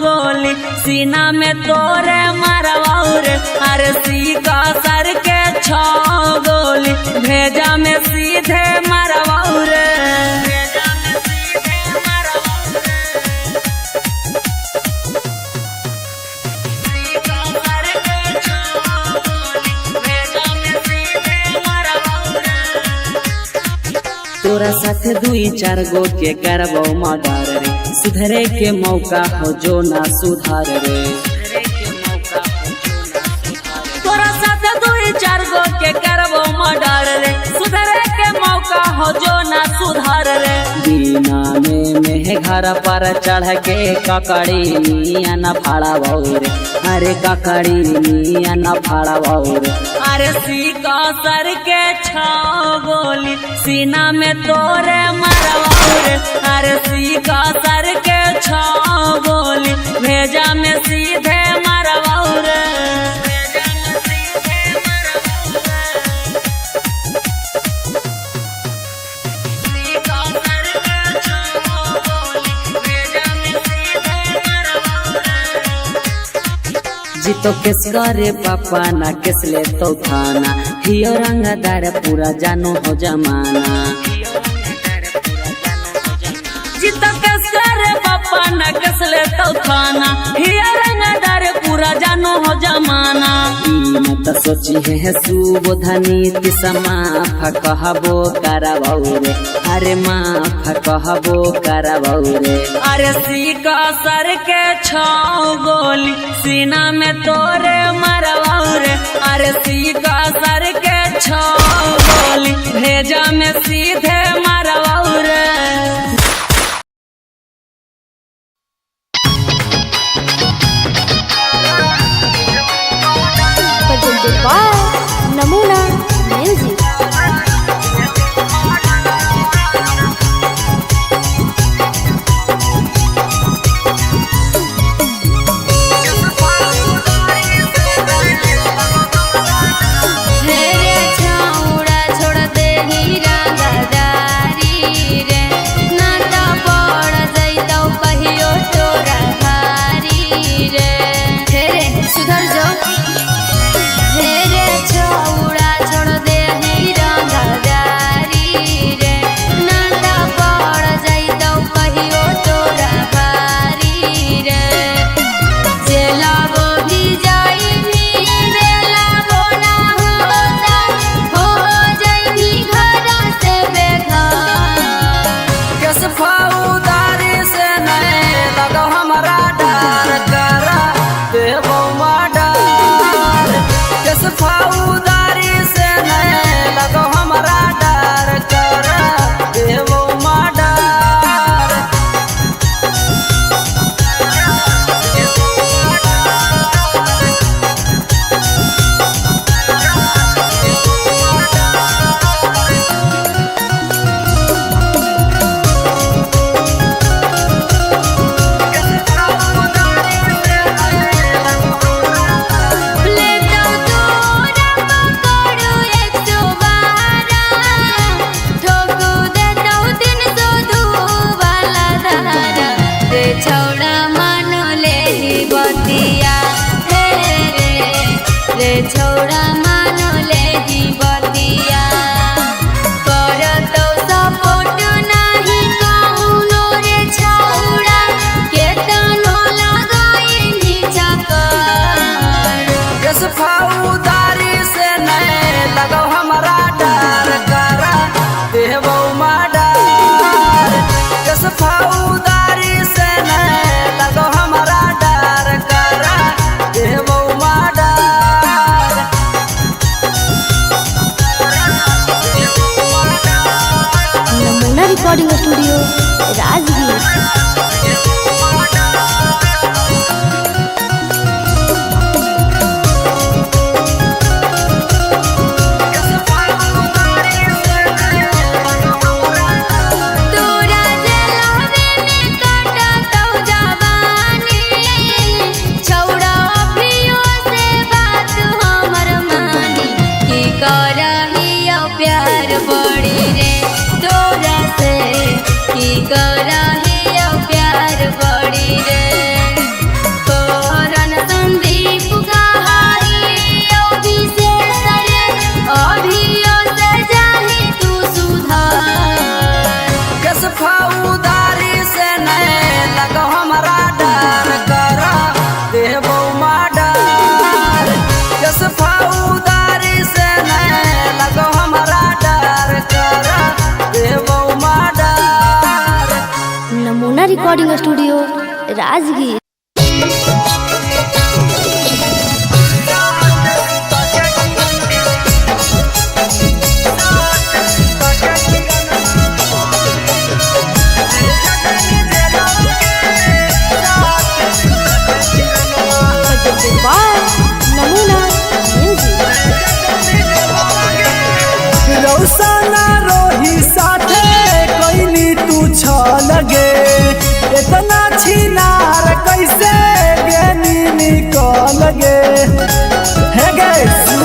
गोली सीना में तोरे मरवौ रे अरे सीका सर के छो गोली भेजा में सीधे मरवौ रे भेजा में सीधे मरवौ रे सीका सर के छो गोली भेजा में सीधे मरवौ रे तोरा साथ दुई चार गो के करबो मर्डर रे, सुधरे के मौका हो जो ना सुधार रे। तोरा साथ दुई चार गो के करबो मर्डर रे, सुधरे के मौका हो जो ना सुधार रे। दीना में घर पर चढ़ के ककड़ी निया न फाड़ा रे, अरे ककड़ी निया न फाड़ा रे। अरे सीका सर के छाव गोली सीना में तोरे मरवाओ रे, अरे सीका सर के छाव गोली भेजा में सीधे मरवाओ रे। जीतो किस करे पापा ना किस ले तो थाना, हियो रंगदार पूरा जानो हो जमाना। जीतो किस करे पापा ना किस ले तो थाना, हियो रंगदार पूरा जानो हो जमाना। मत सोची है सुबोधनी माफ कहबो करबो रे, अरे माफ कहबो करबो रे। अरे सीका सर के छाव गोली सीना में तोरे मरवाओ रे, अरे सीका सर के छाव गोली भेजा में सीधे मरवाओ रे। presented by Namuna Music. छोड़ा मानो ले ही बतिया कर तो सपोर्ट नहीं कौनो रे छोड़ा के तनो लगाई नीचा कर जस फौदारी से नहीं लगो हमारा डर करा देवो माडर जस फौदारी से नहीं लगो हमारा डर करा देवो रिकॉर्डिंग स्टूडियो राजगीर। प्यार बड़ी रे तोरा से की करा रिकॉर्डिंग स्टूडियो राजगीर। नमूना म्यूजिक। रौसना रोही साथे कोइनी तू छ लगे इतना छिनार कैसे गेनी निकल गे हे गे सुन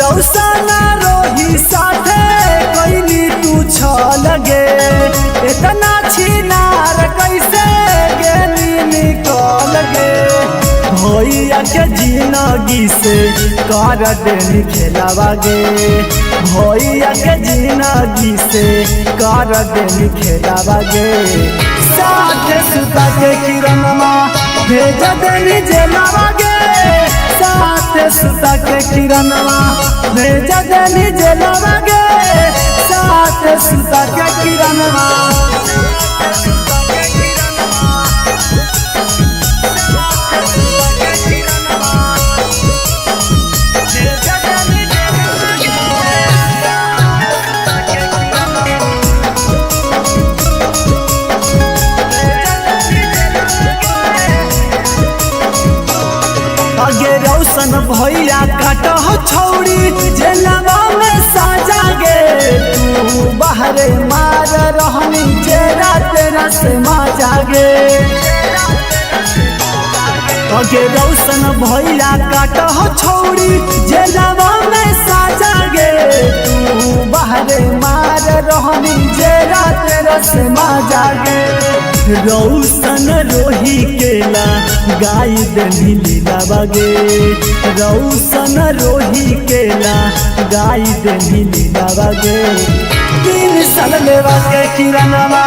रौसना रोही साथे कोइनी तू छ लगे इतना छिनार कैसे गेनी निकल गे भैया के जिंदगी से कर देनी खेलावागे भैया के जिंदगी से कर देनी खेलावागे साथ सुता के किरणमा भेज देनी जेलावागे साथ सुता के किरणमा भेज देनी जेलावागे साथ सुता के किरणमा आगे रौशन भैया काट हो छौड़ी जेलवा में साजा गे तू बाहरे मार रहनी जेरा तेरा से माजा गे आगे रौशन भैया काट हो छौड़ी जेलवा में साजा गे तू बाहरे मार रहनी जेरा तेरा से माजा गे रौशन रोही केला गाय देनी लीला बागे रौशन रोही केला गाय देनी लीला बागे 3 साल लेवा के किरणवा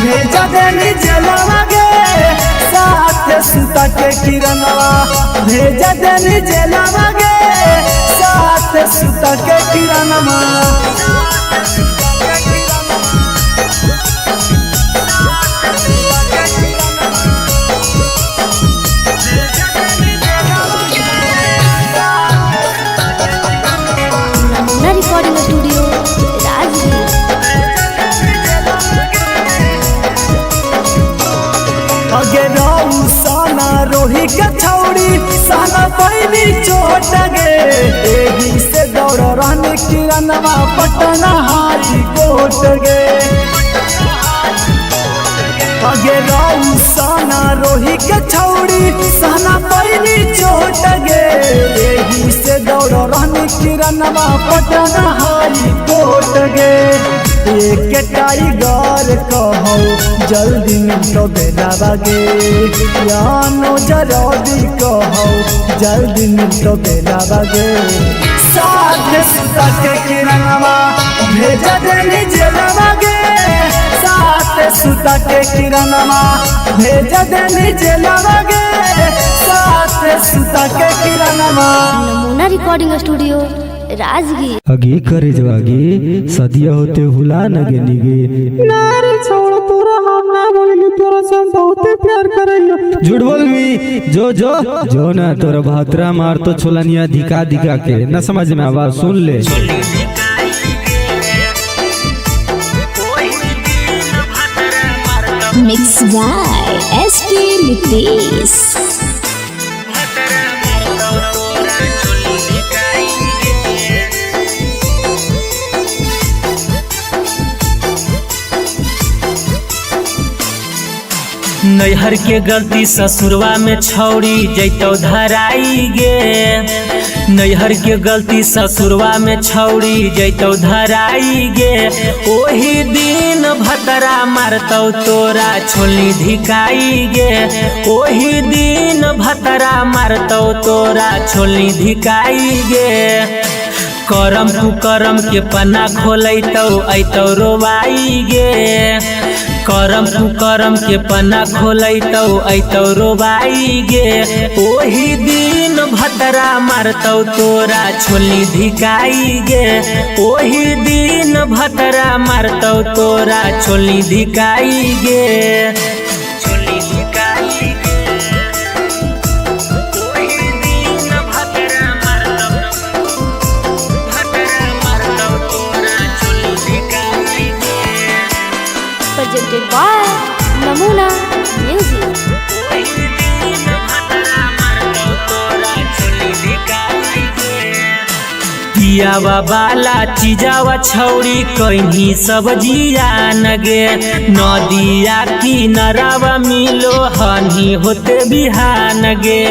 भेजा देनी जेलवा गे साथ सुता के किरणवा भेजा देनी जेलवा गे साथ सुता के किरणवा नमूना रिकॉर्डिंग स्टूडियो राजगीर। अगे रौसना रोही के छौड़ी साला पैनी चोट गे एही से दौड़ रहने किरणवा पटना हाई कोट गे अगे रौसना रोही के छौड़ी साला पैनी चोट गे एही से दौड़ रहने किरणवा पटना हाई कोट गे एक टाइगर कहो जल्दी मिलो बेलावा गे यानो जल्दी कहो जल्दी मिलो बेलावा गे साथ सुता के किरणवा भेज देनी जेलवा गे साथ सुता के किरणवा भेज देनी जेलवा गे साथ सुता के किरणवा। नमूना रिकॉर्डिंग स्टूडियो राजगीर। अगे करे जवागे सदिया होते हुला नगे निगे नारे छोड़ तोरा हम ना बोलेंगे तोरा से हम बहुत प्यार करेंगे झूठ बोल मी जो ना तोरा भातरा मार तो छोलनिया दिखा दिखा के ना समझ में आवाज सुन ले मिक्स बाय एसपी नितेश। नैहर के गलती ससुरवा में छौड़ी जैतो धराई गे नैहर के गलती ससुरवा में छौड़ी जैतो धराई गे ओही दिन भतरा मारतौ तोरा छोली धिकाई गे ओही दिन भतरा मारतौ तोरा छोली धिकाई गे करम तू करम के पन्ना खोलैतौ ऐतौ रोवाई गे करम कुकरम के पन्ना खोलैतौ ऐतौ रोबाई गे। ओही दिन भतरा मारतौ तोरा छोली धिकाई गे। ओही दिन भतरा मारतौ तोरा छोली धिकाई गे। छोली धिकाई गे। ओही दिन भतरा मारतौ तोरा छोली धिकाई गे। presented by Namuna Music. पियावा बाला चीजावा छौड़ी कहीं सब्जिया नगे। नदिया किनारावा मिलो हनी होते बिहान गे।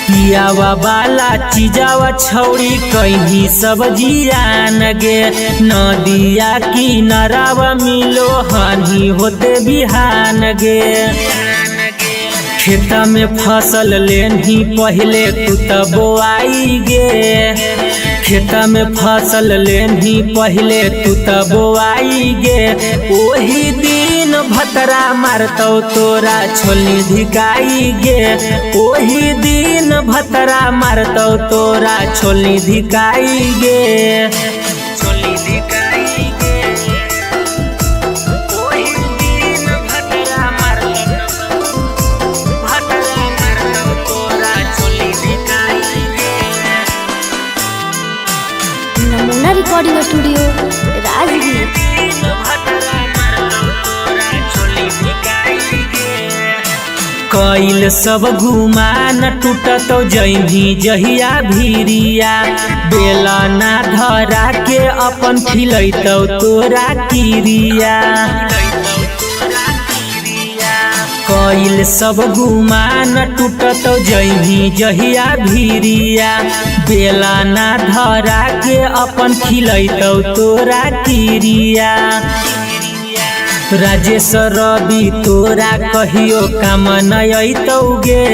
पियावा बाला चीजावा छौड़ी कहीं सब्जिया नगे। नदिया किनारावा मिलो हनी होते बिहान गे। खेता में फसल लेनी पहले तू त बोआई गे। खेता में फसल लेनी पहले तू त बोआई गे। ओही दिन भतरा मारतौ तोरा छोली धिकाई गे। ओही दिन भतरा मारतौ तोरा छोली धिकाई गे। छोली धिकाई गे। ओही दिन भतरा मारतौ तोरा छोली धिकाई गे। Namuna Recording Studio, Rajgir. कइल सब घुमान टूटतौ जइनी जहिया भीरिया। बेला ना धरा के अपन खिलैतौ तोरा किरिया। कइल सब गुमान टूटतौ जइनी जहिया भीरिया। बेला ना धरा के अपन खिलैतौ तोरा किरिया। राजेश रवि तोरा कहियो काम नयतौ गे।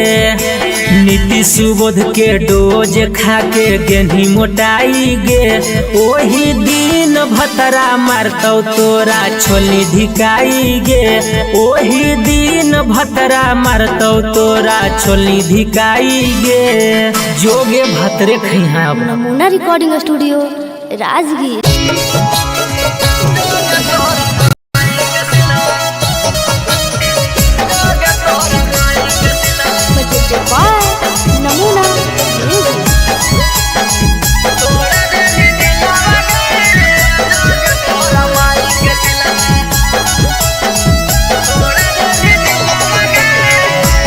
नीति सुबोध के डोज खा के गेंधी मोटाई गे। ओही दिन भतरा मारतौ तोरा छोली धिकाई गे। ओही दिन भतरा मारतौ तोरा छोली धिकाई गे। जोगे भतरे खैहा। Namuna Recording Studio, Rajgir. Presented by Namuna Music.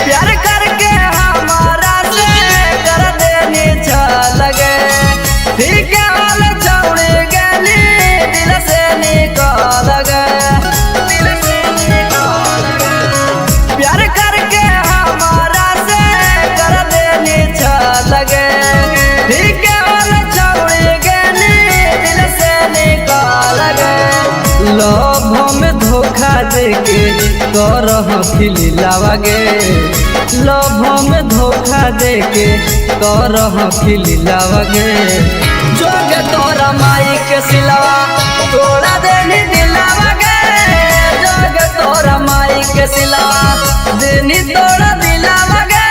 प्यार करके हमारा से कर देनी लगे। फिर क्या हाल छोड़ गली दिल से निकाल गए। प्यार करके हमारा से कर देनी लगे। फिर क्या हाल छोड़ गली दिल से निकाल गए। लोभों में धोखा देके करह खिलावा गे। लोभों में धोखा देके करह खिलावा गे। जोगे तोरा माई के सिलावा तोड़ा देनी दिलावा गे। जोगे तोरा माई के सिलावा देनी तोड़ा दिलावा गे।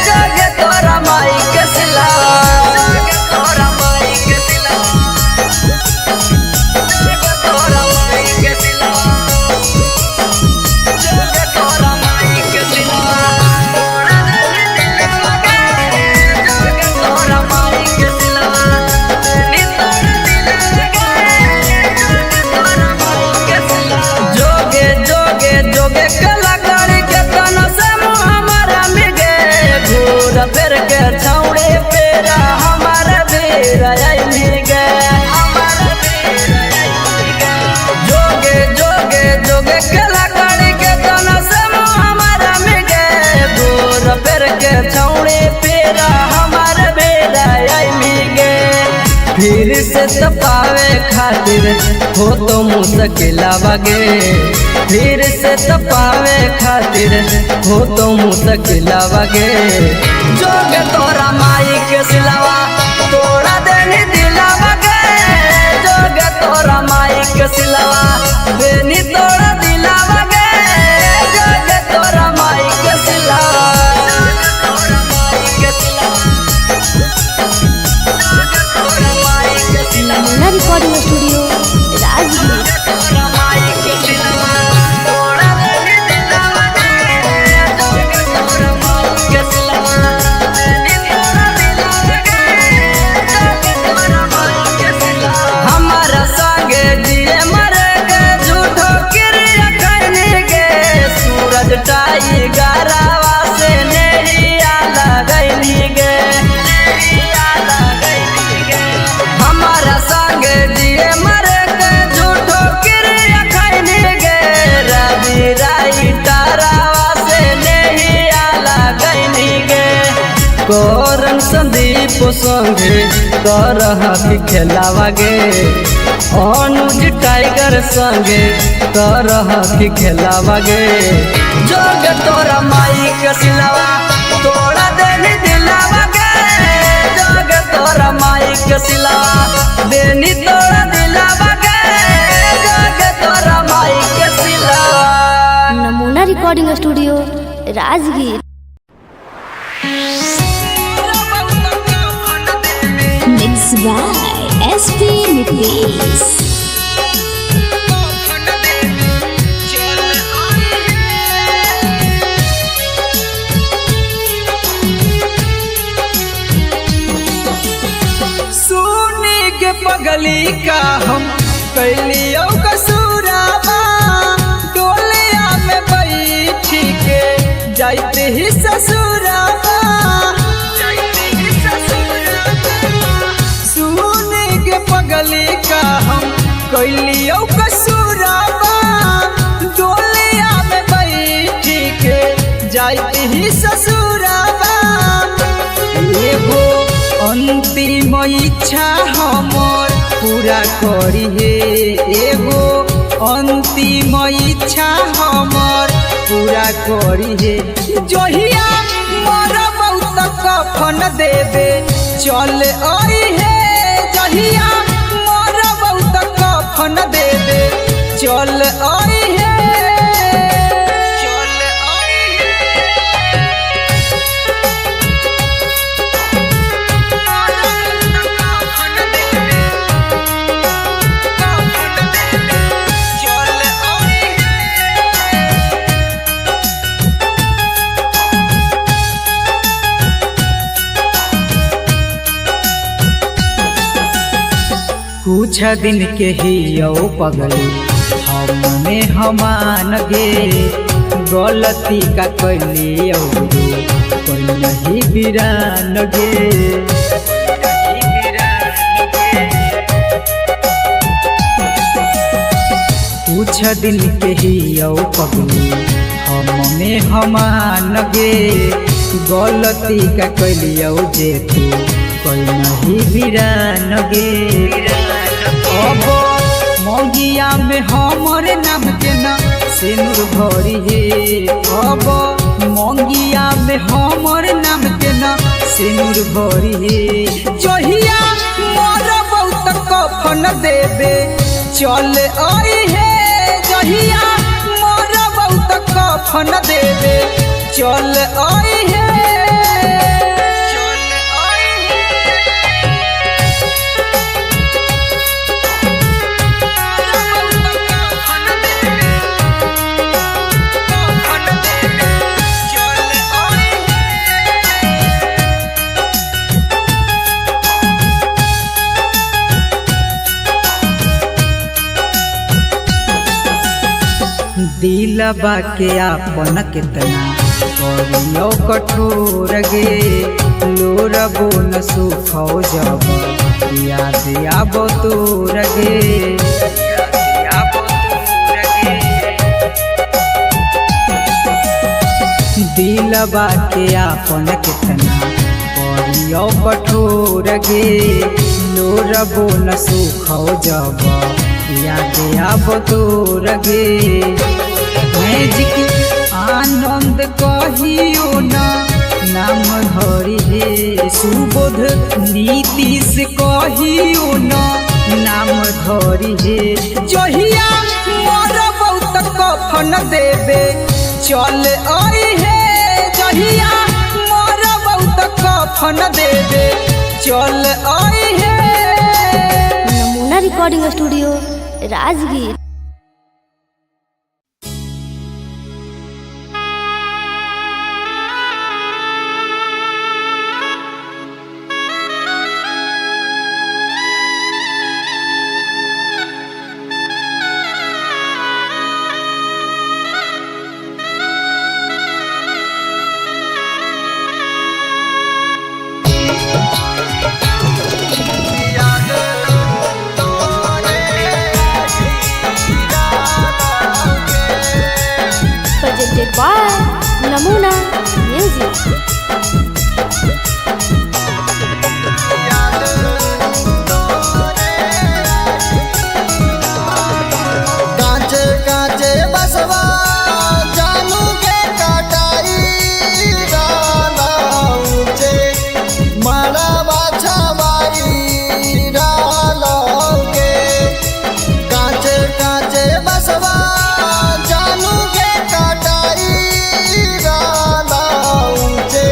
जोगे तोरा माई के सिलावा। जोगे तोरा माई के सिलावा। जोगे तोरा माई के सिलावा। जोगे तोरा माई के सिलावा तोड़ा देनी दिलावा गे। जोगे तोरा माई के सिलावा देनी तोड़ा दिलावा गे। जोगे तोरा माई के सिलावा। जोगे जोगे जोगे कलाकारी के तना से मुँह हमारा मिगे। घूर फिर के छौड़े पेरा हमारा बेरा आई मिगे। हमारा बेरा आई मिगे। जोगे जोगे जोगे कलाकारी के तना से मुँह हमारा मिगे। घूर फिर के छौड़े पेरा हमारा बेरा आई मिगे। फिर से तपावे खातिर हो तो मुश्किला बगे। फिर से तपावे खातिर हो तो मुश्किला बगे। जोगे तोरा माई के सिलावा तोड़ा देनी दिलावा गे। जोगे तोरा माई के सिलवा बेनी तोड़ा दिलावा गे जाके तोरा माई के सिलवा नमूना रिकॉर्डिंग स्टूडियो राजगीर। हमारा संगे जिए मरे गे झूठो क्रिया करने गे सूरज टाई गरावा से नेहिया लगैनी गे हमारा संगे जिए मरे गे झूठो क्रिया करने गे रवि राई तारावा से नेहिया लगैनी गे कोरन संदीप संगे करह खेलावा गे अनुज टाइगर संगे करह खेलावा गे जोग तोरा माई के सिलवा तोड़ा देनी दिलावा गे जोग तोरा माई के सिलवा देनी तोड़ा दिलावा गे जोग तोरा माई के सिलवा। नमूना recording studio Rajgir. Mixed by SP Nitish. सुनी के पगली का हम कैलियो कसूराबा डोलिया में बैठी के जाते ही ससुराबा सुनी के पगली का हम कैलियो कसूराबा डोलिया में बैठी के जाते ही ससुराबा एगो अंतिम इच्छा हमर पूरा करी हे एगो अंतिम इच्छा हमर पूरा करी हे जहिया मोर बहुत कफन देवे चल आई हे जहिया मोर बहुत कफन देवे चल आई हे कुछ दिन के ही यो पगली हमने हमान गे गलती का कैली कोई नहीं बिरान गे कुछ दिन के ही यो पगली हमने हमान गे गलती का कैली जे तू कोई नहीं बिरान गे अब मंगिया में हमर नाम के ना सिनुर भरी हे अब मंगिया में हमर नाम के ना सिनुर भरी हे जहिया मोर बहुत कफन देवे चल आई हे जहिया मोर बहुत कफन देवे चल आई हे दिलबा के आपन कितना करियो कठोर गे लोरबो न सुखो जब याद आबो तोर गे दिलबा के आपन कितना करियो कठोर गे लोरबो न सुखो जब याद आबो तोर गे मैजिक आनंद कहियो ना नाम धरी हे सुबोध नीतीश कहियो ना नाम धरी हे जहिया मोर बहुत कफन देबे चल आई हे जहिया मोर बहुत कफन देबे चल आई हे। नमूना recording studio Rajgir. Presented by Namuna Music। कांचे कांचे बसवा जानू के कटाई डाला ऊंचे मारा बाछा बाई डाला के कांचे कांचे बसवा जानू के कटाई डाला ऊंचे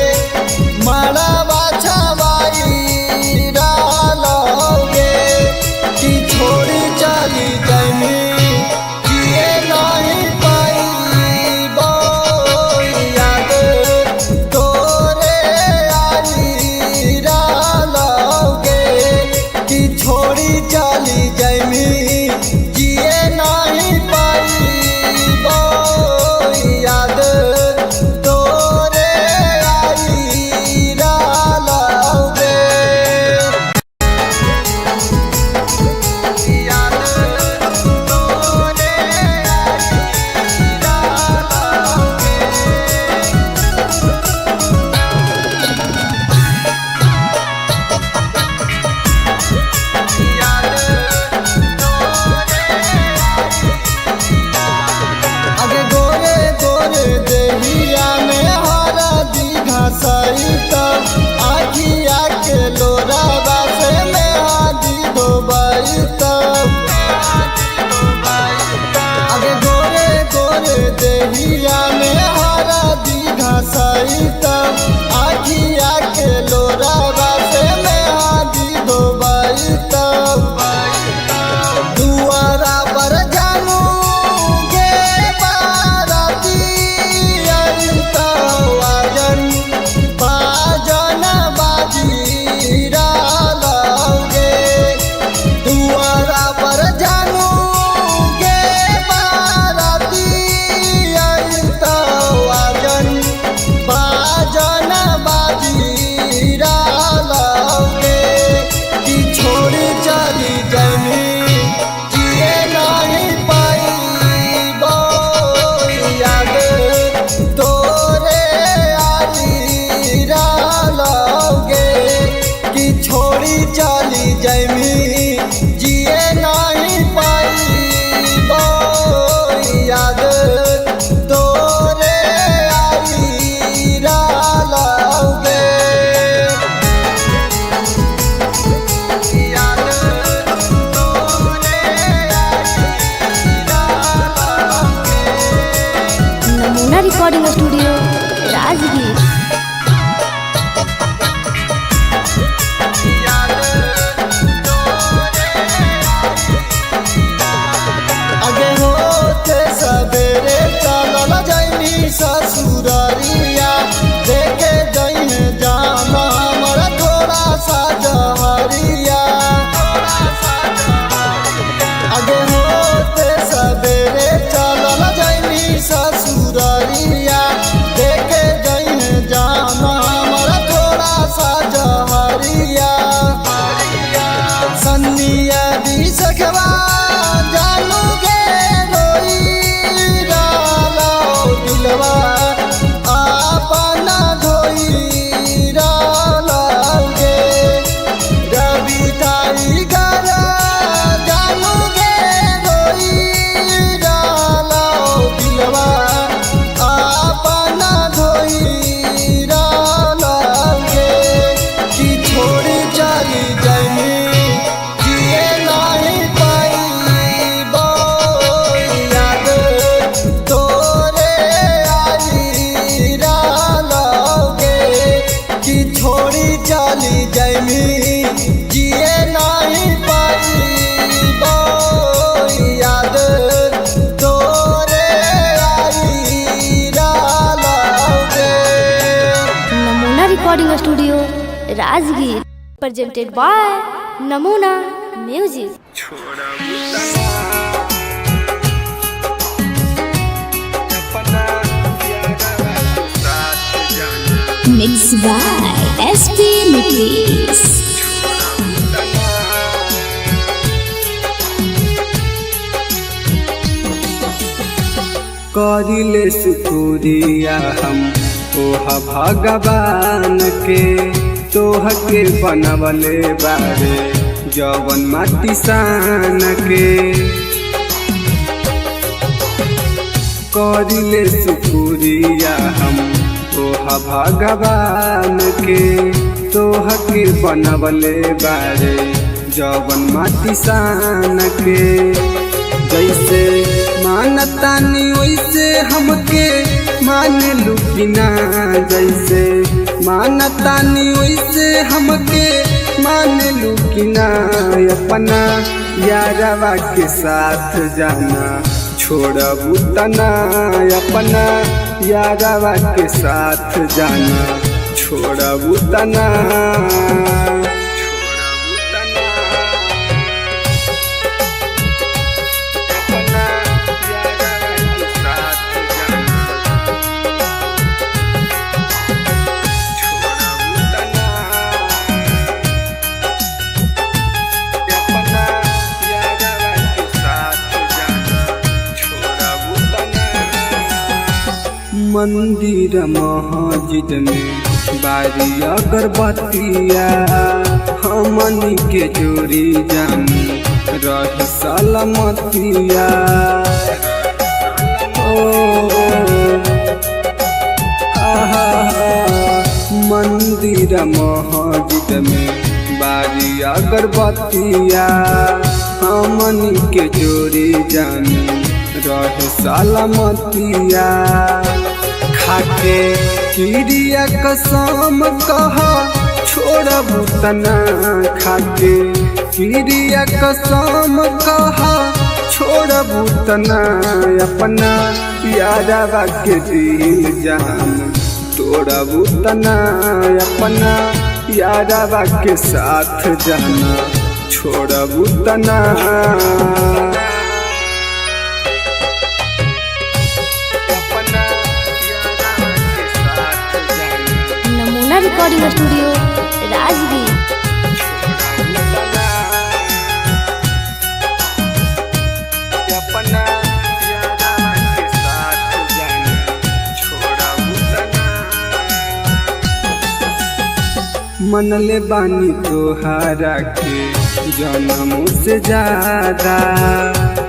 Rajgir presented by Namuna Music. Mixed by SP Nitis. करिले शुक्रिया हम ओहा भगवान के तोह के बनवले बारे जवन माटी सान के करिले शुक्रिया हम ओहा भगवान के तोह के बनवले बारे जवन माटी सान के जैसे मानतानी वैसे हमके मान लुकिना जैसे मानतानी वैसे हमके मान लुकिना अपना यारवा के साथ जाना छोड़बू तना अपना यारवा के साथ जाना छोड़बू तना मंदिर मस्जिद में बारी अगरबत्तिया हमनी के जोड़ी जानी रह सलामतिया मंदिर मस्जिद में बारी अगरबत्तिया हमनी के जोड़ी जानी रह सलामतिया खाके किरिया कसम कहा छोड़बू तना खाके किरिया कसम कहा छोड़बू तना अपना यारवा के दिल जान तोड़बू तना अपना यारवा के साथ जाना छोड़बू तना रिकॉर्डिंग स्टूडियो राजगीर। मनले बानी तोहारा के जन्मों से ज्यादा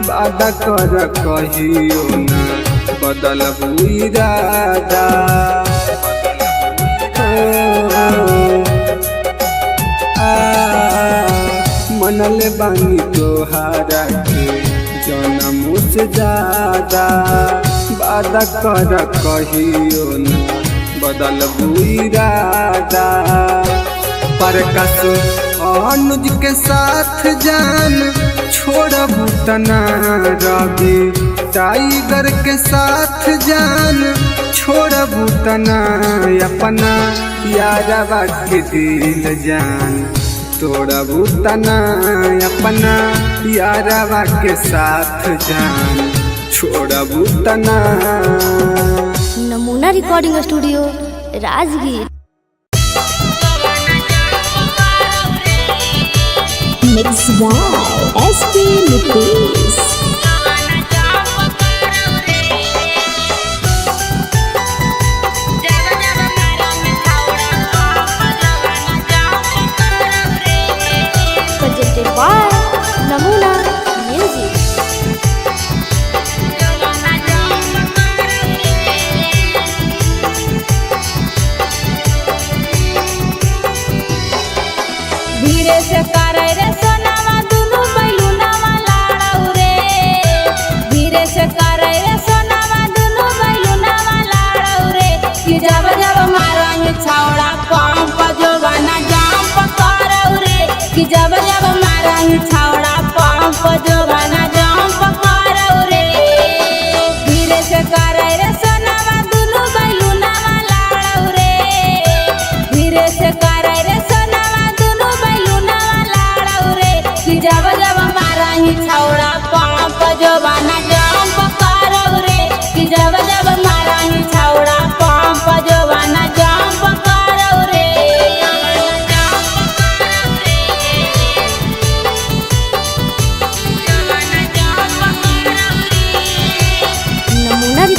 वादा कर कहियो ना बदलबू इरादा मनले बानी तोहारा के जन्मों से ज्यादा वादा कर कहियो ना बदलबू इरादा प्रकाश अनुज के साथ जान छोड़बू तना रवि टाइगर के साथ जान छोड़बू तना अपना यारवा के दिल जान तोड़बू तना अपना यारवा के साथ जान छोड़बू तना। Namuna recording studio Rajgir. Mixed by SP Nitis. presented by Namuna Music. धीरे से करे रे सोनावा दुनु बैलुनावा लाड़ौ रे धीरे से करे रे सोनावा दुनु बैलुनावा लाड़ौ रे कि जब जब मारंग छौड़ा पंप जो बना जंप करौ रे कि जब जब मारंग छौड़ा पंप जो बना जंप करौ रे धीरे से करे रे सोनावा दुनु बैलुनावा लाड़ौ रे धीरे से करे रे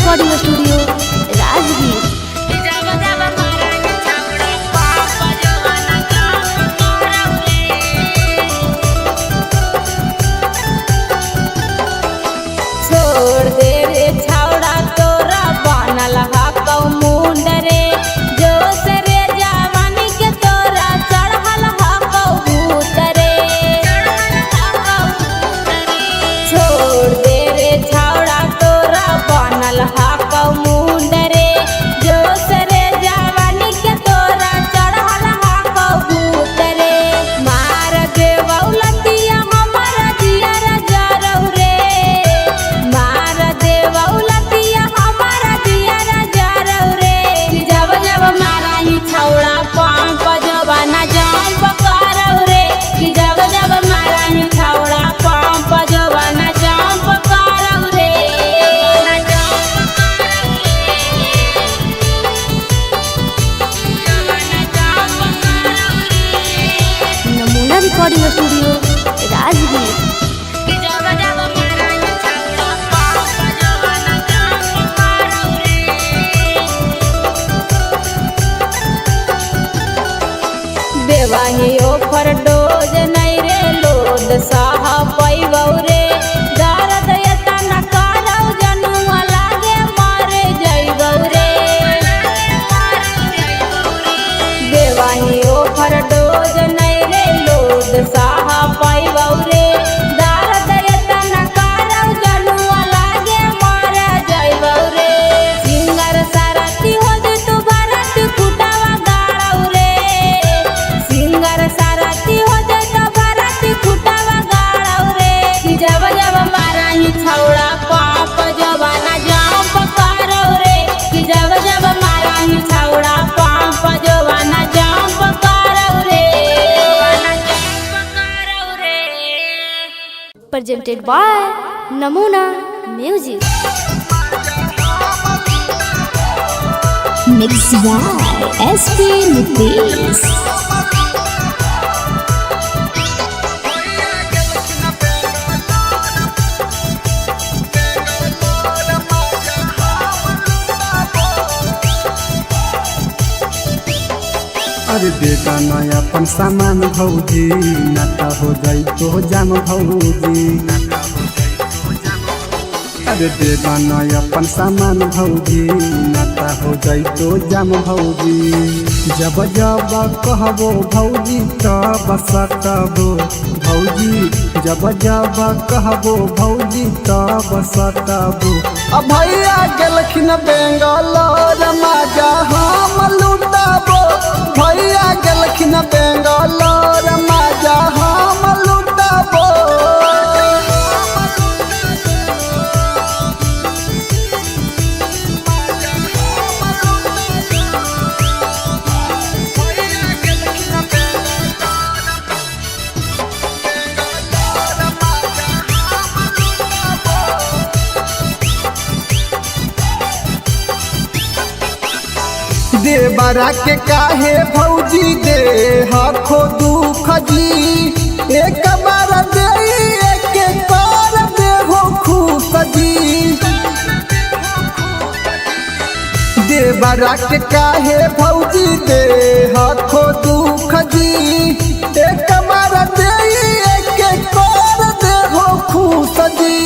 रिकॉर्डिंग स्टूडियो राजगीर। छोड़ दे रे छावड़ा तोरा बनल हकौ मुंड रे जोश रे जवानी के तोरा चढ़ल हकौ भूत रे। छोड़ दे रे छावड़ा तोरा बनल हकौ मुंड रे जोश रे जवानी के तोरा चढ़ल हकौ भूत रे। मार देवौ लतिया हमर जियर जरौ रे मार देवौ लतिया हमर जियर जरौ रे। जब जब माराही छौड़ा पंप जवाना जंप करौ रे कि जब जब माराही छौड़ा पंप जवाना जंप करौ रे। नमूना रिकॉर्डिंग स्टूडियो राजगीर। देवाही ओफर डोज नहीं रे लोद साह पैबौ रे दर्द एतना करौ जनुआ लागे मरे जइबौ रे। देवाही ओफर डोज नहीं रे लोद साह पैबौ रे दर्द एतना करौ जनुआ लागे मरे जइबौ रे। सिंगर सारथी हो जे तू भरत कुटावा गाड़ौ रे सिंगर सारथी हो जे तो भरत कुटावा गाड़ौ रे। कि जब जब माराही छौड़ा पाप जवाना जंप करौ रे कि जब जब माराही छौड़ा पाप जवाना जंप करौ रे। Presented by Namuna music. Mixed by SP Nitish. अरे बेटा नया अपन सामान भौजी नाता हो जाई तो जाम भौजी। अरे बेटा नया अपन सामान भौजी नाता हो जाई तो जाम भौजी। जब जब कहबो भौजी तब सटबो भौजी जब जब कहबो भौजी तब सटबो। अब भैया गेलखिन बेंगलोर माजा हम लुटाबो भैया गेलखिन बेंगलोर माजा हम लुटाबो। देवरा के काहे भौजी दे हखो दुख जी एक बार दे एक बार दे हो खुश जी। देवरा के काहे भौजी दे हखो दुख जी एक बार दे एक बार दे हो खुश जी।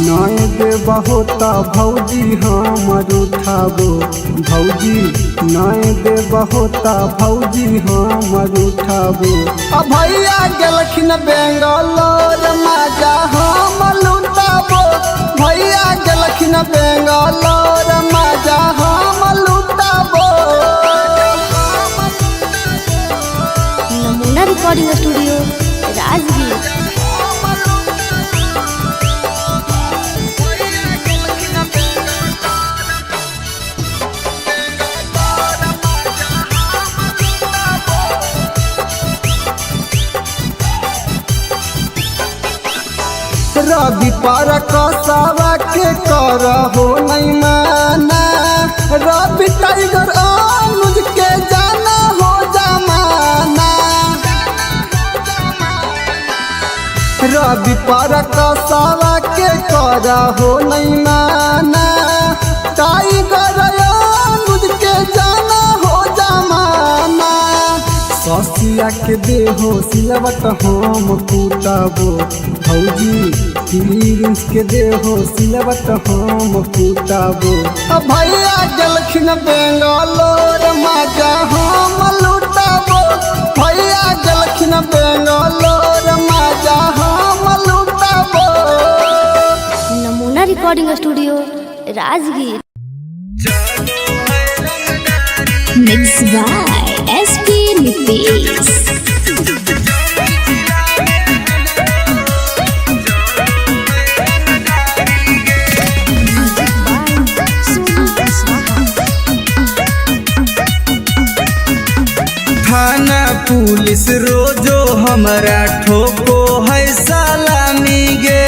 नय देबहो त भौजी हमर उठाबो भौजी नय देबहो त भौजी हमर उठाबो। अब भैया गेलखिन बेंगलोर माजा हम लुटाबो भैया गेलखिन बेंगलोर माजा हम लुटाबो। नमूना रिकॉर्डिंग स्टूडियो राजगीर। रवि पर कसावा के करहो नहीं माना रवि टाइगर अनुज के जाना हो जमाना। रवि पर कसावा के करहो नहीं माना टाइगर अनुज के जाना हो जमाना ससिया के देहो सिलवट हम कुटबो भौजी प्रिंस के देहो सिलवट हम कुटबो भैया गलखिन बेंगलोर मजा हम लुटबो भैया गलखिन बेंगलोर मजा हम लुटबो। नमूना recording studio Rajgir. Mixed by SP Nitish. थाना पुलिस रोजो हमारा ठोको है सलामी गे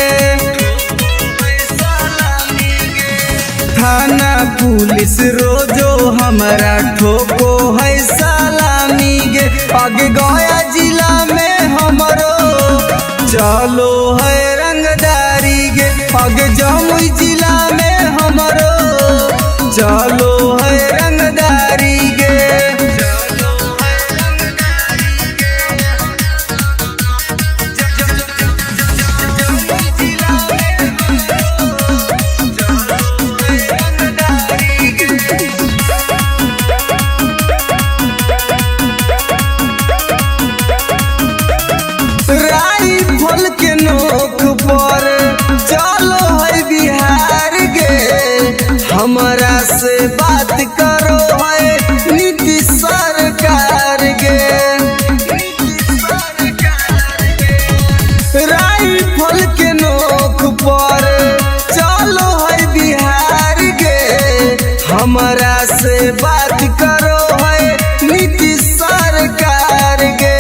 थाना पुलिस रोजो हमारा ठोको है सलामी गे आगे गया जिला में हमरो चलो है रंगदारी गे आगे जमुई जिला में हमरो चलो है रंगदारी गे राइफल के नोक पर चलो है बिहार गे हमारा से बात करो है नीतीश सरकार गे राइफल के नोक पर चलो है बिहार गे हमारा से बात करो है नीतीश सरकार गे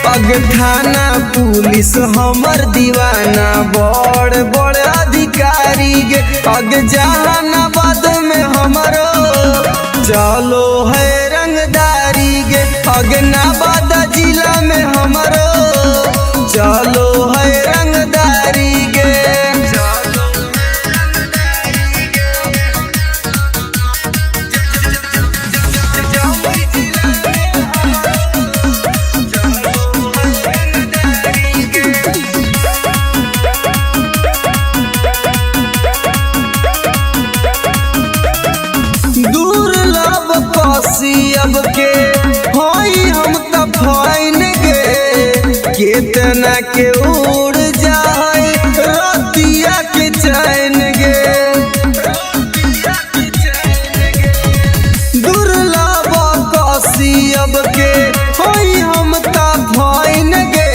अग थाना पुलिस हमर दीवाना बड़ बड़ अधिकारी गे अग जहानाबाद में हमरो चलो है रंगदारी गे अग नवादा जिला में हमरो चलो है रंगदारी गे दुर्लभ अब के होई हम त फाइन गे केतना के उड़ जाए रतिया के चैन गे दुर्लभ अब के होई हम त फाइन गे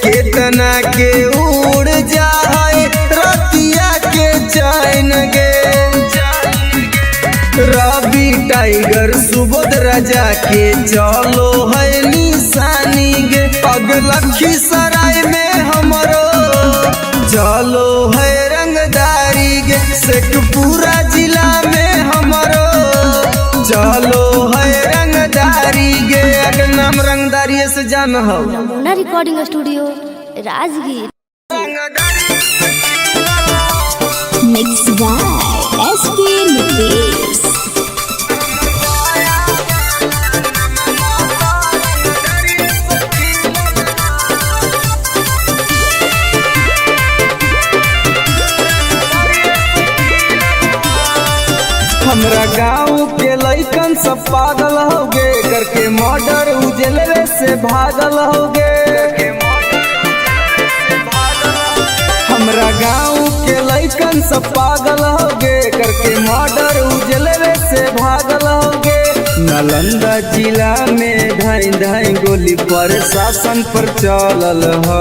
केतना के उड़ जाए रतिया के चैन गे रवि टाइगर सुबोध राजा के चलो है निशानी गे अग लखीसराय में हमरो चलो है रंगदारी गे शेखपुरा जिला में हमरो चलो है रंगदारी गे अगर नाम रंगदारी से जान हो। नमूना recording studio Rajgir. Mixed by SP Nitish. हमरा गाँव के लइकन सब पागल हो गे करके मर्डर उजलवे से भागल हो गे हमरा गाँव के लइकन सब पागल हो गे करके मर्डर उजलवे से भागल हो गे नालंदा जिला में ढाई ढाई गोली प्रशासन पर चलल हो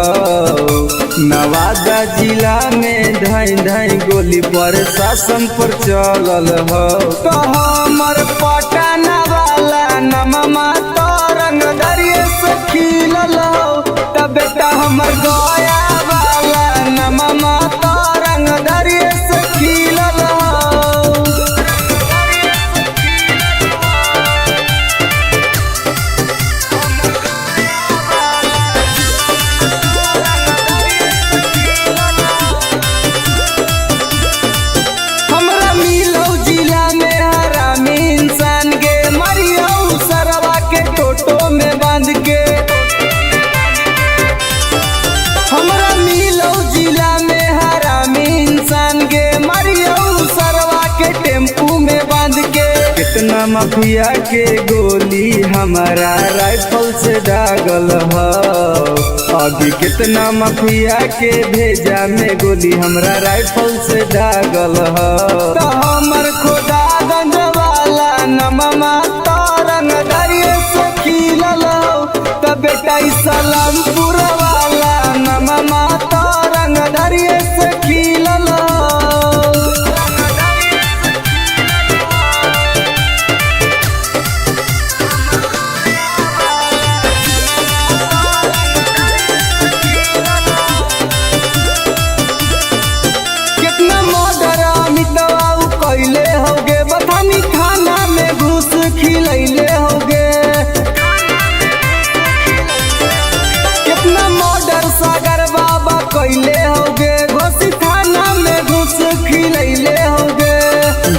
नवादा जिला में ढाई ढाई गोली प्रशासन पर चलल हो तो हमर पटना वाला नममा तो रंगदरिये से खिलल हो तब बेटा हमर गया वाला नममा तो रंगदरिये से खिलल हो। हमरा माफिया के गोली हमारा राइफल से दागल ह। अभी कितना माफिया के भेजा में गोली हमरा राइफल से दागल ह। तो हमर खोदा गंज वाला नममा तारंग दरिये से खिलल हो। तो बेटा सलामपुर वाला नममा तारंग दरिये से खिलल हो। कितना मर्डर अमितवा कैले होगे बथानी खाना में घुस खिलैले होगे। कितना मर्डर सागर बाबा कैले होगे घोसी थाना में घुस खिलैले होगे।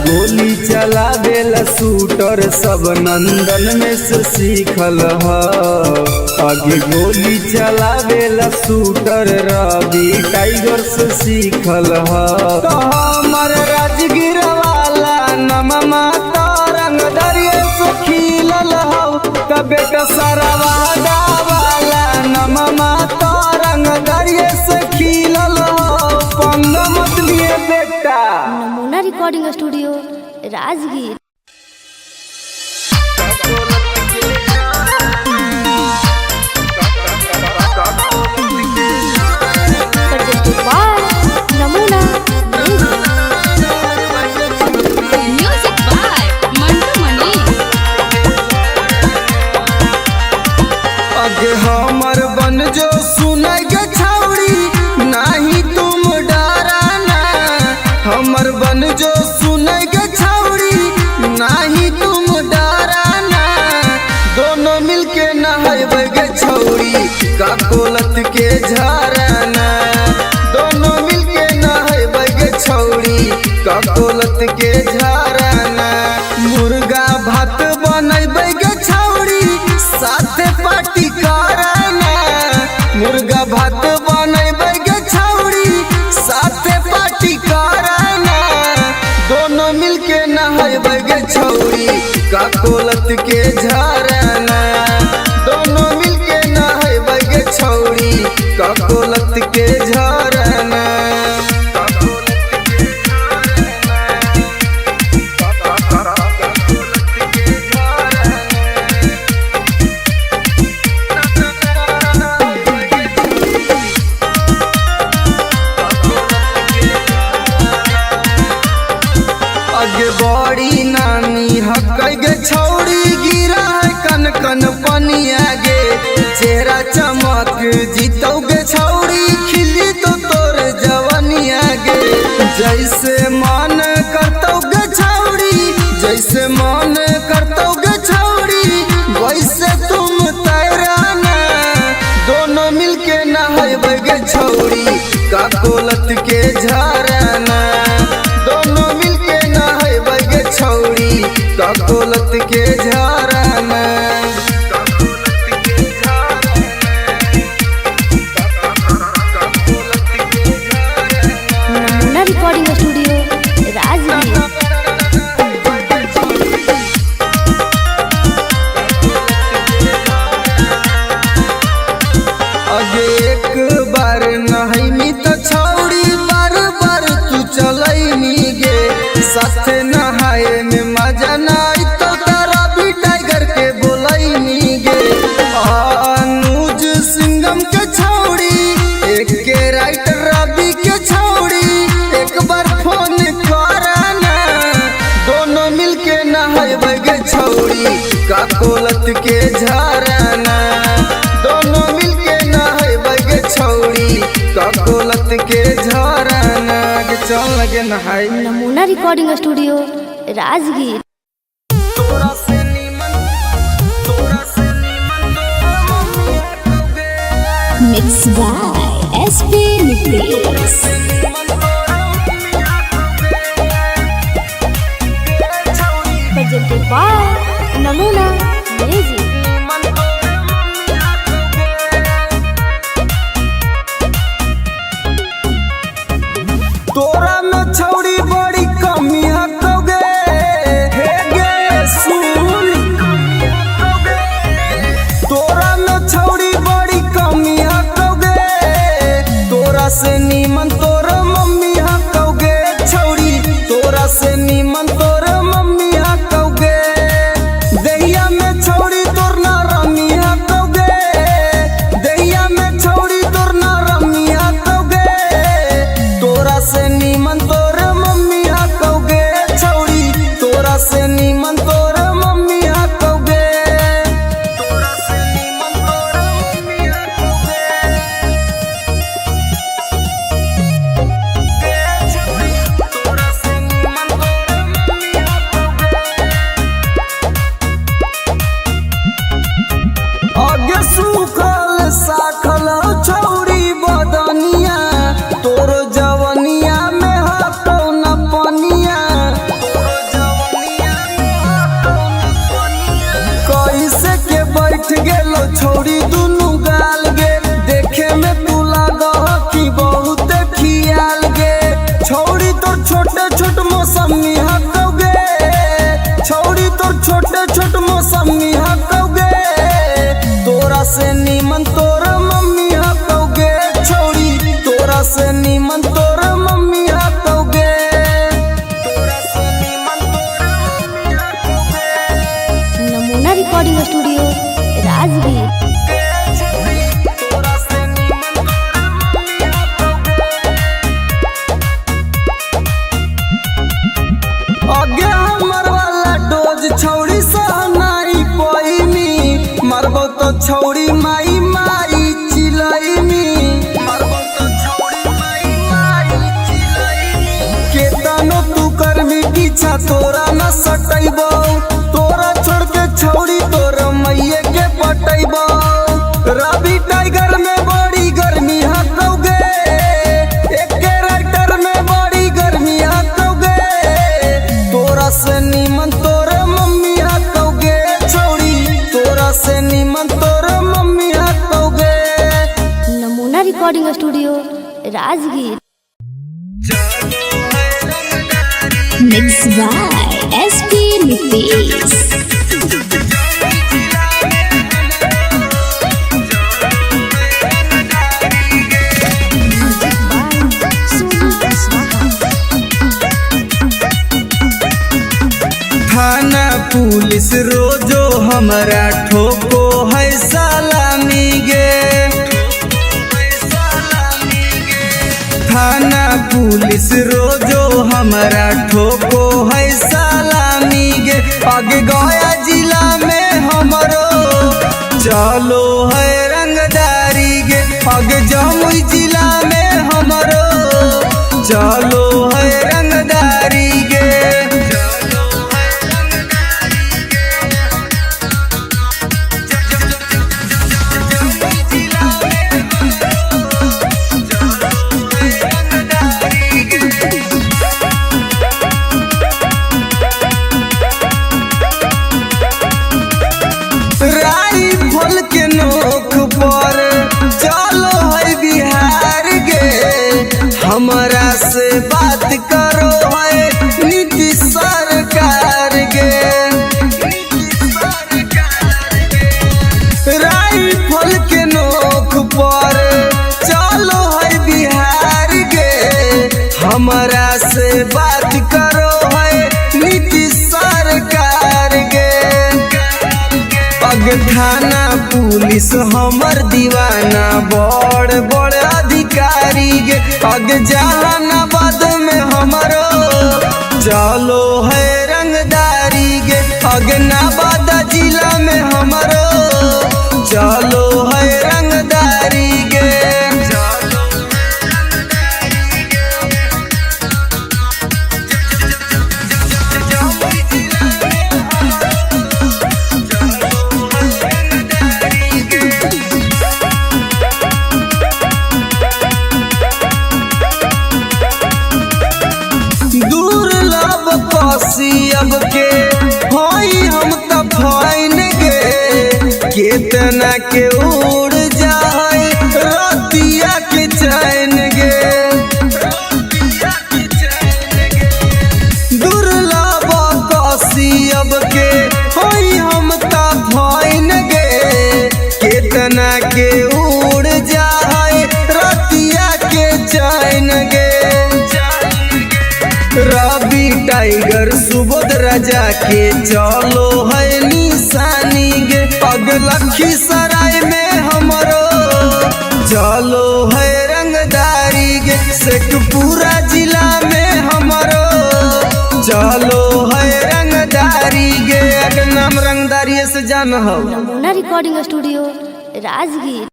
गोली चलावेला शूटर सब नंदन में से सीखल ह। आगे गोली चलावेला शूटर रवि टाइगर से सीखल ह। तो हमर राजगीर वाला नममा तारंग दरिये से खिलल हो। तो बेटा सरवादा वाला नममा तारंग दरिये से खिलल हो। पंग मत लिए बेटा। नमूना रिकॉर्डिंग स्टूडियो राजगीर। नमूना म्यूजिक बाय मंटू मनी। अगे हमर बन जो सुनाई के छौड़ी नहीं तुम डराना। हमर बन जो सुनाई के छौड़ी नहीं तुम डराना। दोनों मिलके नहाइबे गे छौड़ी का कोलत के झरना। दोनों मिलके नहाइबे गे छौड़ी का कोलत के झरना। मुर्गा भात बनैबे गे छौड़ी साथे पार्टी करना। मुर्गा भात बनैबे गे छौड़ी साथे पार्टी करना। दोनों मिलके नहाइबे गे छौड़ी का कोलत के झरना। दोनों मिलके नहाइबे गे छौड़ी का कोलत के झरना। आगे बड़ी नानी हकै गे छौड़ी गिरा है कन कन पनिया गे। चेहरा चमक जीतौ गे छौड़ी खिली तो तोर जवनिया गे। जैसे मन करतौ गे छौड़ी जैसे मन करतौ गे छौड़ी वैसे तुम तैराना। दोनों मिलके नहाइबे गे छौड़ी का कोलत के झरना। दोनों मिलके नहाइबे गे छौड़ी का कोलत के झरना। नमूना रिकॉर्डिंग स्टूडियो राजगीर। अगे एक बार नहाइमी तो छौड़ी बार बार तू चलैमी गे। साथे नहाए में मजा नाई तो तारा भी टाइगर के बोलैमी गे। अनुज सिंगम के छौड़ी एक के राइटर रवि के छौड़ी एक बार फोन करना। दोनों मिलके नहाइबे गे छौड़ी का कोलत के झरना। दोनों मिलके नहाइबे गे छौड़ी का कोलत के झरना। चल लगे नहाई। Namuna recording studio Rajgir. तोरा से नीमन mix by SP Nitesh. presented by Namuna music. तोरा में छौड़ी बड़ी कमी हकोगे हे गे सुन। छौरी दुनु गाल गे देखे में तू लागा कि बहुत खियाल गे छौरी तोर छोटे छोट मौसमी हकौगे छौरी तोर छोटे छोट मौसमी हकौगे तोरा से नीमन तोर मम्मी हकौगे छौरी तोरा से नीमन तोर मम्मी हकौगे तोरा से नीमन तोर मम्मी हकौगे नमूना रिकॉर्डिंग स्टूडियो राजगीर। तोरा से नीमन तोर मम्मी आगे हमर वाला डोज छौरी सहनाई पैनी मरबो तो छौरी माई माई चिलैनी मरबो तो छौरी माई माई चिलैनी केतनो तू करमी पीछा तोरा न सटैबो तोरा छोड़ के छौरी तोर मैये के पटैबो रवि टाइगर में बड़ी गर्मी हकौगे एके राइटर में बड़ी गर्मी हकौगे तोरा से नीमन तोर मम्मी हकौगे छौरी तोरा से नीमन तोर मम्मी हकौगे Namuna recording studio Rajgir. Mixed by SP Nitish. थाना पुलिस रोजो हमरा ठोको है सलामी गे थाना पुलिस रोजो हमरा ठोको है सलामी गे आगे गया जिला में हमरो चलो है रंगदारी गे आगे जमुई जिला में हमरो चलो है रंगदारी गे राइफल के नोक पर चलो है बिहार गे हमरा से बात करो है नीतीश सरकार गे राइफल के नोक पर चलो है बिहार गे हमरा से बात करो है नीतीश सरकार गे अग थाना पुलिस हमर दीवाना बड़ बड़ अधिकारी गे अग जहानाबाद में हमरो चलो है रंगदारी गे अग नवादा जिला में हमरो चलो है रंगदारी गे दुर्लभ कसियब के होई हम त फाइन गे केतना के उड़ जाए रतिया के चैन गे दुर्लभ कसियब के होई हम त फाइन गे केतना के उड़ जाए रतिया के चैन गे रवि टाइगर सुबोध राजा के चलो है निशानी गे अग लखीसराय में हमरो चलो है रंगदारी गे शेखपुरा जिला में हमरो चलो है रंगदारी गे अग नाम रंगदारी से जान हो नमूना recording studio Rajgir.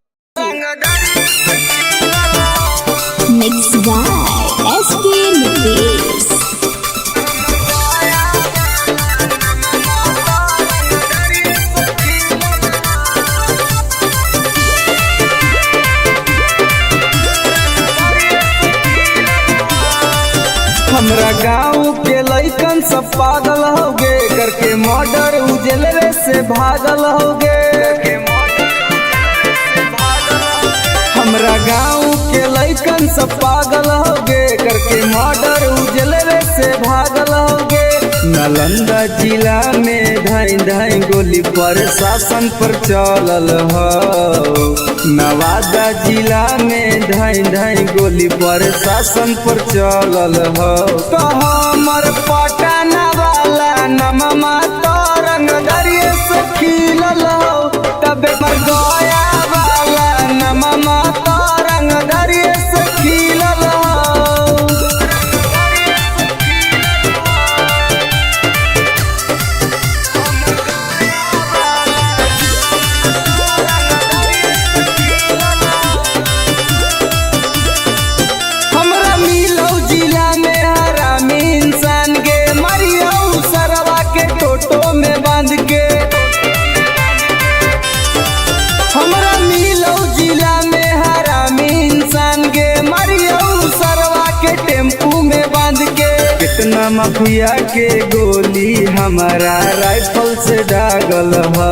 Mixed by SP Nitish. हमरा गाँव के लइकन सब पागल होगे करके मर्डर उजलवे से भागल होगे लइकन सब पागल होगे, करके मर्डर उजलवे से भागल होगे। नालंदा जिला में धाई धाई गोली प्रशासन पर चलल हो। नवादा जिला में धाई धाई गोली प्रशासन पर चलल हो। तो हमर पटना वाला नममा तरंग दरिये से खिलल हो। तबे पर गया वाला नममा तरंग दरिये से खिलल हो। हमरा मिलो जिला में हरामी इंसान के मरियो सरवा के टोटो में बांध के। हमरा मिलो जिला में हरामी इंसान के मरियो सरवा के टेम्पू में बांध के। कितना माफिया के गोली हमारा राइफल से दागल हो।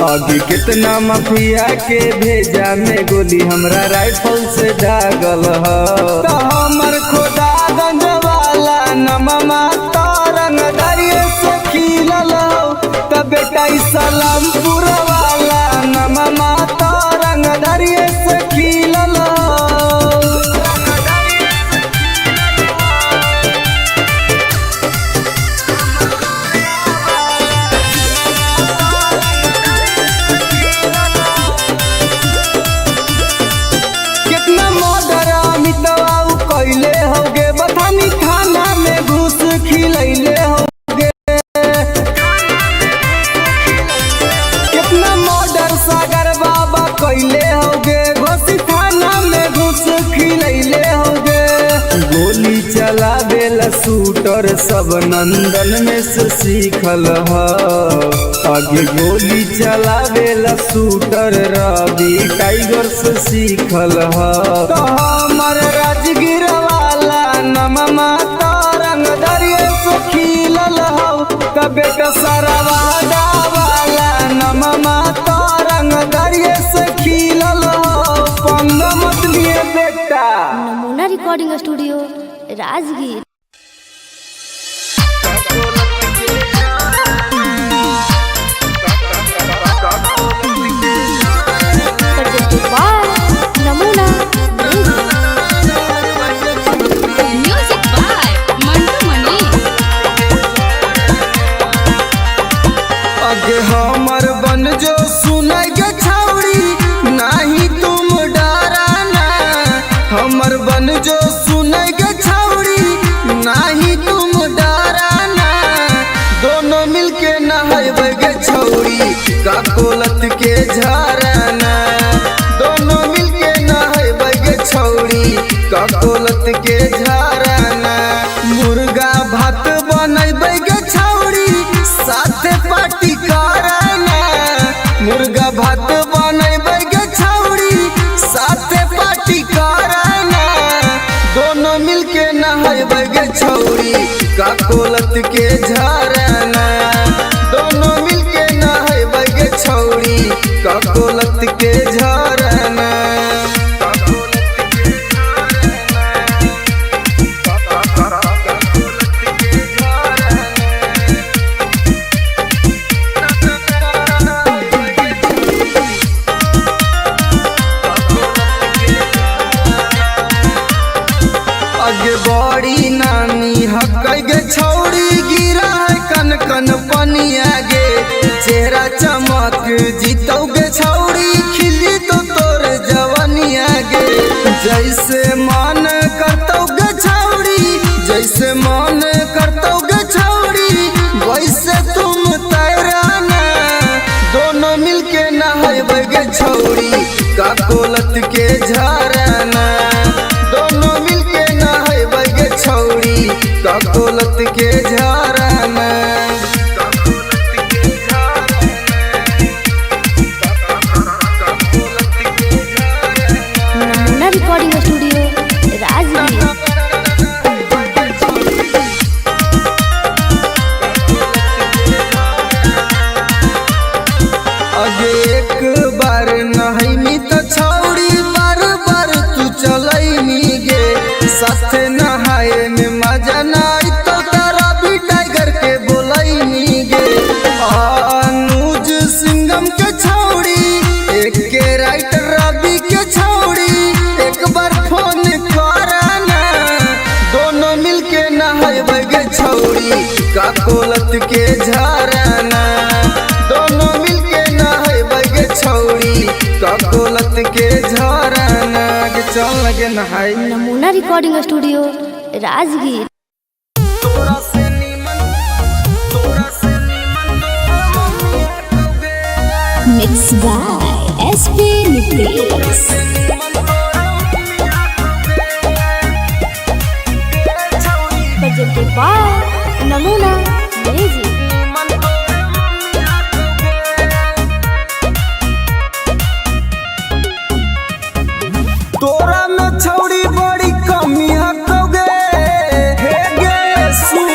आगे कितना माफिया के भेजा में गोली हमरा राइफल से दागल हो। तो हमर खोदागंज वाला नममा तरंग दरिये से खिलल हो। तो बेटा सलामपुर वाला नममा तरंग दरिये से खिलल हो। कितना मर्डर अमितवा कैले होगे, बथानी थाना में घुस खिलैले होगे। कितना मर्डर सागर बाबा कैले होगे, घोसी थाना में घुस खिलैले होगे। गोली चलावेला शूटर सब नंदन में से सीखल हो। आगे गोली चलावेला शूटर रवि टाइगर से सीखल हो। तो हमर राजगीर वाला नममा तरंग दरिये से खिलल हो। तो बेटा सरवादा वाला नममा तरंग दरिये से खिलल हो। पंग मत लिए बेटा। नमूना रिकॉर्डिंग स्टूडियो राजगीर। नमूना म्यूजिक बाय मंटू मनी। आगे हमर बन जो सुनाई गे छौड़ी, नाही तुम डराना। हमर बन जो सुनाई गे छौड़ी, नाही तुम डराना। दोनों मिलके नहाइबे गे छौड़ी, का कोलत के झराना। दोनों मिलके नहाइबे गे छौड़ी, का कोलत के झराना। मुर्गा भात बनैबे गे छौड़ी, साथे पार्टी कराना। मुर्गा भात बनैबे गे छौड़ी, साथे पार्टी कराना। दोनों मिलके नहाइबे गे छौड़ी, का कोलत के झराना। दोनों मिलके नहाइबे गे छौड़ी, का कोलत के झराना। आगे बड़ी नानी हकै गे छौड़ी, गिरा है कन कन पनिया गे। चेहरा चमक जीतौ गे छौड़ी, खिली तो तोर जवनिया गे। जैसे मन करतौ गे छौड़ी, जैसे मन करतौ गे छौड़ी, वैसे तुम तैराना। दोनों मिलके नहाइबे गे छौड़ी, का कोलत के झराना। दोनों मिलके नहाइबे गे छौड़ी, का कोलत के झराना। नमूना रिकॉर्डिंग स्टूडियो राजगीर। आगे एक बार नहाइमी तो छौड़ी, बार काकोलत के झरना दोनों मिलके नहाए बगे छौड़ी काकोलत के झरना के चल लगे नहाए। Namuna recording studio Rajgir. तोरा से नीमन mix by SP Nitesh. presented by Namuna music. तोरा में छौड़ी बड़ी कमी हकोगे हे गे सुन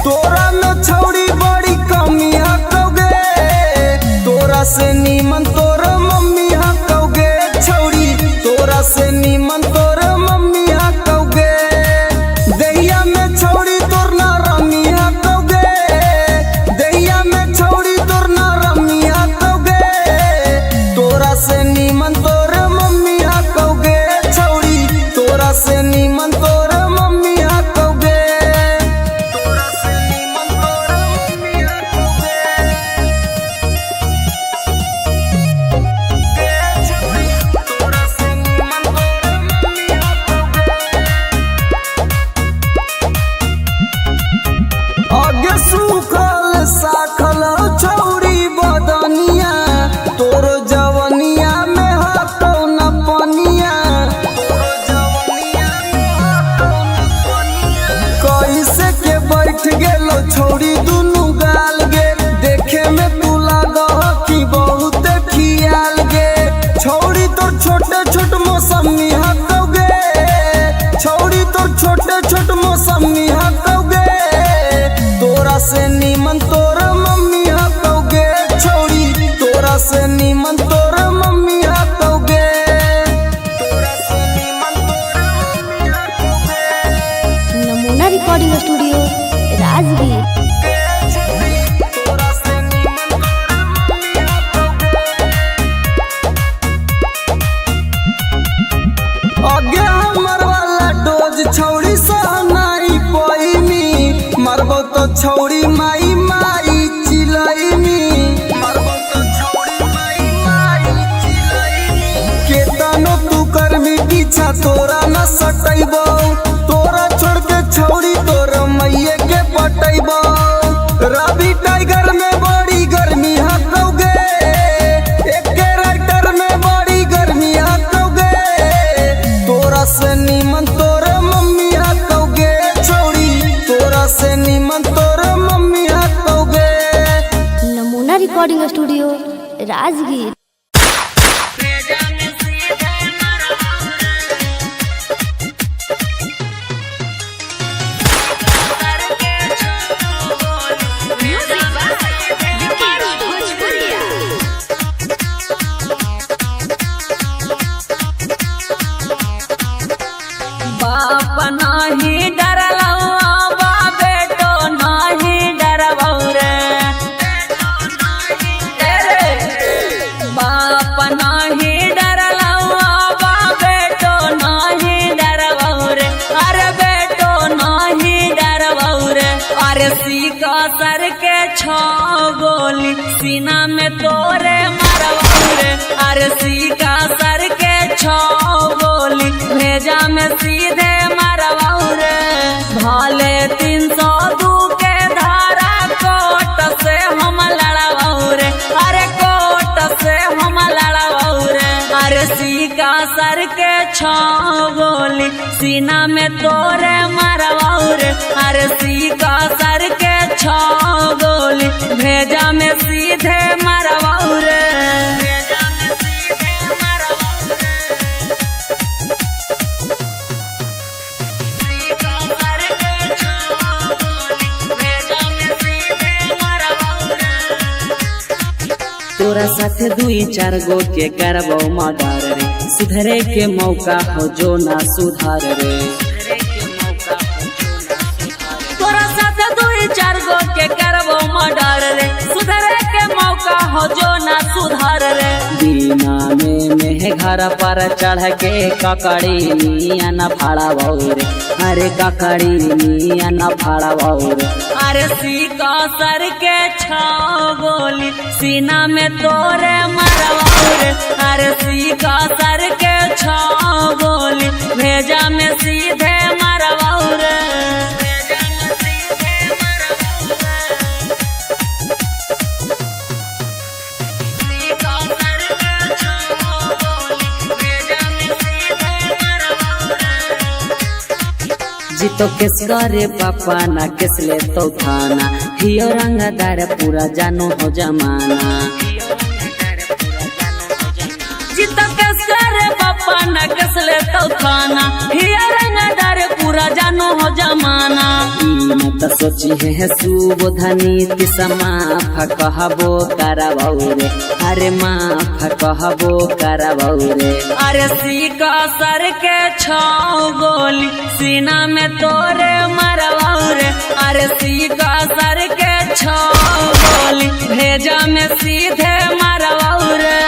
तोरा में छौड़ी बड़ी कमी हकोगे तोरा से नीमन तोर मम्मी हकोगे छौड़ी तोरा से नीमन तोर मम्मी हकोगे दहिया में छौड़ी तोर ना रमी हकोगे दहिया में छौड़ी तोर ना रमी हकोगे तोरा से नीमन तोर मम्मी हकोगे छौड़ी तोरा से नीमन तोर मम्मी हकोगे तोरा से नीमन तोर मम्मी हकोगे छौड़ी तोरा से नीमन तोर मम्मी हकोगे। आगे सूखल साखल छौड़ी बदनिया तोर जवनिया में हतो न पनिया कैसे के बैठ गेलो छौड़ी दुनु गाल गे देखे में तू लागह कि बहुत खियाल गे छौड़ी तोर छोटे छोट मौसमी हकोगे छौड़ी तोर छोटे छोट मौसमी हकोगे तोरा से नीमन तोर मम्मी हकोगे छौड़ी तोरा से नीमन तोर मम्मी हकोगे तोरा से नीमन तोर मम्मी हकोगे नमूना रिकॉर्डिंग स्टूडियो राजगीर। तोरा से नीमन तोर मम्मी हकोगे। आगे हमर वाला डोज छौड़ी सहनाई पैनी मरबो तो छौड़ी माई माई चिलैनी मरबो तो छौड़ी माई माई चिलैनी केतनो तू करमी पीछा तोरा न सटैबो तोरा छोड़ के छौड़ी तोर मैये के पटैबो रवि टाइगर में बड़ी गर्मी हकोगे एके राइटर में बड़ी गर्मी हकोगे तोरा से नीमन तोर मम्मी हकोगे छौड़ी तोरा से नीमन तोर मम्मी हकोगे। Namuna recording studio Rajgir. Music by Vikesh Bhojpuriya. बाप नाही डरलौ बा बेटो नाही डरबौ रे बाप नाही डरलौ बा बेटो नाही डरबौ रे अरे बेटो नाही डरबौ रे अरे सीका सर के छो गोली सीना में तोरे मरबौ रे अरे सीका सर के छो गोली भेजा में सीधे मरबौ रे भाले 302 के धारा कोट से हम लड़बौ रे अरे कोट से हम लड़बौ रे अरे सीका सर के छो गोली सीना में तोरे मरबौ रे अरे सीका सर के छो गोली भेजा में सीधे मरबौ रे भेजा में सीधे मरबौ रे सीका सर के छो गोली भेजा में सीधे मरबौ रे तोरा साथे 2-4 गो के करबौ मर्डर रे सुधरे के मौका हो जो ना सुधार रे तोरा साथे 2-4 गो के करबौ मर्डर रे सुधरे के मौका हो जो ना सुधार रे बिना में घर पर चढ़ के ककड़ी मिया न फाड़ा भौरे, अरे ककड़ी मिया न फाड़ा भौरे। अरे सीका सर के छाओ गोली सीना में तोरे मरवाओरे, अरे सीका सर के छाओ गोली भेजा में सीधे मरवाओरे। जीतो किस करे पापा ना किस ले तो थाना, हियो रंगदार पूरा जानो हो जमाना। जीतो किस करे पापा ना किस ले तो थाना, हियो रंगदार पूरा जानो हो जमाना। मैं तो सोची है सुबोधनी माफ कहबो करबौरे, अरे माफ कहबो करबौरे। अरे सीका सर के छाओ गोली सीना में तोरे मरवाओरे, अरे सीका सर के छाओ गोली भेजा में सीधे मरवाओरे।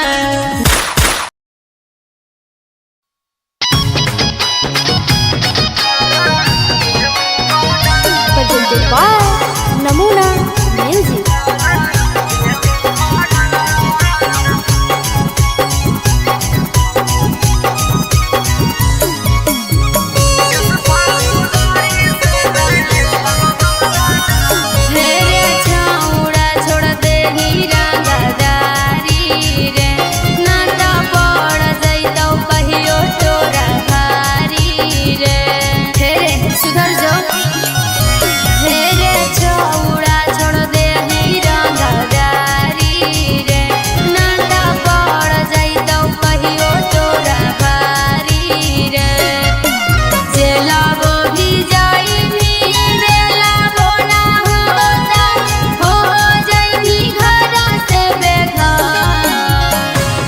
presented by Namuna Music. मेरे छाउड़ा छोड़ दे ही रंगदारी रे, ना तो पड़ जइतौ कहियो तोरा भारी रे। हे रे सुधर जो, मेरे छाउड़ा छोड़ दे ही रंगदारी रे, ना तो पड़ जइतौ कहियो तोरा भारी रे। चलाबो भी जाई भी बेलाबो ना होता, हो जाई घर से बेघर।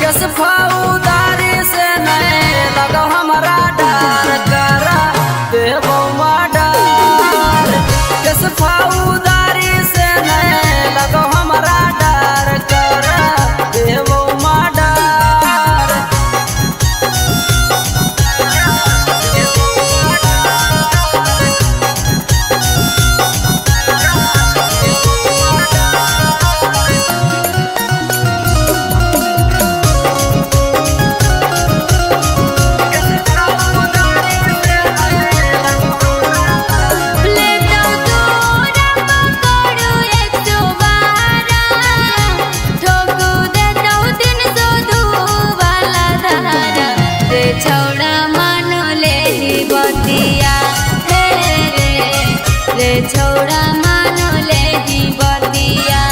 किस फौदारी से नहीं लगो हमारा डर करा देवो मर्डर। किस फौदारी से नहीं लगो हमारा डर करा देवो मर्डर। लेतौ तोरा पकड़ू 112, ठोकू देतौ 302 वाला धारा। रे छौड़ा मानो लेही बतिया, हे रे छौड़ा मानो लेही बतिया।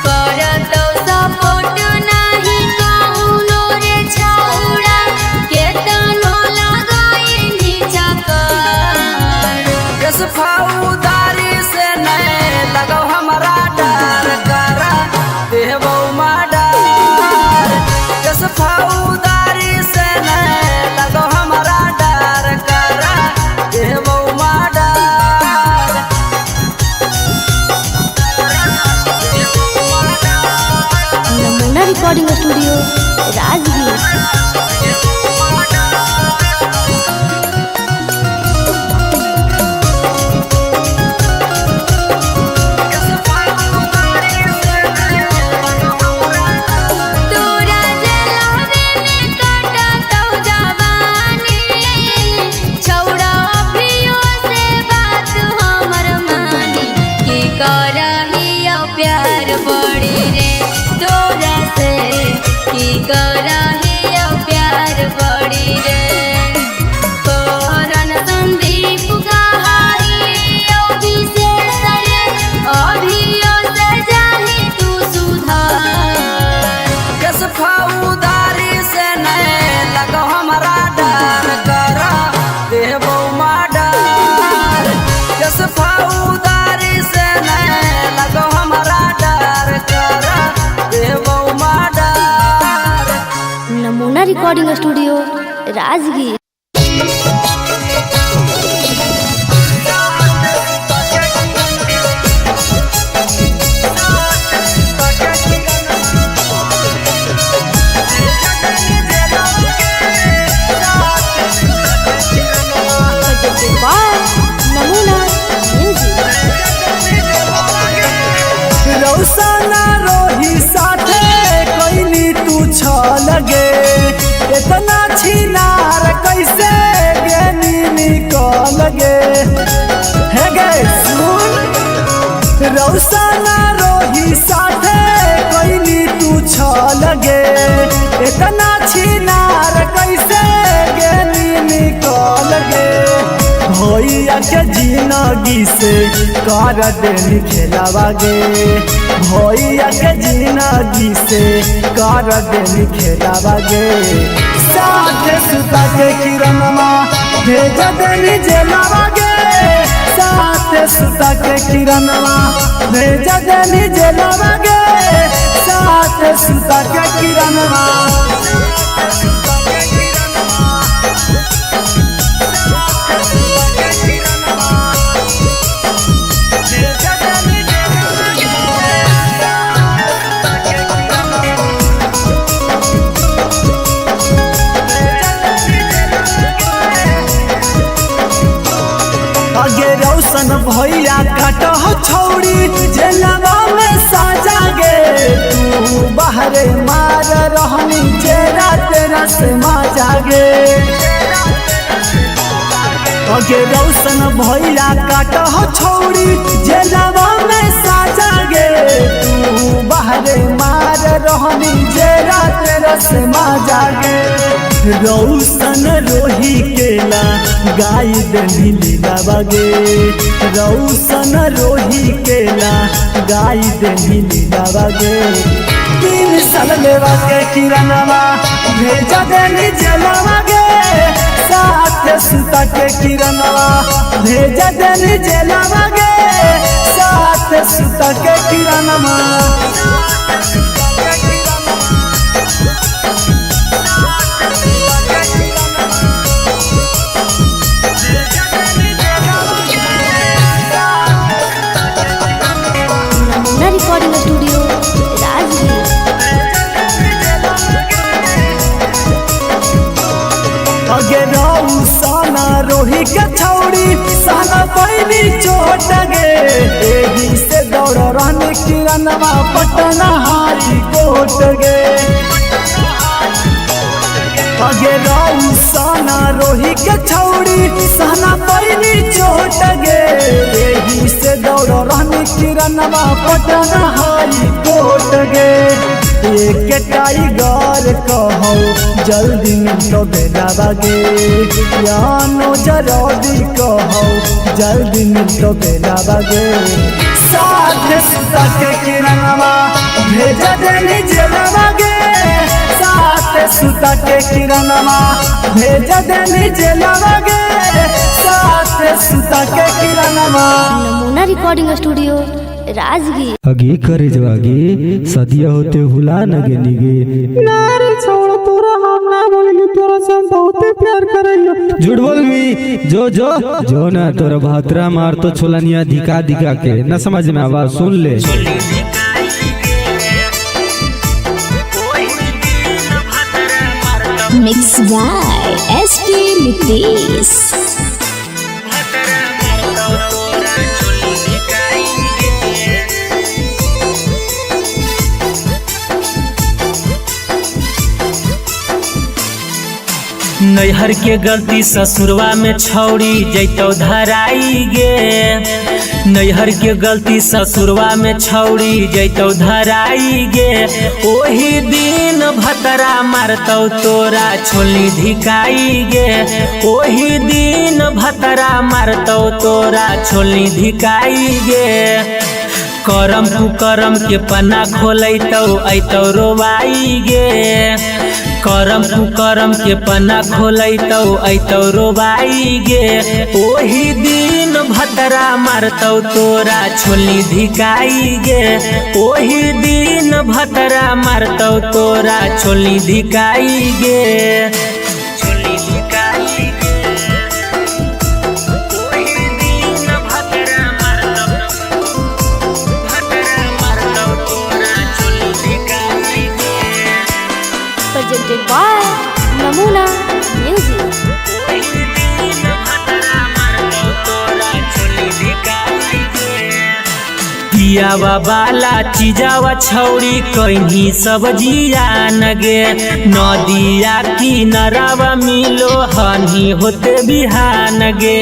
करतौ सपोर्ट नाही कौनो रे छौड़ा, केतनो लगाई चक्कर। किस फौदारी से नहीं लगो हमारा डर करा देवो मर्डर। किस फौदारी से नहीं लगो हमारा डर करा देवो मर्डर। नमूना रिकॉर्डिंग स्टूडियो राजगीर। तोरा जलावे में कटतौ जवानी, छौड़ा अभियो से बात हमर मानी। की करहियो प्यार बड़ी रे तोरा से, की करहियो प्यार बड़ी रे। करन संदीप कहाइयो विशेष रे, अभियो से जाही तू सुधार। किस फौदारी से नहीं लगो हमारा डर करा देवो मर्डर। किस फौदारी से नहीं लगो हमारा डर करा देवो मर्डर। नमूना recording studio Rajgir. Thank you. गे इतना छिनार कैसे गेनी निकल गे हे गे सुन रौसना रोही साथे कैली तू छल गे इतना छिनार कैसे गेनी निकल गे भैया के जिंदगी से कर देनी खेलावा गे भैया के जिंदगी से कर देनी खेलावा गे साथ सुता के किरणमा भेज देनी जेलावा गे साथ सुता के किरणमा भेज देनी जेलावा गे साथ सुता के किरणमा आगे रौशन भैया काट हो छौड़ी जेलवा में साजा गे तू बाहरे मार रहनी जेरा तेरा से माजा गे आगे रौशन भैया काट हो छौड़ी जेलवा में साजा गे तू बाहरे मार रहनी जेरा तेरा से माजा गे रौशन रोही केला गाय देनी लीलावा गे रौशन रोही केला गाय देनी लीलावा गे 3 साल लेवा के किरणवा भेज देनी जेलवा गे साथ सुता के किरणवा भेज देनी जेलवा गे साथ सुता के किरणवा नमूना रिकॉर्डिंग स्टूडियो राजगीर। अगे रौसना रोही के छौड़ी साना पैनी चोट गे एही से दौड़ रहने किरणवा पटना हाई कोट गे अगे रौसना रोही के छौड़ी साना पैनी चोट गे एही से दौड़ रहने किरणवा पटना हाई कोट गे एक टाइगर कहो जल्दी मिलो बेलावा गे यानो जल्दी कहो जल्दी मिलो बेलावा गे साथ सुता के किरणवा भेज देनी जेलवा गे साथ सुता के किरणवा भेज देनी जेलवा गे साथ सुता के किरणवा नमूना रिकॉर्डिंग स्टूडियो राजगीर। अगे करे जवागे सदिया होते हुला नगे निगे नारे छोड़ तोरा हम ना बोलेंगे तोरा से हम बहुत प्यार करेंगे झूठ बोल मी जो ना तोरा भातरा मार तो छोलनिया दिखा दिखा के न समझ में आवाज सुन ले Mixed by SP Nitish. नैहर के गलती ससुरवा में छौड़ी जैतो धराई गे नैहर के गलती ससुरवा में छौड़ी जैतो धराई गे ओही दिन भतरा मारतौ तोरा छोली धिकाई गे ओही दिन भतरा मारतौ तोरा छोली धिकाई गे करम कुकरम के पन्ना खोलैतौ ऐतौ रोवाई गे करम कुकरम के पन्ना खोलैतौ ऐतौ रोबाई गे ओही दिन भतरा मारतौ तोरा छोली धिकाई गे ओही दिन भतरा मारतौ तोरा छोली धिकाई गे छोली धिकाई गे ओही दिन भतरा मारतौ तोरा छोली धिकाई गे presented by Namuna Music। पियावा वाला चीजावा छौड़ी कहीं सब्जिया नगे नदिया किनारावा मिलो हनी होते बिहान गे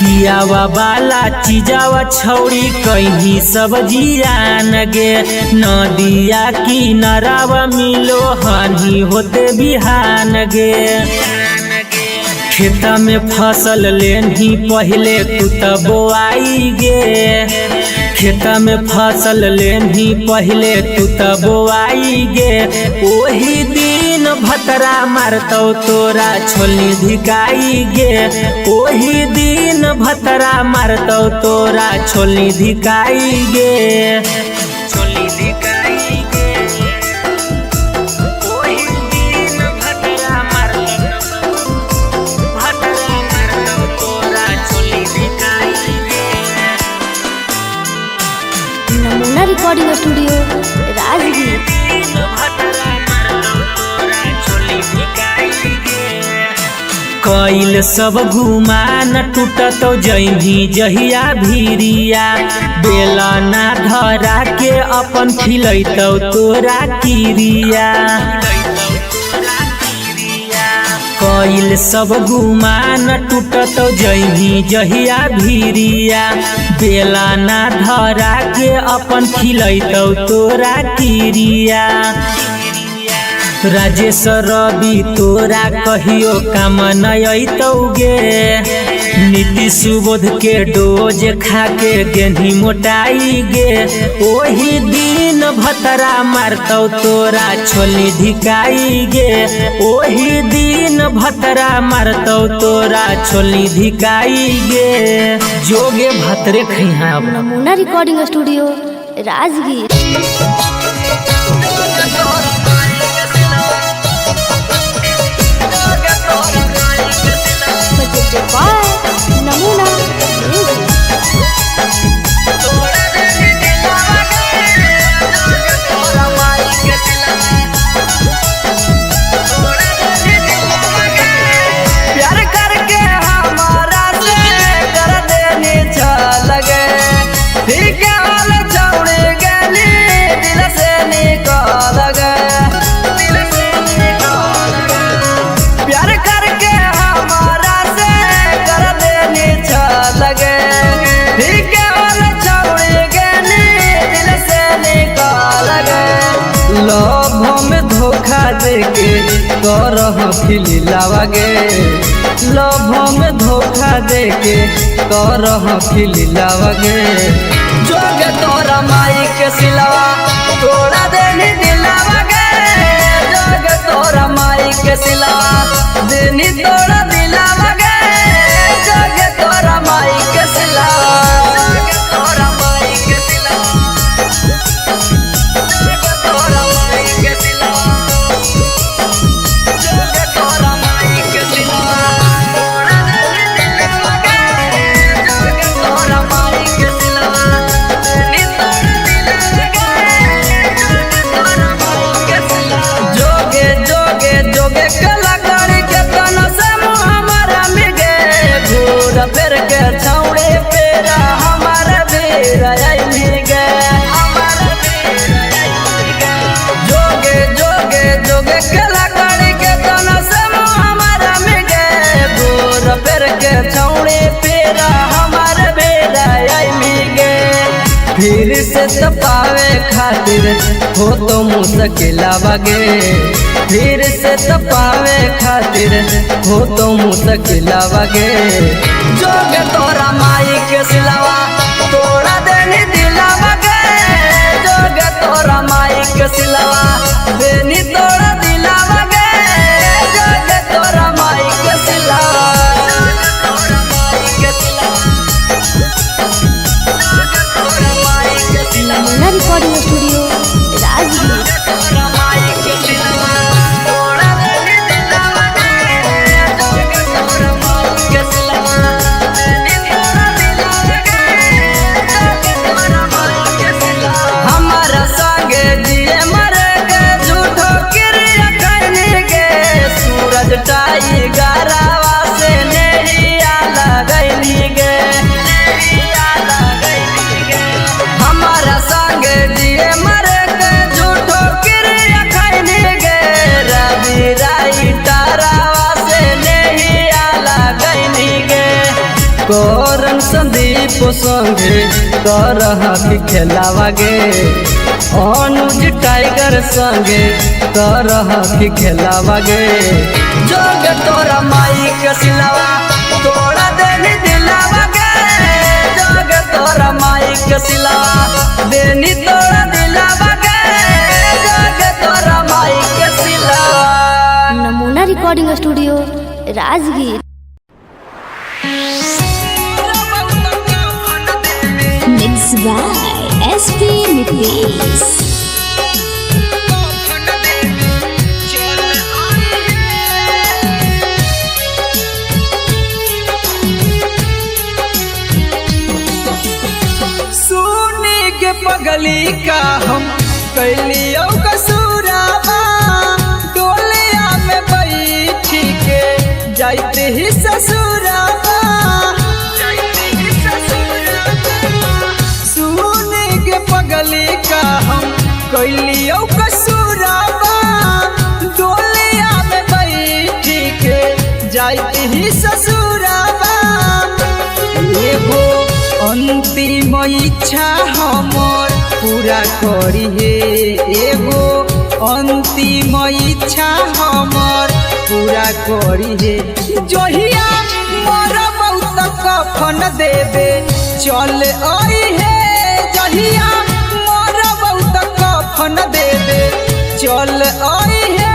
पियावा वाला चीजावा छौड़ी कहीं सब्जिया नगे नदिया किनारावा मिलो हनी होते बिहान गे खेता में फसल लेनी पहले तू तब बोआई गे खेता में फसल लेनी पहले तू तब बोआई गे ओही दिन भतरा मारतौ तोरा छोलनी धिकाई गे ओही दिन भतरा मारतौ तोरा छोलनी धिकाई गे छोलनी धिकाई गे ओही दिन भतरा नमूना रिकॉर्डिंग स्टूडियो राजगीर। कैल सब गुमान टूटत जही जहिया भीरिया बेला ना धरा के अपन खिलैतौ तोरा किरिया कैल सब गुमान टूटत जही जहिया भीरिया बेला ना धरा के अपन खिलैतौ तोरा किरिया राजेश रवि तोरा कहियो काम नयतौ गे नीति सुबोध के डोज खा के गेंधी मोटाई गे ओही दिन भतरा मारतौ तोरा छोलनी धिकाई गे ओही दिन भतरा मारतौ तोरा छोलनी धिकाई गे जोगे भतरे खैहा नमूना recording studio Rajgir. Presented by Namuna music. प्यार करके हमारा से कर देने लगे फिर क्या हाल छोड़ गली दिल से निकाल गए प्यार करके हमारा से कर देने लगे फिर क्या हाल छोड़ गली दिल से निकाल गए लोभों में धोखा देके करह खिलावा गे लोभों में धोखा देके करह खिलावा गे जोग तोरा माई के सिलावा तोड़ा देनी दिलावा गे जोग तोरा माई के सिलावा देनी तोड़ा दिलावा गे जोग तोरा माई के सिलावा तोरा माई के सिलावा तोरा माई के सिलावा फिर के छौड़े पेरा हमारा बेरा मिगे जोगे जोगे जोगे कलाकारी के तना से हमारा मिगे भोर फिर के छौड़े पेरा हमारा बेरा मिगे फिर से तपावे खातिर हो तो मुश्किल बगे फिर से तपावे खातिर हो तो मुश्किल बगे जोग तोरा माई के सिलावा तोड़ा देनी दिलावा गे जोग तोरा माई के सिलावा देनी तोड़ा दिलावा गे जोग तोरा माई के सिलावा तोरा माई के सिलावा तोरा माई के सिलावा नमूना रिकॉर्डिंग स्टूडियो राजगीर। हमारा संगे जिए मरे के झूठो किर दीपो संगे करह की खेलावा गे अनुज टाइगर संगे करह की खेलावा गे जोग तोरा माई के सिलावा तोड़ा देनी दिलावा गे जोग तोरा माई के सिलावा देनी तोड़ा दिलावा गे जोग तोरा माई के सिलावा। नमूना recording studio Rajgir. Mixed by SP Nitish. सुनी के पगली का हम कैलियो कसूराबा डोलिया में बैठी के जाते ही ससुराबा सुनी के पगली का हम कैलियो कसूराबा डोलिया में बैठी के जाते ही ससुराबा एगो अंतिम इच्छा हमर पूरा करी हे एगो अंतिम इच्छा हमर पूरा करी हे जहिया मोर बहुत कफन देवे चल आई हे जहिया मोर बहुत कफन देवे चल आई हे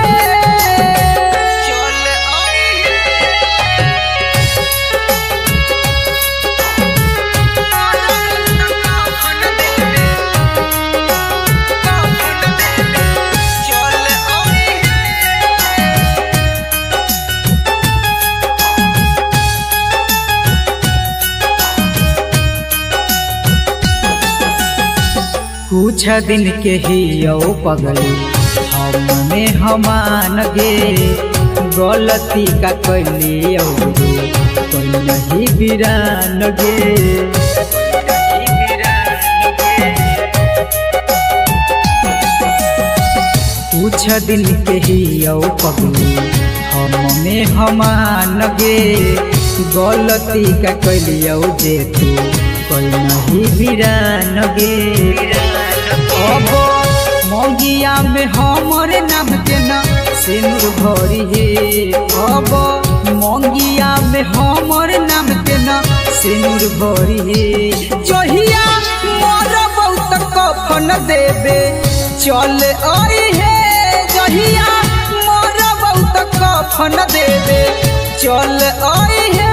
कुछ दिन के ही यो पगली हमने हमान गे गलती का कैली कोई नहीं बिरान गे कुछ दिन के ही यो पगली हमने हमान गे गलती का कैली जे तू कोई नहीं बिरान गे अब मंगिया में हमरे नाम के ना सिंदूर भरी हे अब मंगिया में हमरे नाम के ना सिंदूर भरी हे जहिया मोर बहुत कफन देवे चल आई हे जहिया मोर बहुत कफन देवे चल आई हे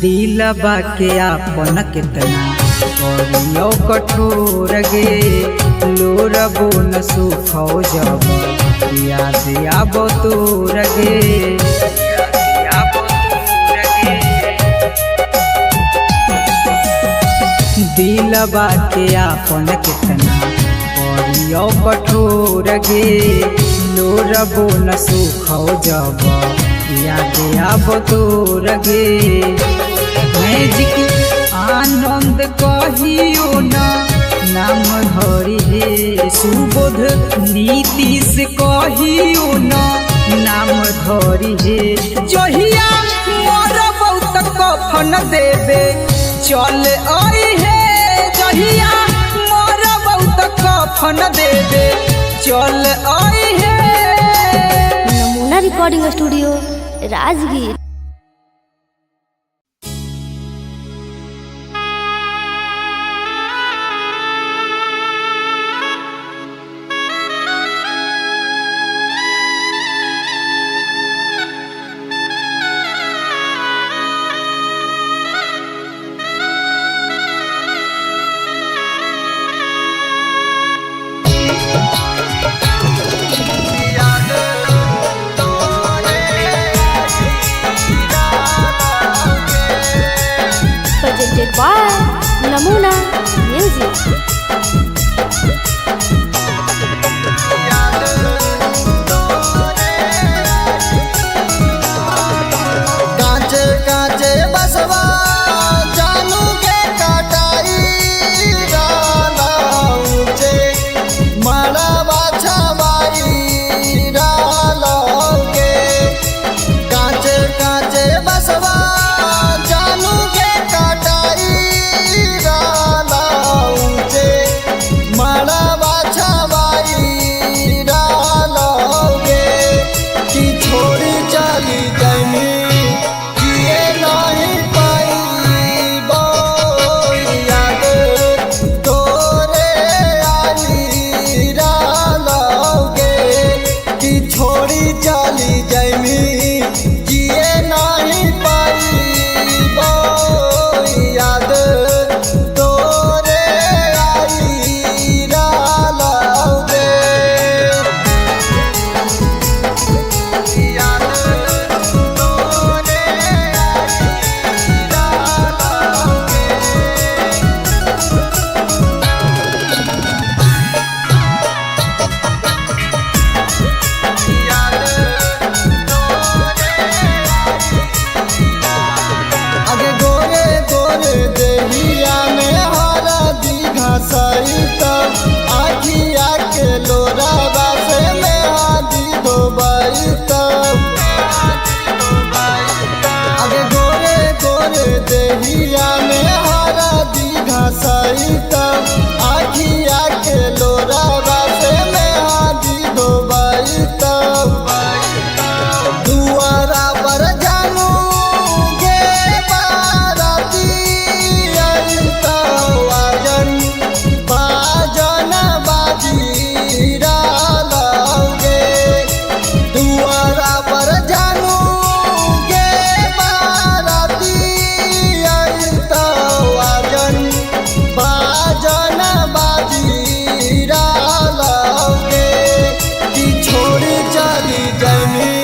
दिलबा के आपन कितना करियो कठोर गे लोरबो न सुखो जब याद आबो तोर गे दिलबा के आपन कितना करियो कठोर गे लोरबो न सुखो जब याद आबो तोर गे मैजिक आनंद कहियो ना नाम धरी हे सुबोध नीतीश कहियो ना नाम धरी हे जहिया मोर बहुत कफन देवे चल आई हे जहिया मोर बहुत कफन देवे चल आई हे। नमूना recording studio Rajgir. presented by Namuna Music। देहिया में हरा दी घासैत आखिया के लोरावा से में हादी धोबैत दुआरा पर जानू गे बाराती अइत वाजन बाजन बाजीरा लौगे दुआरा पर जानू गे बाराती अइत वाजन बाजन बाजीरा लौगे कि छोड़ी चली जमी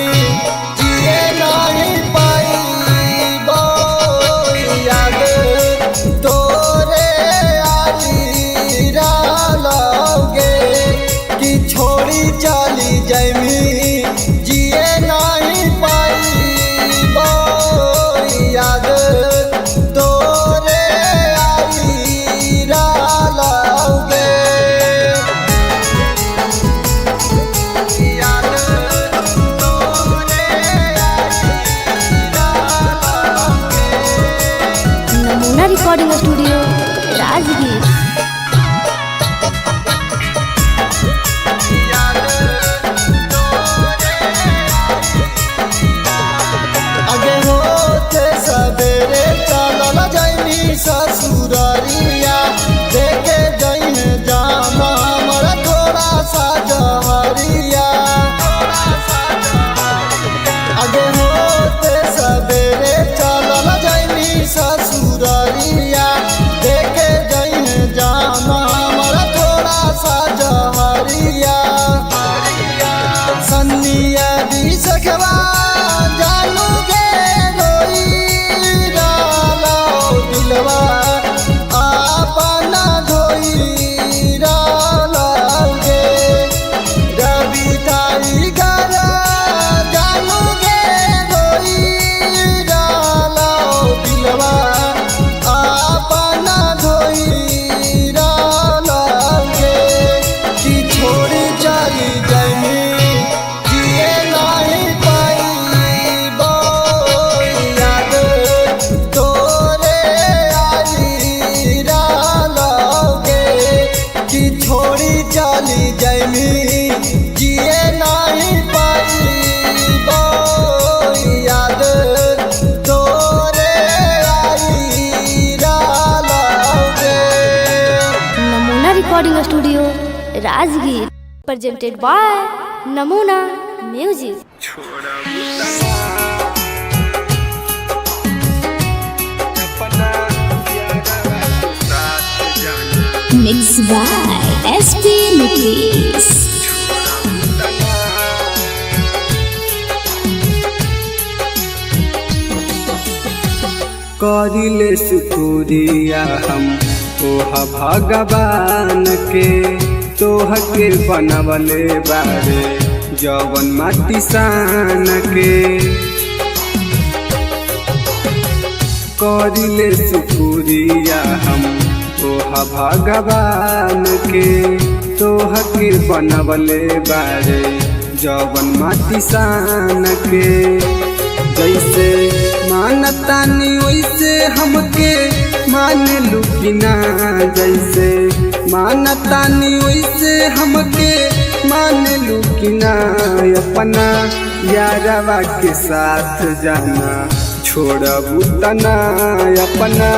जिए नहीं पाइबो याद तोरे आजीरा लौगे कि छोड़ी चली जमी जिए नहीं पाइबो याद तोरे आजीरा लौगे याद तोरे आजीरा लौगे नमूना रिकॉर्डिंग स्टूडियो राजगीर। आगे होते सवेरे चलल जैनी ससुररिया देखे जइने जामा हमर थोड़ा सा जहरिया आगे होते सवेरे चलल जैनी ससुररिया देखे जइने जामा हमर थोड़ा सा जहरिया सन्निया दी सखवा जानू गे रोई डालो दिलवा आपना धोई डालो गे रवि टाइगर जानू गे रोई डालो दिलवा आपना धोई डालो गे कि छोड़ी चली जमी जिए नहीं पाइबो याद तोरे आजीरा लौगे कि छोड़ी चली जमी जिए नहीं पाइबो याद तोरे आजीरा लौगे Namuna recording studio Rajgir presented by Namuna music. Mixed by SP Mitris. करिले शुक्रिया हम ओहा भगवान के तोह के बनवले बारे जवन माटी सान के करिले शुक्रिया हम ओहा भगवान के तोह के बनवले बारे जवन माटी सान के जैसे मानतानी वैसे हमके मान लू कि ना जैसे मानतानी वैसे हमके मान लू कि ना अपना यारवा के साथ जाना छोड़बू तना अपना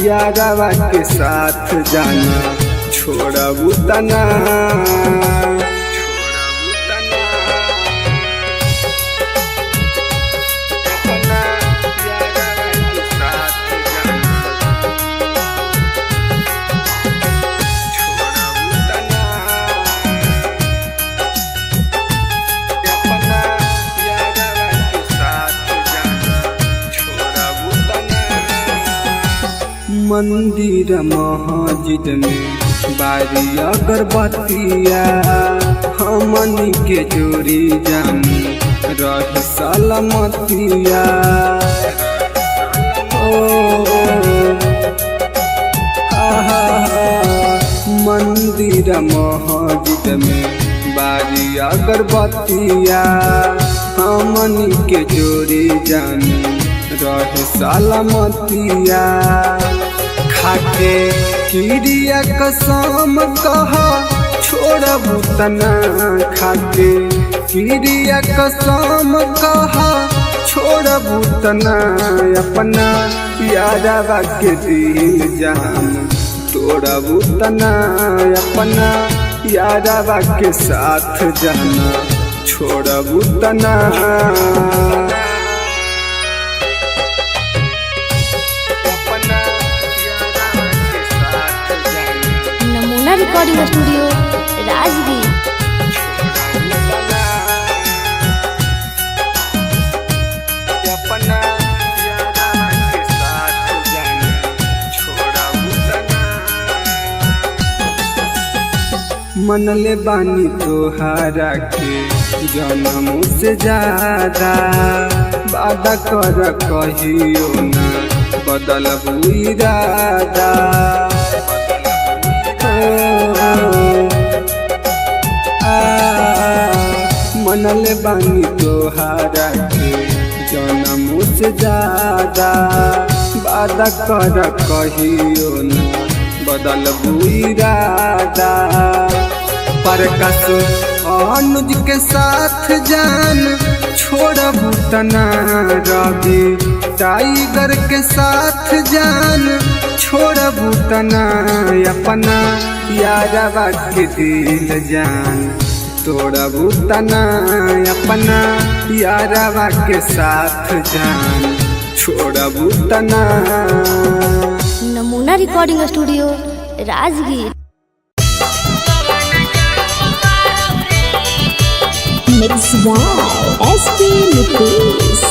यारवा के साथ जाना छोड़बू तना मंदिर मस्जिद में बारी अगरबत्तिया हमनी के जोड़ी जान रही सलामतिया मंदिर मस्जिद में बारी अगरबत्तिया हमनी के जोड़ी जान रहे सलामतिया खाके किरिया कसम कहा छोड़बू तना खाके किरिया कसम कहा छोड़बू तना अपना यारवा के दिल जान तोड़बू तना अपना यारवा के साथ जाना छोड़बू तना नमूना रिकॉर्डिंग स्टूडियो राजगीर। मनले बानी तोहारा के जन्म से ज्यादा वादा कर कहियो ना बदलबू इरादा मनले बानी तोहारा के जन्म से ज्यादा वादा कर कहियो ना बदलबू इरादा प्रकाश अनुज के साथ जान छोड़बू तना रवि टाइगर के साथ जान छोड़बू तना अपना यारवा के दिल जान तोड़बू तना अपना यारवा के साथ जान छोड़बू तना। Namuna recording studio Rajgir. Mixed by SP Nitish.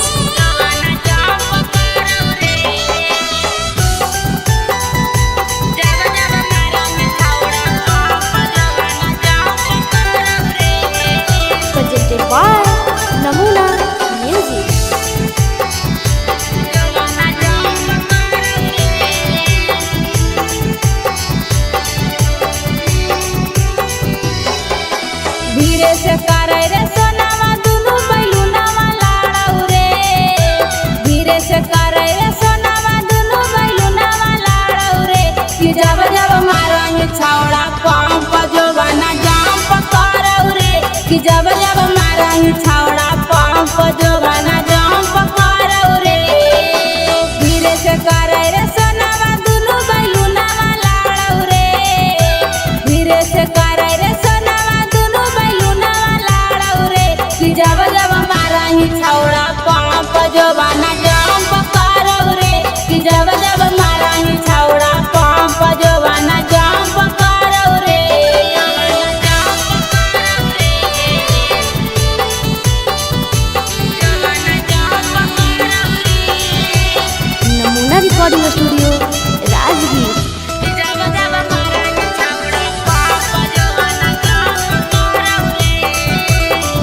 presented by Namuna music. धीरे से करे रे सोनावा दुनु बैलुनावा लाड़ौ रे धीरे से करे रे सोनावा दुनु बैलुनावा लाड़ौ रे कि जब जब मारंग छौड़ा पंप जो बना जंप करौ रे कि जब जब मारंग छौड़ा पंप जो बना जंप करौ रे धीरे से करे रे सोनावा दुनु बैलुनावा लाड़ौ रे धीरे से करे रे सोनावा दुनु बैलुनावा लाड़ौ रे कि जब जब मारंग छौड़ा पंप जो बना जंप करौ रे कि जब जब मारंग छौड़ा पंप जो बना जंप करौ रे नमूना रिकॉर्डिंग स्टूडियो राजगीर। जब जब मारंग छौड़ा पंप जो बना जंप करौ रे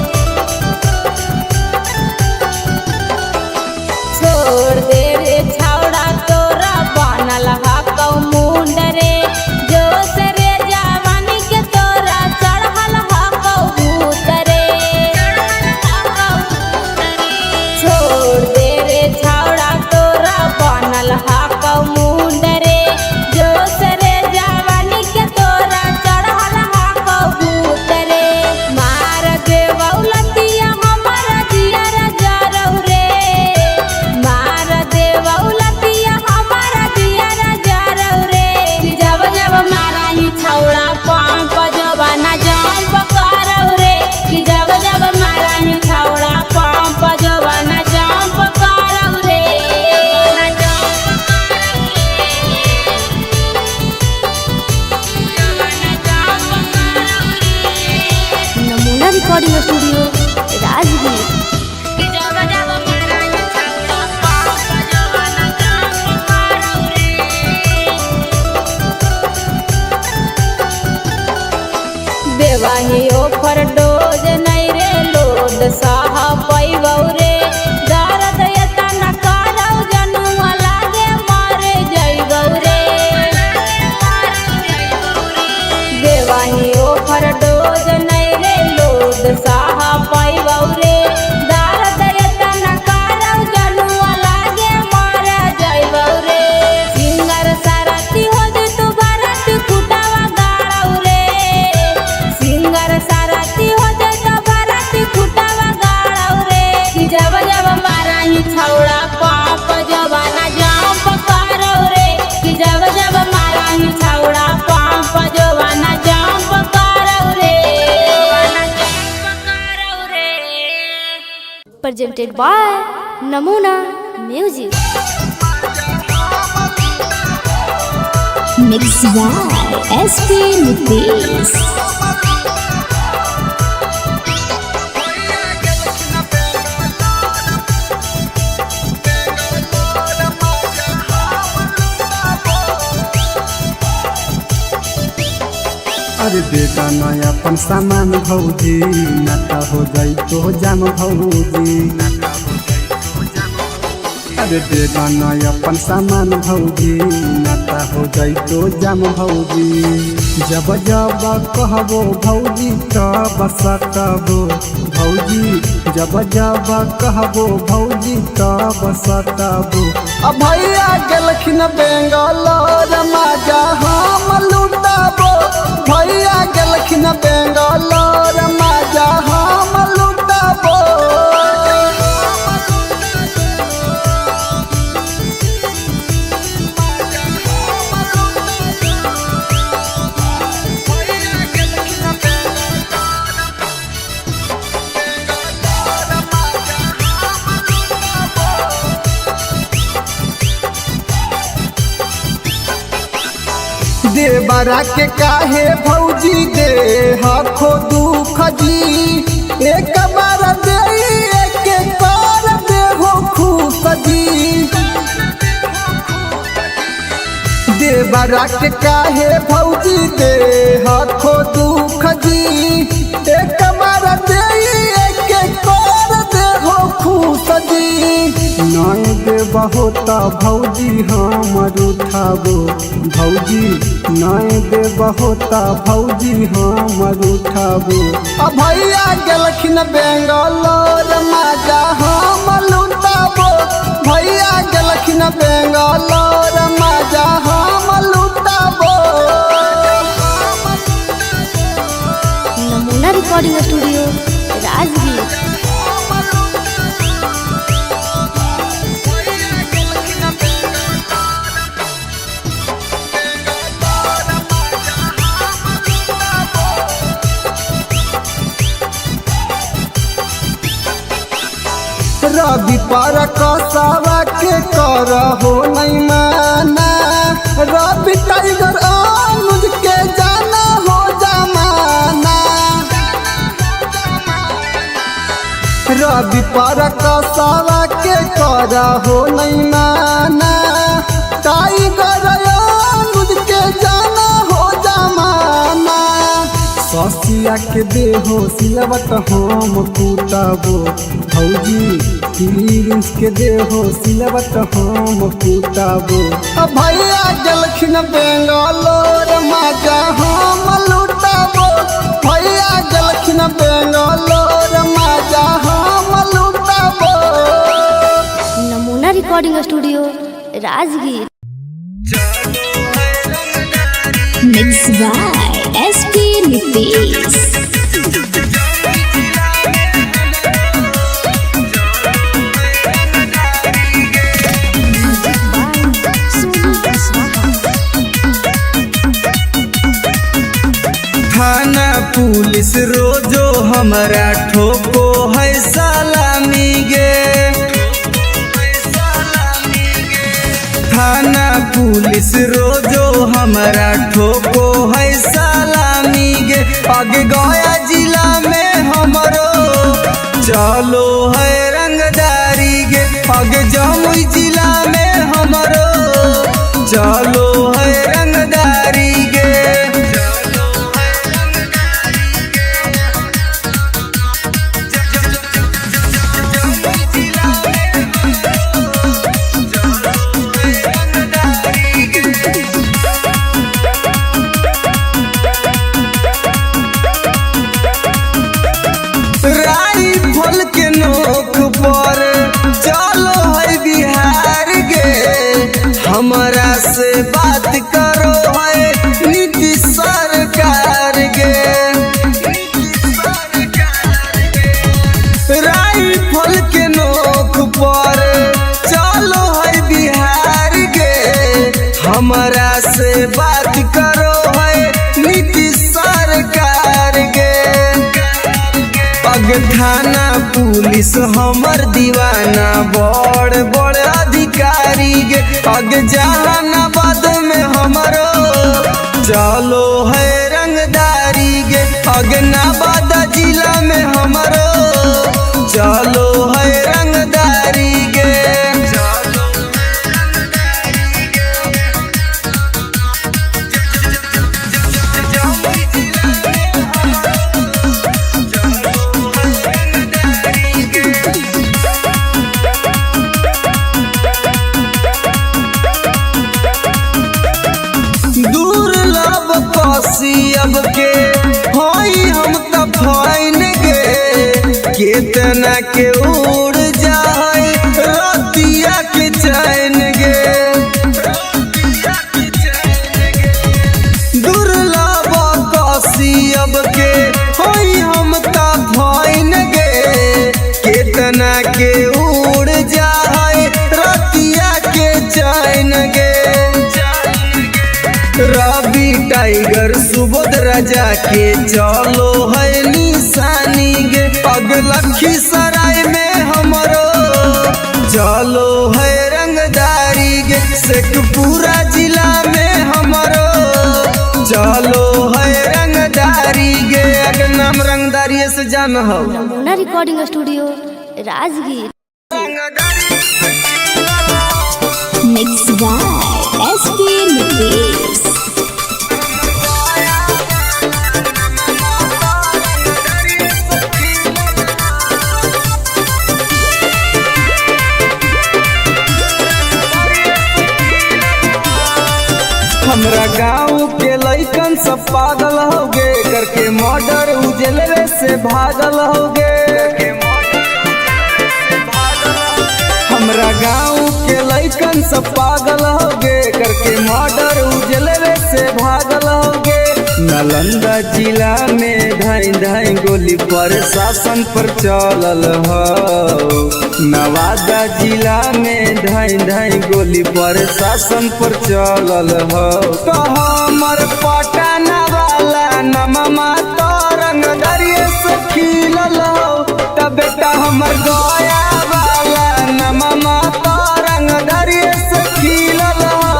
छोड़ दे रे छौड़ा तोरा बनल हकौ मुंड रे जोश रे जवानी के तोरा चढ़ल हकौ भूत रे छोड़ दे रे छौड़ा तोरा बनल हकौ मुंड रे जोश रे जवानी के तोरा चढ़ल हकौ भूत रे मार देवौ लतिया हमर जियर जरौ रे मार देवौ लतिया हमर जियर जरौ रे कि जब जब मारही छौड़ा पंप जो बना जंप करौ रे कि जब जब मारही छौड़ा पंप जो बना जंप करौ रे नमूना रिकॉर्डिंग स्टूडियो राजगीर। कि जब जब मारही छौड़ा पंप जो बना जंप करौ रे देवाही ओफर डोज नहीं रे लोद साह पैबौ रे दर्द एतना करौ जनुआ लागे मरे जइबौ रे देवाही ओफर डोज नहीं रे लोद साह पैबौ रे दर्द एतना करौ जनुआ लागे presented by Namuna Music. Mixed by SP Nitish. अरे बेटा नया अपन सामान भौजी नाता हो जाई तो जाम भौजी। अरे बेटा नया अपन सामान भौजी नाता हो जाई तो जाम भौजी। जब जब कहबो भौजी तब सकबो भौजी, जब जब कहबो भौजी तब सकबो। अब भैया गेलखिन बेंगलोर मजा हम लुटाबो, भैया गेलखिन बेंगलोर मजा हम लुटाबो। देवरा के काहे भौजी दे हखो दुख जी, एक बार दे एक बार दे हो खुश जी। देवरा के काहे भौजी दे हखो दुख जी, एक बार दे एक बार दे हो खुश जी। नय दे बहुत भौजी हमर उठाबो भौजी, नय दे बहुत भौजी हमर उठाबो। अब भैया गेलखिन बेंगलोर मजा हम लुटाबो, भैया गेलखिन बेंगलोर मजा हम लुटाबो। नमूना रिकॉर्डिंग स्टूडियो राजगीर। रवि पर कसावा के करहो नहीं माना, रवि टाइगर अनुज के जाना हो जमाना। रवि पर कसावा के करहो नहीं माना, टाइगर अनुज के जाना हो जमाना। ससिया के देहो सिलवट हम कुटाबो भौजी, फीलिंग्स के देहो सिलवट हम कुटाबो। अब भैया गेलखिन बेंगलोर मजा हम लुटाबो, भैया गेलखिन बेंगलोर मजा हम लुटाबो। नमूना recording studio Rajgir. Mixed by SP Nitish. थाना पुलिस रोजो हमारा ठोको है सलामी गे, थाना पुलिस रोजो हमारा ठोको है सलामी गे। आगे गया जिला में हमरो चलो है रंगदारी गे, आगे जमुई जिला में हमरो चलो है रंगदारी गे। राइफल के नोक पर चलो है बिहार गे, हमारा से बात करो है नीतीश सरकार गे। राइफल के नोक पर चलो है बिहार गे, हमारा से बात करो है नीतीश सरकार गे। पग थाना पुलिस हमर दीवाना बड़ बड़ अधिकारी गे आगे जहानाबाद में हमरो चलो है रंगदारी गे आगे नवादा जिला में हमरो चलो है रंगदारी गे दुर्लभ कसियब के हई हम त फाइन गे केतना के उड़ जाए रतिया के चैन गे दुर्लभ कसियब के हई हम त फाइन गे केतना के उड़ जाए रतिया के चैन गे रवि टाइगर सुबोध राजा के चलो है निशानी गे लखीसराय में हमरो चलो है रंगदारी गे शेखपुरा जिला में हमरो चलो है रंगदारी गे अगर नाम रंगदारी से जान हो नमूना recording studio Rajgir. Mixed by SP Nitish. हमरा गाँव के लइकन सब पागल हो गे करके मर्डर उजलवे से भागल हो गे हमरा गाँव के लइकन सब पागल हो गे करके मर्डर उजलवे से भागल हो गे नालंदा जिला में धाई धाई गोली प्रशासन पर चलल हो नवादा जिला में धाई धाई गोली प्रशासन पर चलल हो तो हमर पटना वाला नममा तो रंगदरिये से खिलल हो तब बेटा हमर गया वाला नममा तो रंगदरिये से खिलल हो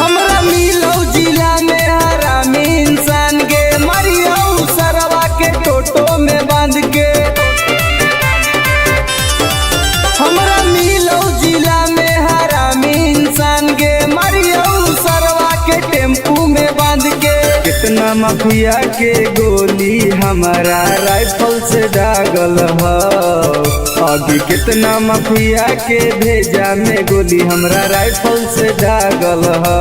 हमरा मिलो जिला में हरामी इंसान गे मरियो सरवा के टोटो में बांध के हमरा मिलो जिला में हरामी इंसान गे मरियो सरवा के टेम्पू में बांध के कितना माफिया के गोली हमारा राइफल से दागल हो अभी कितना माफिया के भेजा में गोली हमरा राइफल से दागल हो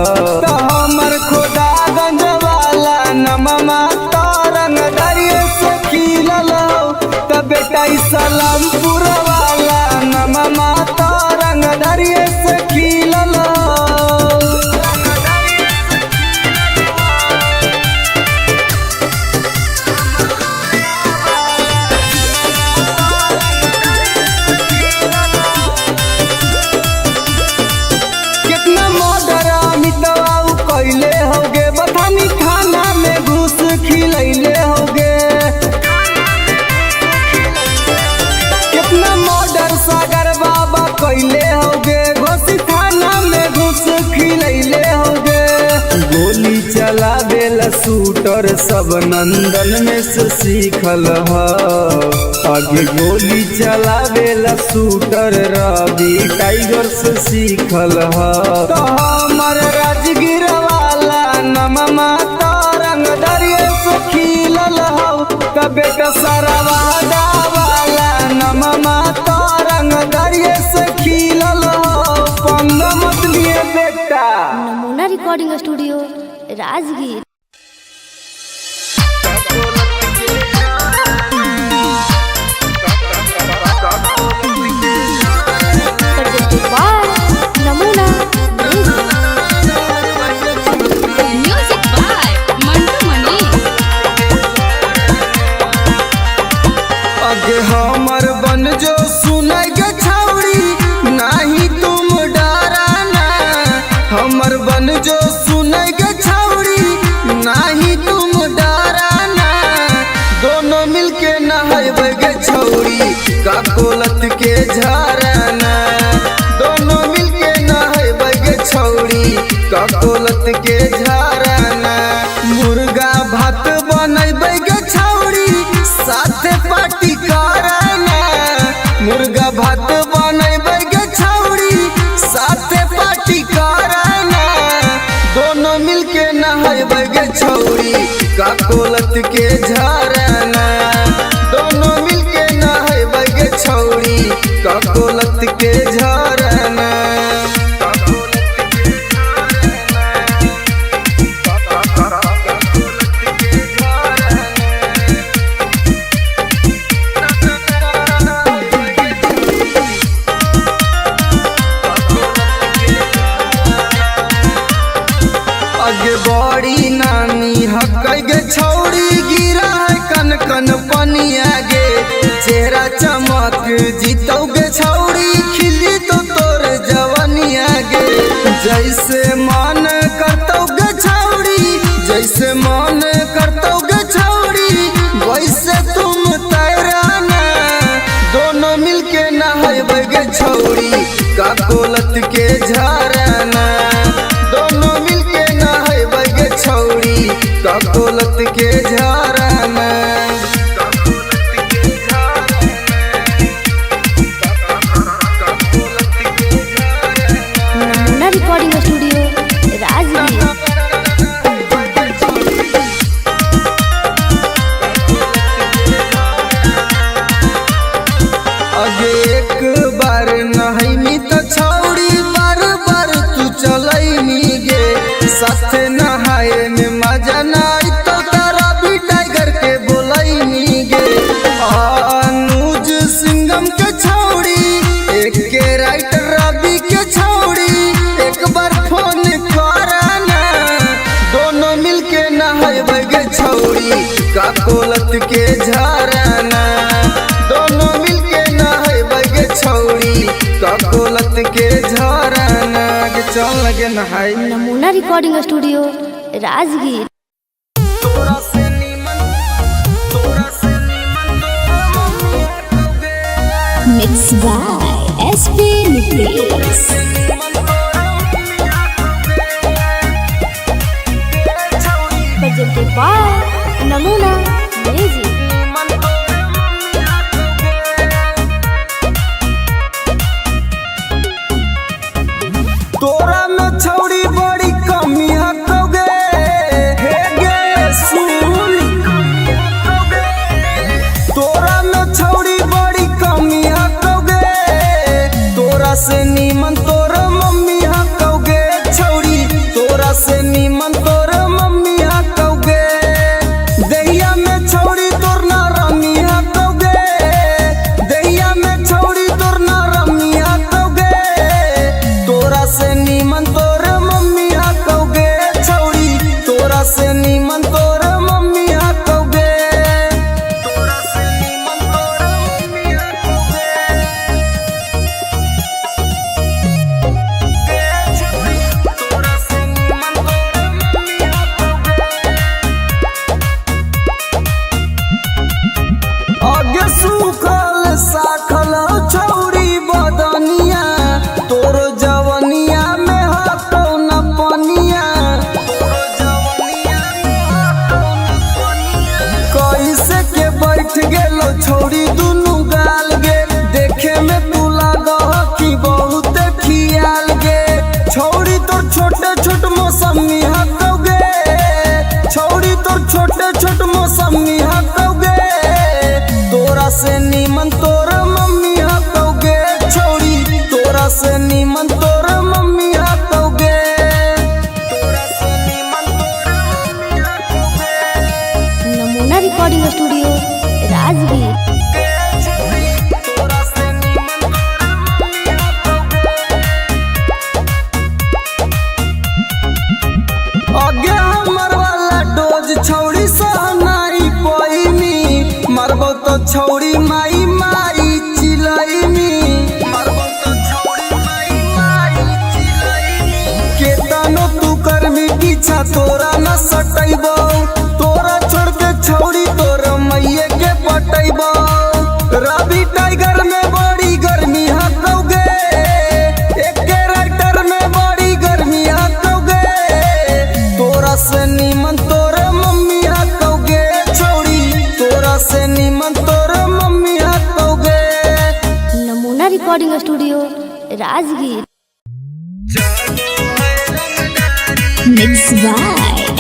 तो हमर खुदागंज वाला नममा तो रंगदरिये से खिलल हो तो बेटा सलामपुर वाला नममा तो रंगदरिये से खिलल हो कितना मर्डर अमितवा कैले होगे बथानी खाना में घुस खिलैले होगे कितना मर्डर सागर बाबा कैले होगे घोसी थाना में घुस खिलैले होगे गोली चलावेला शूटर सब नंदन में से सीखल हो आगे गोली चलावेला शूटर रवि टाइगर से सीखल हो तो हमर राजगीर वाला नममा तो रंगदरिये से खिलल हो तो बेटा सरवादा वाला नममा तो रंगदरिये से खिलल हो पंग मत लिए बेटा। नमूना recording studio Rajgir. Presented by नमूना Music by Mantu Mani. आगे हमर बन जो सुन हमर बन जो सुनेगे छौड़ी नाही तुम डराना दोनों मिलके नहाएगे छौड़ी का कोलत के झरना दोनों मिलके नहाएगे छौड़ी का कोलत के झरना मुर्गा भात बनैबेगे छौड़ी साथे पार्टी करना मुर्गा भात बनैबेगे छौड़ी साथे पार्टी करना दोनों मिलके नहाएगे छौड़ी का कोलत के झरना दोनों मिलके नहाएगे छौड़ी का कोलत के झरना आगे बड़ी नानी हकैगे छौड़ी गिरा है कन कन पनिया गे चेहरा चमक जीतोगे छौड़ी खिली तो तोर जवनिया गे जैसे मन करतोगे छौड़ी जैसे मन करतोगे छौड़ी वैसे तुम तैराना दोनों मिलके नहाएगे छौड़ी का कोलत के झरना दोनों मिलके नहाएगे छौड़ी का कोलत के झरना नमूना रिकॉर्डिंग स्टूडियो राजगीर। अगे एक बार नहैनी तो छौड़ी बार बार तू चलैनी गे साथे नहाए में मजा नाई तो तारा भी टाइगर के बोलैनी गे अनुज सिंगम के छौड़ी एक के राइटर रवि के छौड़ी एक बार फोन करना दोनों मिलके नहाएगे छौड़ी का कोलत के झरना दोनों मिलके नहाएगे छौड़ी का कोलत के झरना के चल लगे नहाए नमूना रिकॉर्डिंग स्टूडियो राजगीर। तोरा से नीमन Mixed by SP Nucleus. presented by Namuna music. तोरा में छौड़ी बड़ी कमी हकोगे हे गे सुन तोरा में छौड़ी बड़ी कमी हकोगे तोरा से नीमन तोर मम्मी हकोगे छौड़ी तोरा से नीमन तोर मम्मी हकोगे दैया में छौड़ी तोर ना रमी हकोगे दैया में छौड़ी तोर ना रमी हकोगे तोरा से नीमन तोर मम्मी हकोगे छौड़ी तोरा से नीमन तोर मम्मी हकोगे तोरा से नीमन तोर मम्मी हकोगे तोरा से नीमन तोर मम्मी हकोगे आगे सूखल साखल छौड़ी बदनिया तोरो जवनिया में हटो न पनिया कैसे के बैठ गेलो छौड़ी दुनु गाल गे देखे में तू लागह कि बहुत खियाल गे छौड़ी तोर छोटे छोट मौसमी हकोगे छौड़ी तोर छोटे छोट मौसमी हकोगे तोरा से नीमन तोर मम्मी हकोगे छौड़ी तोरा से नीमन तोर मम्मी हकोगे तोरा से नीमन तोर मम्मी हकोगे नमूना रिकॉर्डिंग स्टूडियो राजगीर। तोरा से नीमन तोर मम्मी हकोगे आगे हमर वाला डोज छौड़ी सहनाई पैनी मारबो तो छौड़ी माई माई चिलैनी मारबो तो छौड़ी माई माई चिलैनी केतनो पीछा तोरा न सटैबो, तोरा छोड़ के छौड़ी तोरा मैये के पटैबो। रवि टाइगर में बड़ी गर्मी हकौगे, एक राइटर में बड़ी गर्मी हकौगे। तोरा से नीमन तोरे मम्मी हकौगे छौड़ी, तोरा से नीमन तोरे मम्मी हकौगे। Namuna recording studio Rajgir. Mixed by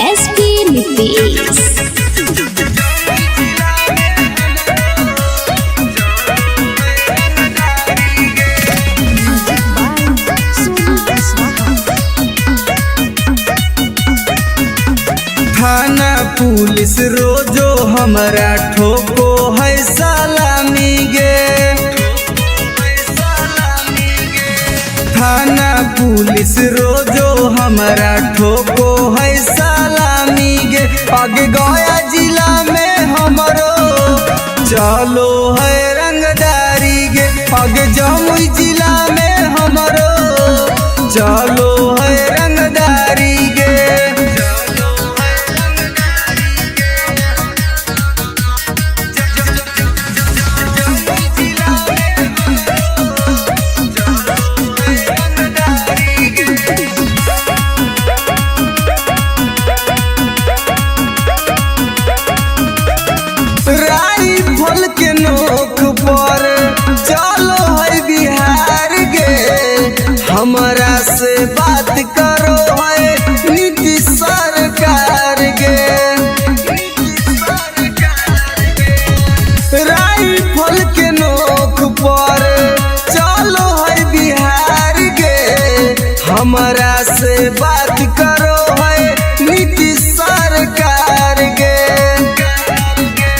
SP Nitish. थाना पुलिस रोजो हमरा ठोको है सलामी गे। थाना पुलिस रोजो हमरा ठोको है सलामी गे। आगे गया जिला में हमरो चलो है रंगदारी गे। आगे जमुई जिला में हमरो चलो है रंगदारी गे। राइफल के नोक पर चलो है बिहार गे। हमरा से बात करो है नीतीश सरकार गे। राइफल के नोक पर चलो है बिहार गे। हमरा से बात करो है नीतीश सरकार गे।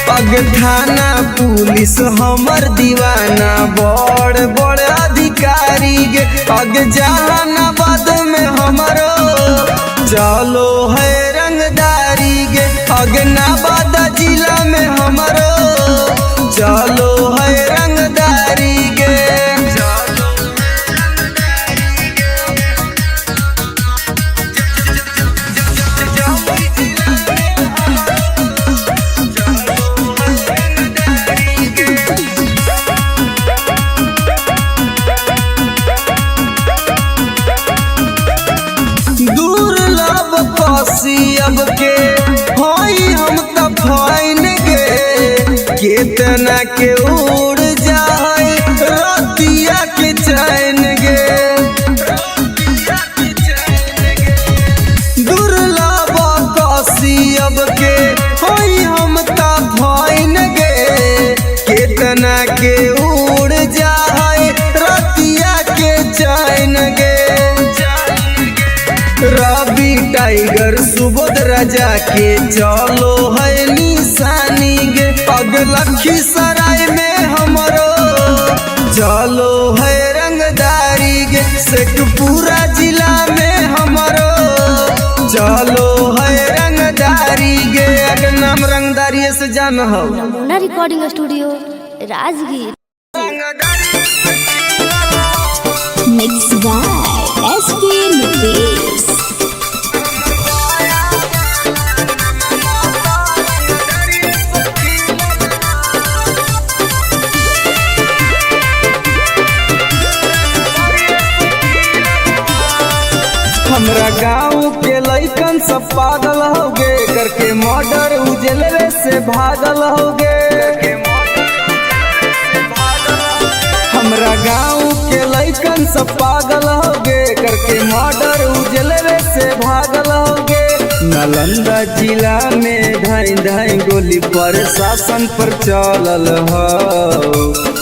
पग थाना पुलिस हमर दीवाना बड़ बड़ अधिकारी गे। पग जहानाबाद में हमरो चलो है रंगदारी गे। पग नवादा जिला में हमरो चलो है रंगदारी गे। दुर्लभ कसियब के होई हम त फाइन गे। केतना के उड़ जाए रतिया के चैन गे। दुर्लभ कसियब के होई हम त फाइन गे। केतना के उड़ जाए रतिया के चैन गे। रवि टाइगर सुबोध राजा के चलो है निशानी गे। पग लखीसराय में हमरो चलो है रंगदारी गे। शेखपुरा जिला में हमरो चलो है रंगदारी गे। अगर नाम रंगदारी से जान हो। नमूना recording studio Rajgir. Mixed by SP Nitish. हमरा गाँव के लइकन सब पागल होगे, करके मर्डर उजलवे से भागल होगे। हमरा गाँव के लइकन सब पागल होगे, करके मर्डर उजलवे से भागल होगे। नालंदा जिला में धाई धाई गोली प्रशासन पर चलल हो।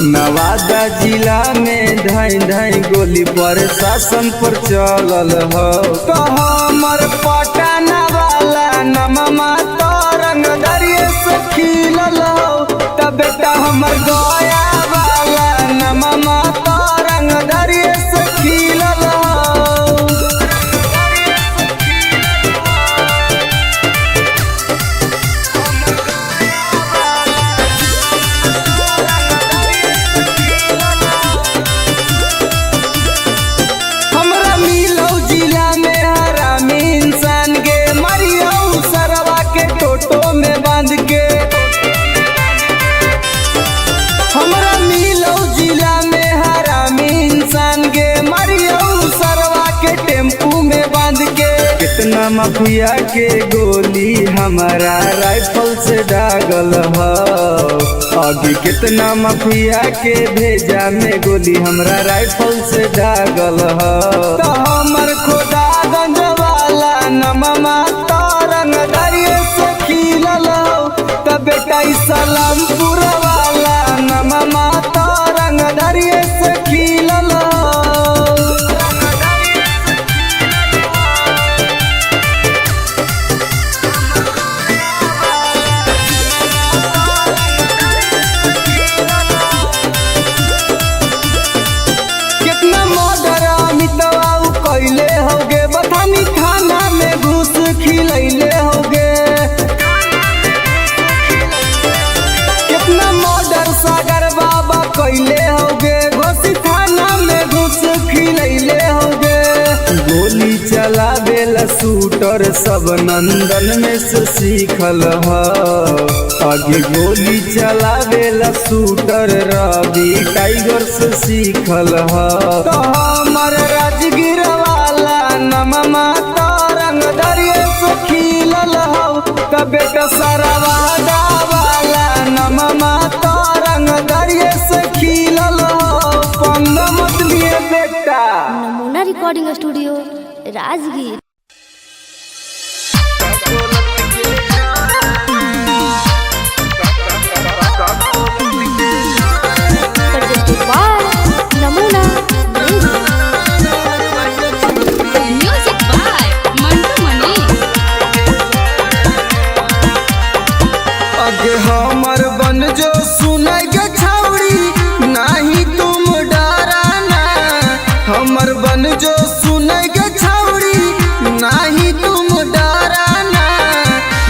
नवादा जिला में धाई धाई गोली प्रशासन पर चलल हो। तो हमर पटना वाला नममा तो रंगदरिये से खिलल हो। तब बेटा हमर गया वाला नममा तो रंगदरिये से खिलल हो। हमरा मिलौ जिला में हरामी इंसान कितना माफिया के गोली हमारा राइफल से दागल ह। अभी कितना माफिया के भेजा में गोली हमरा राइफल से दागल ह। तो हमर खोदा गंज वाला नममा तारंग दरिये से खिलल हो। तो बेटा सलामपुर वाला नममा तारंग दरिये से खिलल हो। कैले होगे बथानी थाना में घुस खिलैले होगे। कितना मर्डर सागर बाबा कैले होगे घोसी थाना में घुस खिलैले होगे। गोली चलावेला शूटर सब नंदन में से सीखल ह। आगे गोली चलावेला शूटर रवि टाइगर से सीखल ह। तो हमर राजगीर वाला नममा तारंग दरिये से खिलल हो। तो बेटा सरवादा वाला नममा तारंग दरिये से खिलल हो। पंग मत लिए बेटा। नमूना रिकॉर्डिंग स्टूडियो राजगीर। नमूना म्यूजिक बाय मंटू मनी। आगे हमर बन जो सुनेगे छौड़ी नहीं तुम डराना। हमर बन जो सुनेगे छौड़ी नहीं तुम डराना।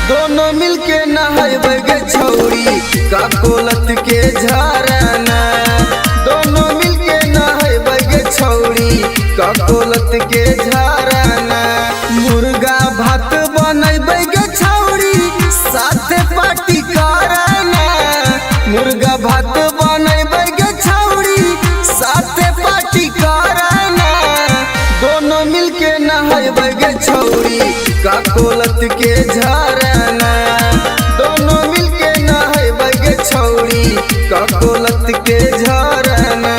दोनों मिलके नहाएगे छौड़ी का कोलत के झरना। दोनों मिलके नहाएगे छौड़ी का कोलत के झरना। मुर्गा भात बनैबेगे छौड़ी साथे पार्टी कराना। मुर्गा भात बनैबेगे छौड़ी साथे पार्टी कराना। दोनों मिलके नहाएगे छौड़ी का कोलत के झरना। दोनों मिलके नहाएगे छौड़ी का कोलत के झरना।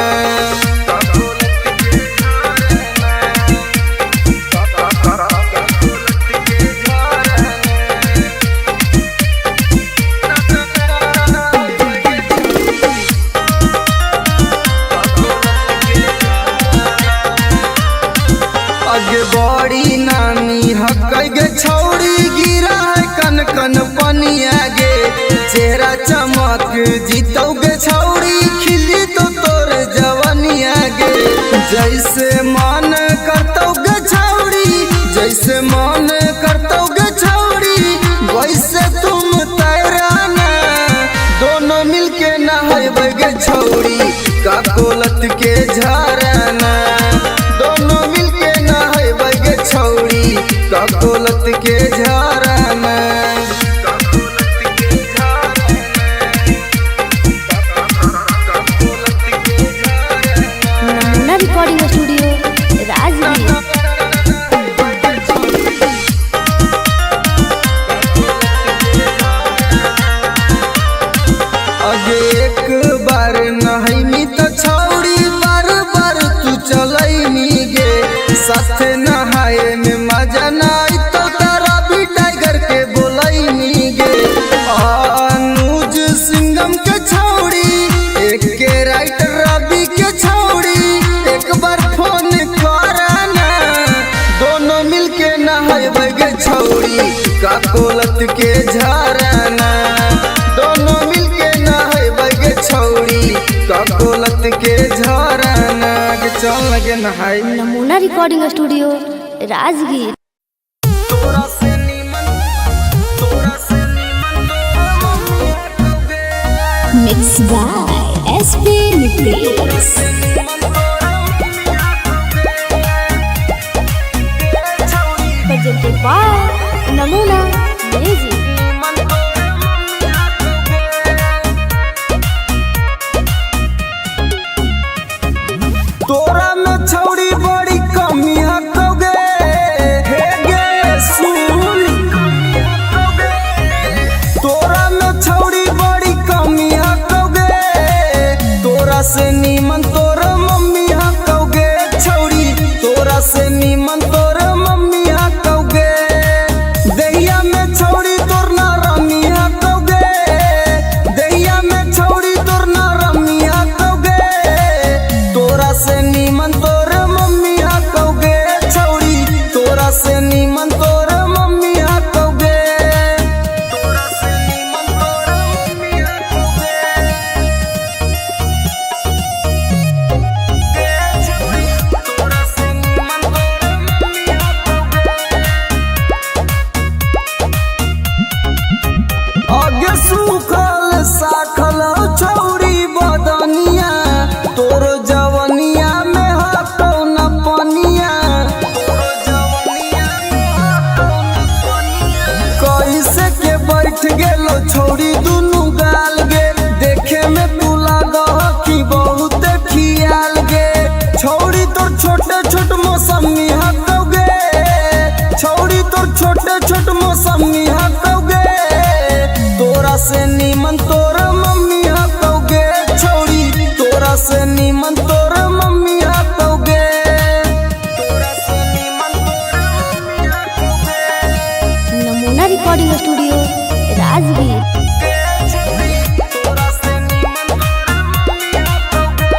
आगे बड़ी नानी हकैगे छौड़ी गिरा है कन कन पनिया गे। चेहरा चमक जीतोगे छौड़ी खिली तो तोर जवनिया गे। जैसे मन करतोगे छौड़ी जैसे मन करतोगे छौड़ी वैसे तुम तैराना। दोनों मिलके नहाएगे छौड़ी का कोलत के झरना। दोनों मिलके नहाएगे छौड़ी का कोलत के झरना। नमूना रिकॉर्डिंग स्टूडियो राजगीर। आगे एक बार नहैनी तो छौड़ी बार बार तू चलैनी गे। साथे नहाए में मजा नाई तो तारा भी टाइगर के बोलैनी गे। अनुज सिंगम के छौड़ी एक के राइटर रवि के छौड़ी एक बार फोन कराना। दोनों मिलके नहाएगे छौड़ी का कोलत के झरना। दोनों मिलके नहाएगे छौड़ी का कोलत के झरना। के चल लगे नहाए। Namuna recording studio Rajgir. Mix by SP Nitesh. presented by Namuna music. तोरा में छौड़ी बड़ी कमी हकोगे। हे गे मौसमी हकौगे, तोरा से नीमन तोर मम्मी हकौगे छौरी, तोरा से नीमन तोर मम्मी हकौगे, तोरा से नीमन तोर मम्मी हकौगे। Namuna recording studio Rajgir. तोरा से नीमन तोर मम्मी हकौगे।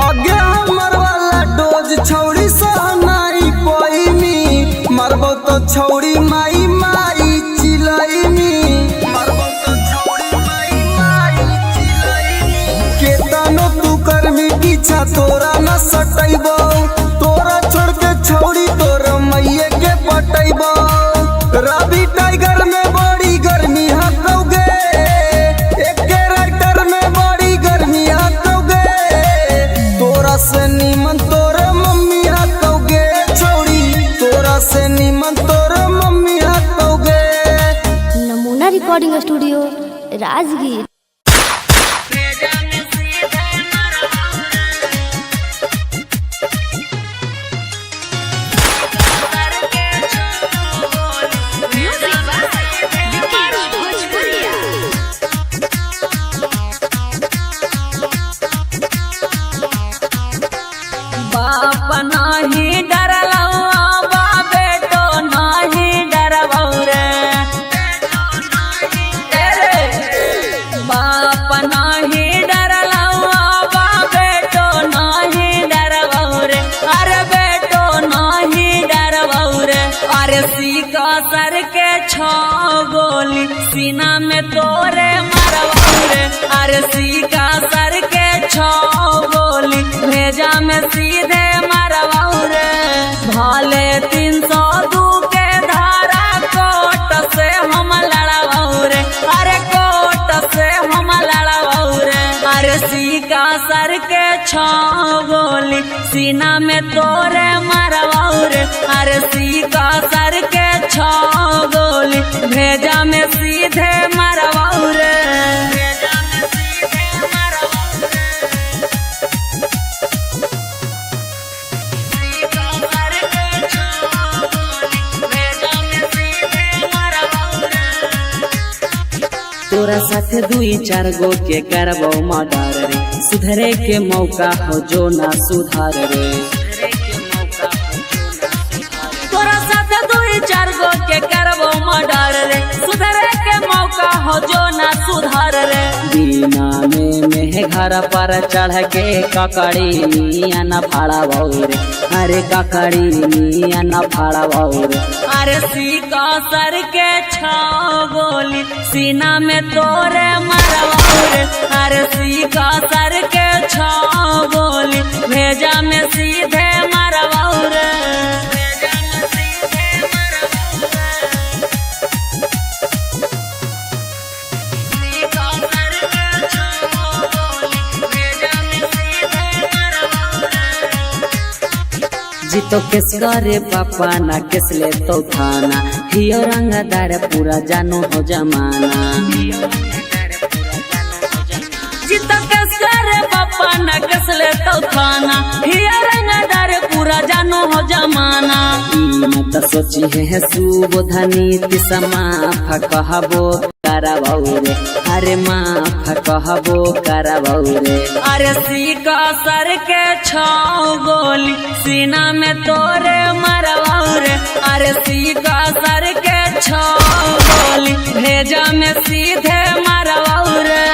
आगे हमर वाला डोज छौरी सहनाई पैनी, मरबो तो छौरी माई माई चिलैनी, मरबो तो छौरी माई माई चिलैनी। केतनो तू करबी पीछा तोरा न सटैबो, तोरा छोड़ के छौरी तोर मैये के पटैबो। रवि टाइगर में बड़ी गर्मी हकौगे, एके राइटर में बड़ी गर्मी हकौगे, तोरा से नीमन तोर मम्मी हकौगे छौरी, तोरा से नीमन तोर मम्मी हकौगे। Namuna recording studio Rajgir. Music by Vikesh Bhojpuriya. बाप नाही डरलवा बा बेटो नाही डरवौ रे, बाप नाही डरलवा बा बेटो नाही डरवौ रे, अरे बेटो नाही डरवौ रे। अरे सीका सर के छो गोली सीना में तोरे मरवौ रे, अरे सीका सर के छो गोली भेजा में सीधे मरवौ रे। भाले 302 के धारा कोट से हम लड़वौ रे, अरे कोट से हम लड़वौ रे। अरे सीका सर के छो गोली सीना में तोरे मरवौ रे, अरे सीका सर के छो गोली भेजा में सीधे मरवौ रे, भेजा में सीधे मरवौ रे। सीका सर के छो गोली भेजा में सीधे मरवौ रे। तोरा साथे 2-4 गो के करबो मर्डर रे, सुधरे के मौका हो जो ना सुधार रे, तोरा साथ 2-4 गो के करबो मर्डर रे, सुधरे के मौका हो जो ना सुधार रे। बिना में घर पर चढ़ के ककड़ी निया न फाड़ाबौ रे, अरे ककड़ी निया न फाड़ाबौ रे। अरे सीका सर के छो गोली सीना में तोरे मरवौ रे, अरे सीका सर के छो गोली भेजा में सीधे मरवौ रे, भेजा में सीधे मरवौ रे। सीका सर के छो गोली भेजा में सीधे मरवौ रे। जीतो केस करे पापा ना केस ले तो थाना, हियो रंगदार पूरा जानो हो जमाना, जितना कस करे पापा न कसले तो थाना, हिया रंगदार पूरा जानो हो जमाना। ई मत सोची है सुबोधनी तिसमा कहबो करबौ रे, अरे माफ कहबो करबौ रे। अरे सीका सर के छो गोली सीना में तोरे मरवौ रे, अरे सीका सर के छो गोली भेजा में सीधे मरवौ रे।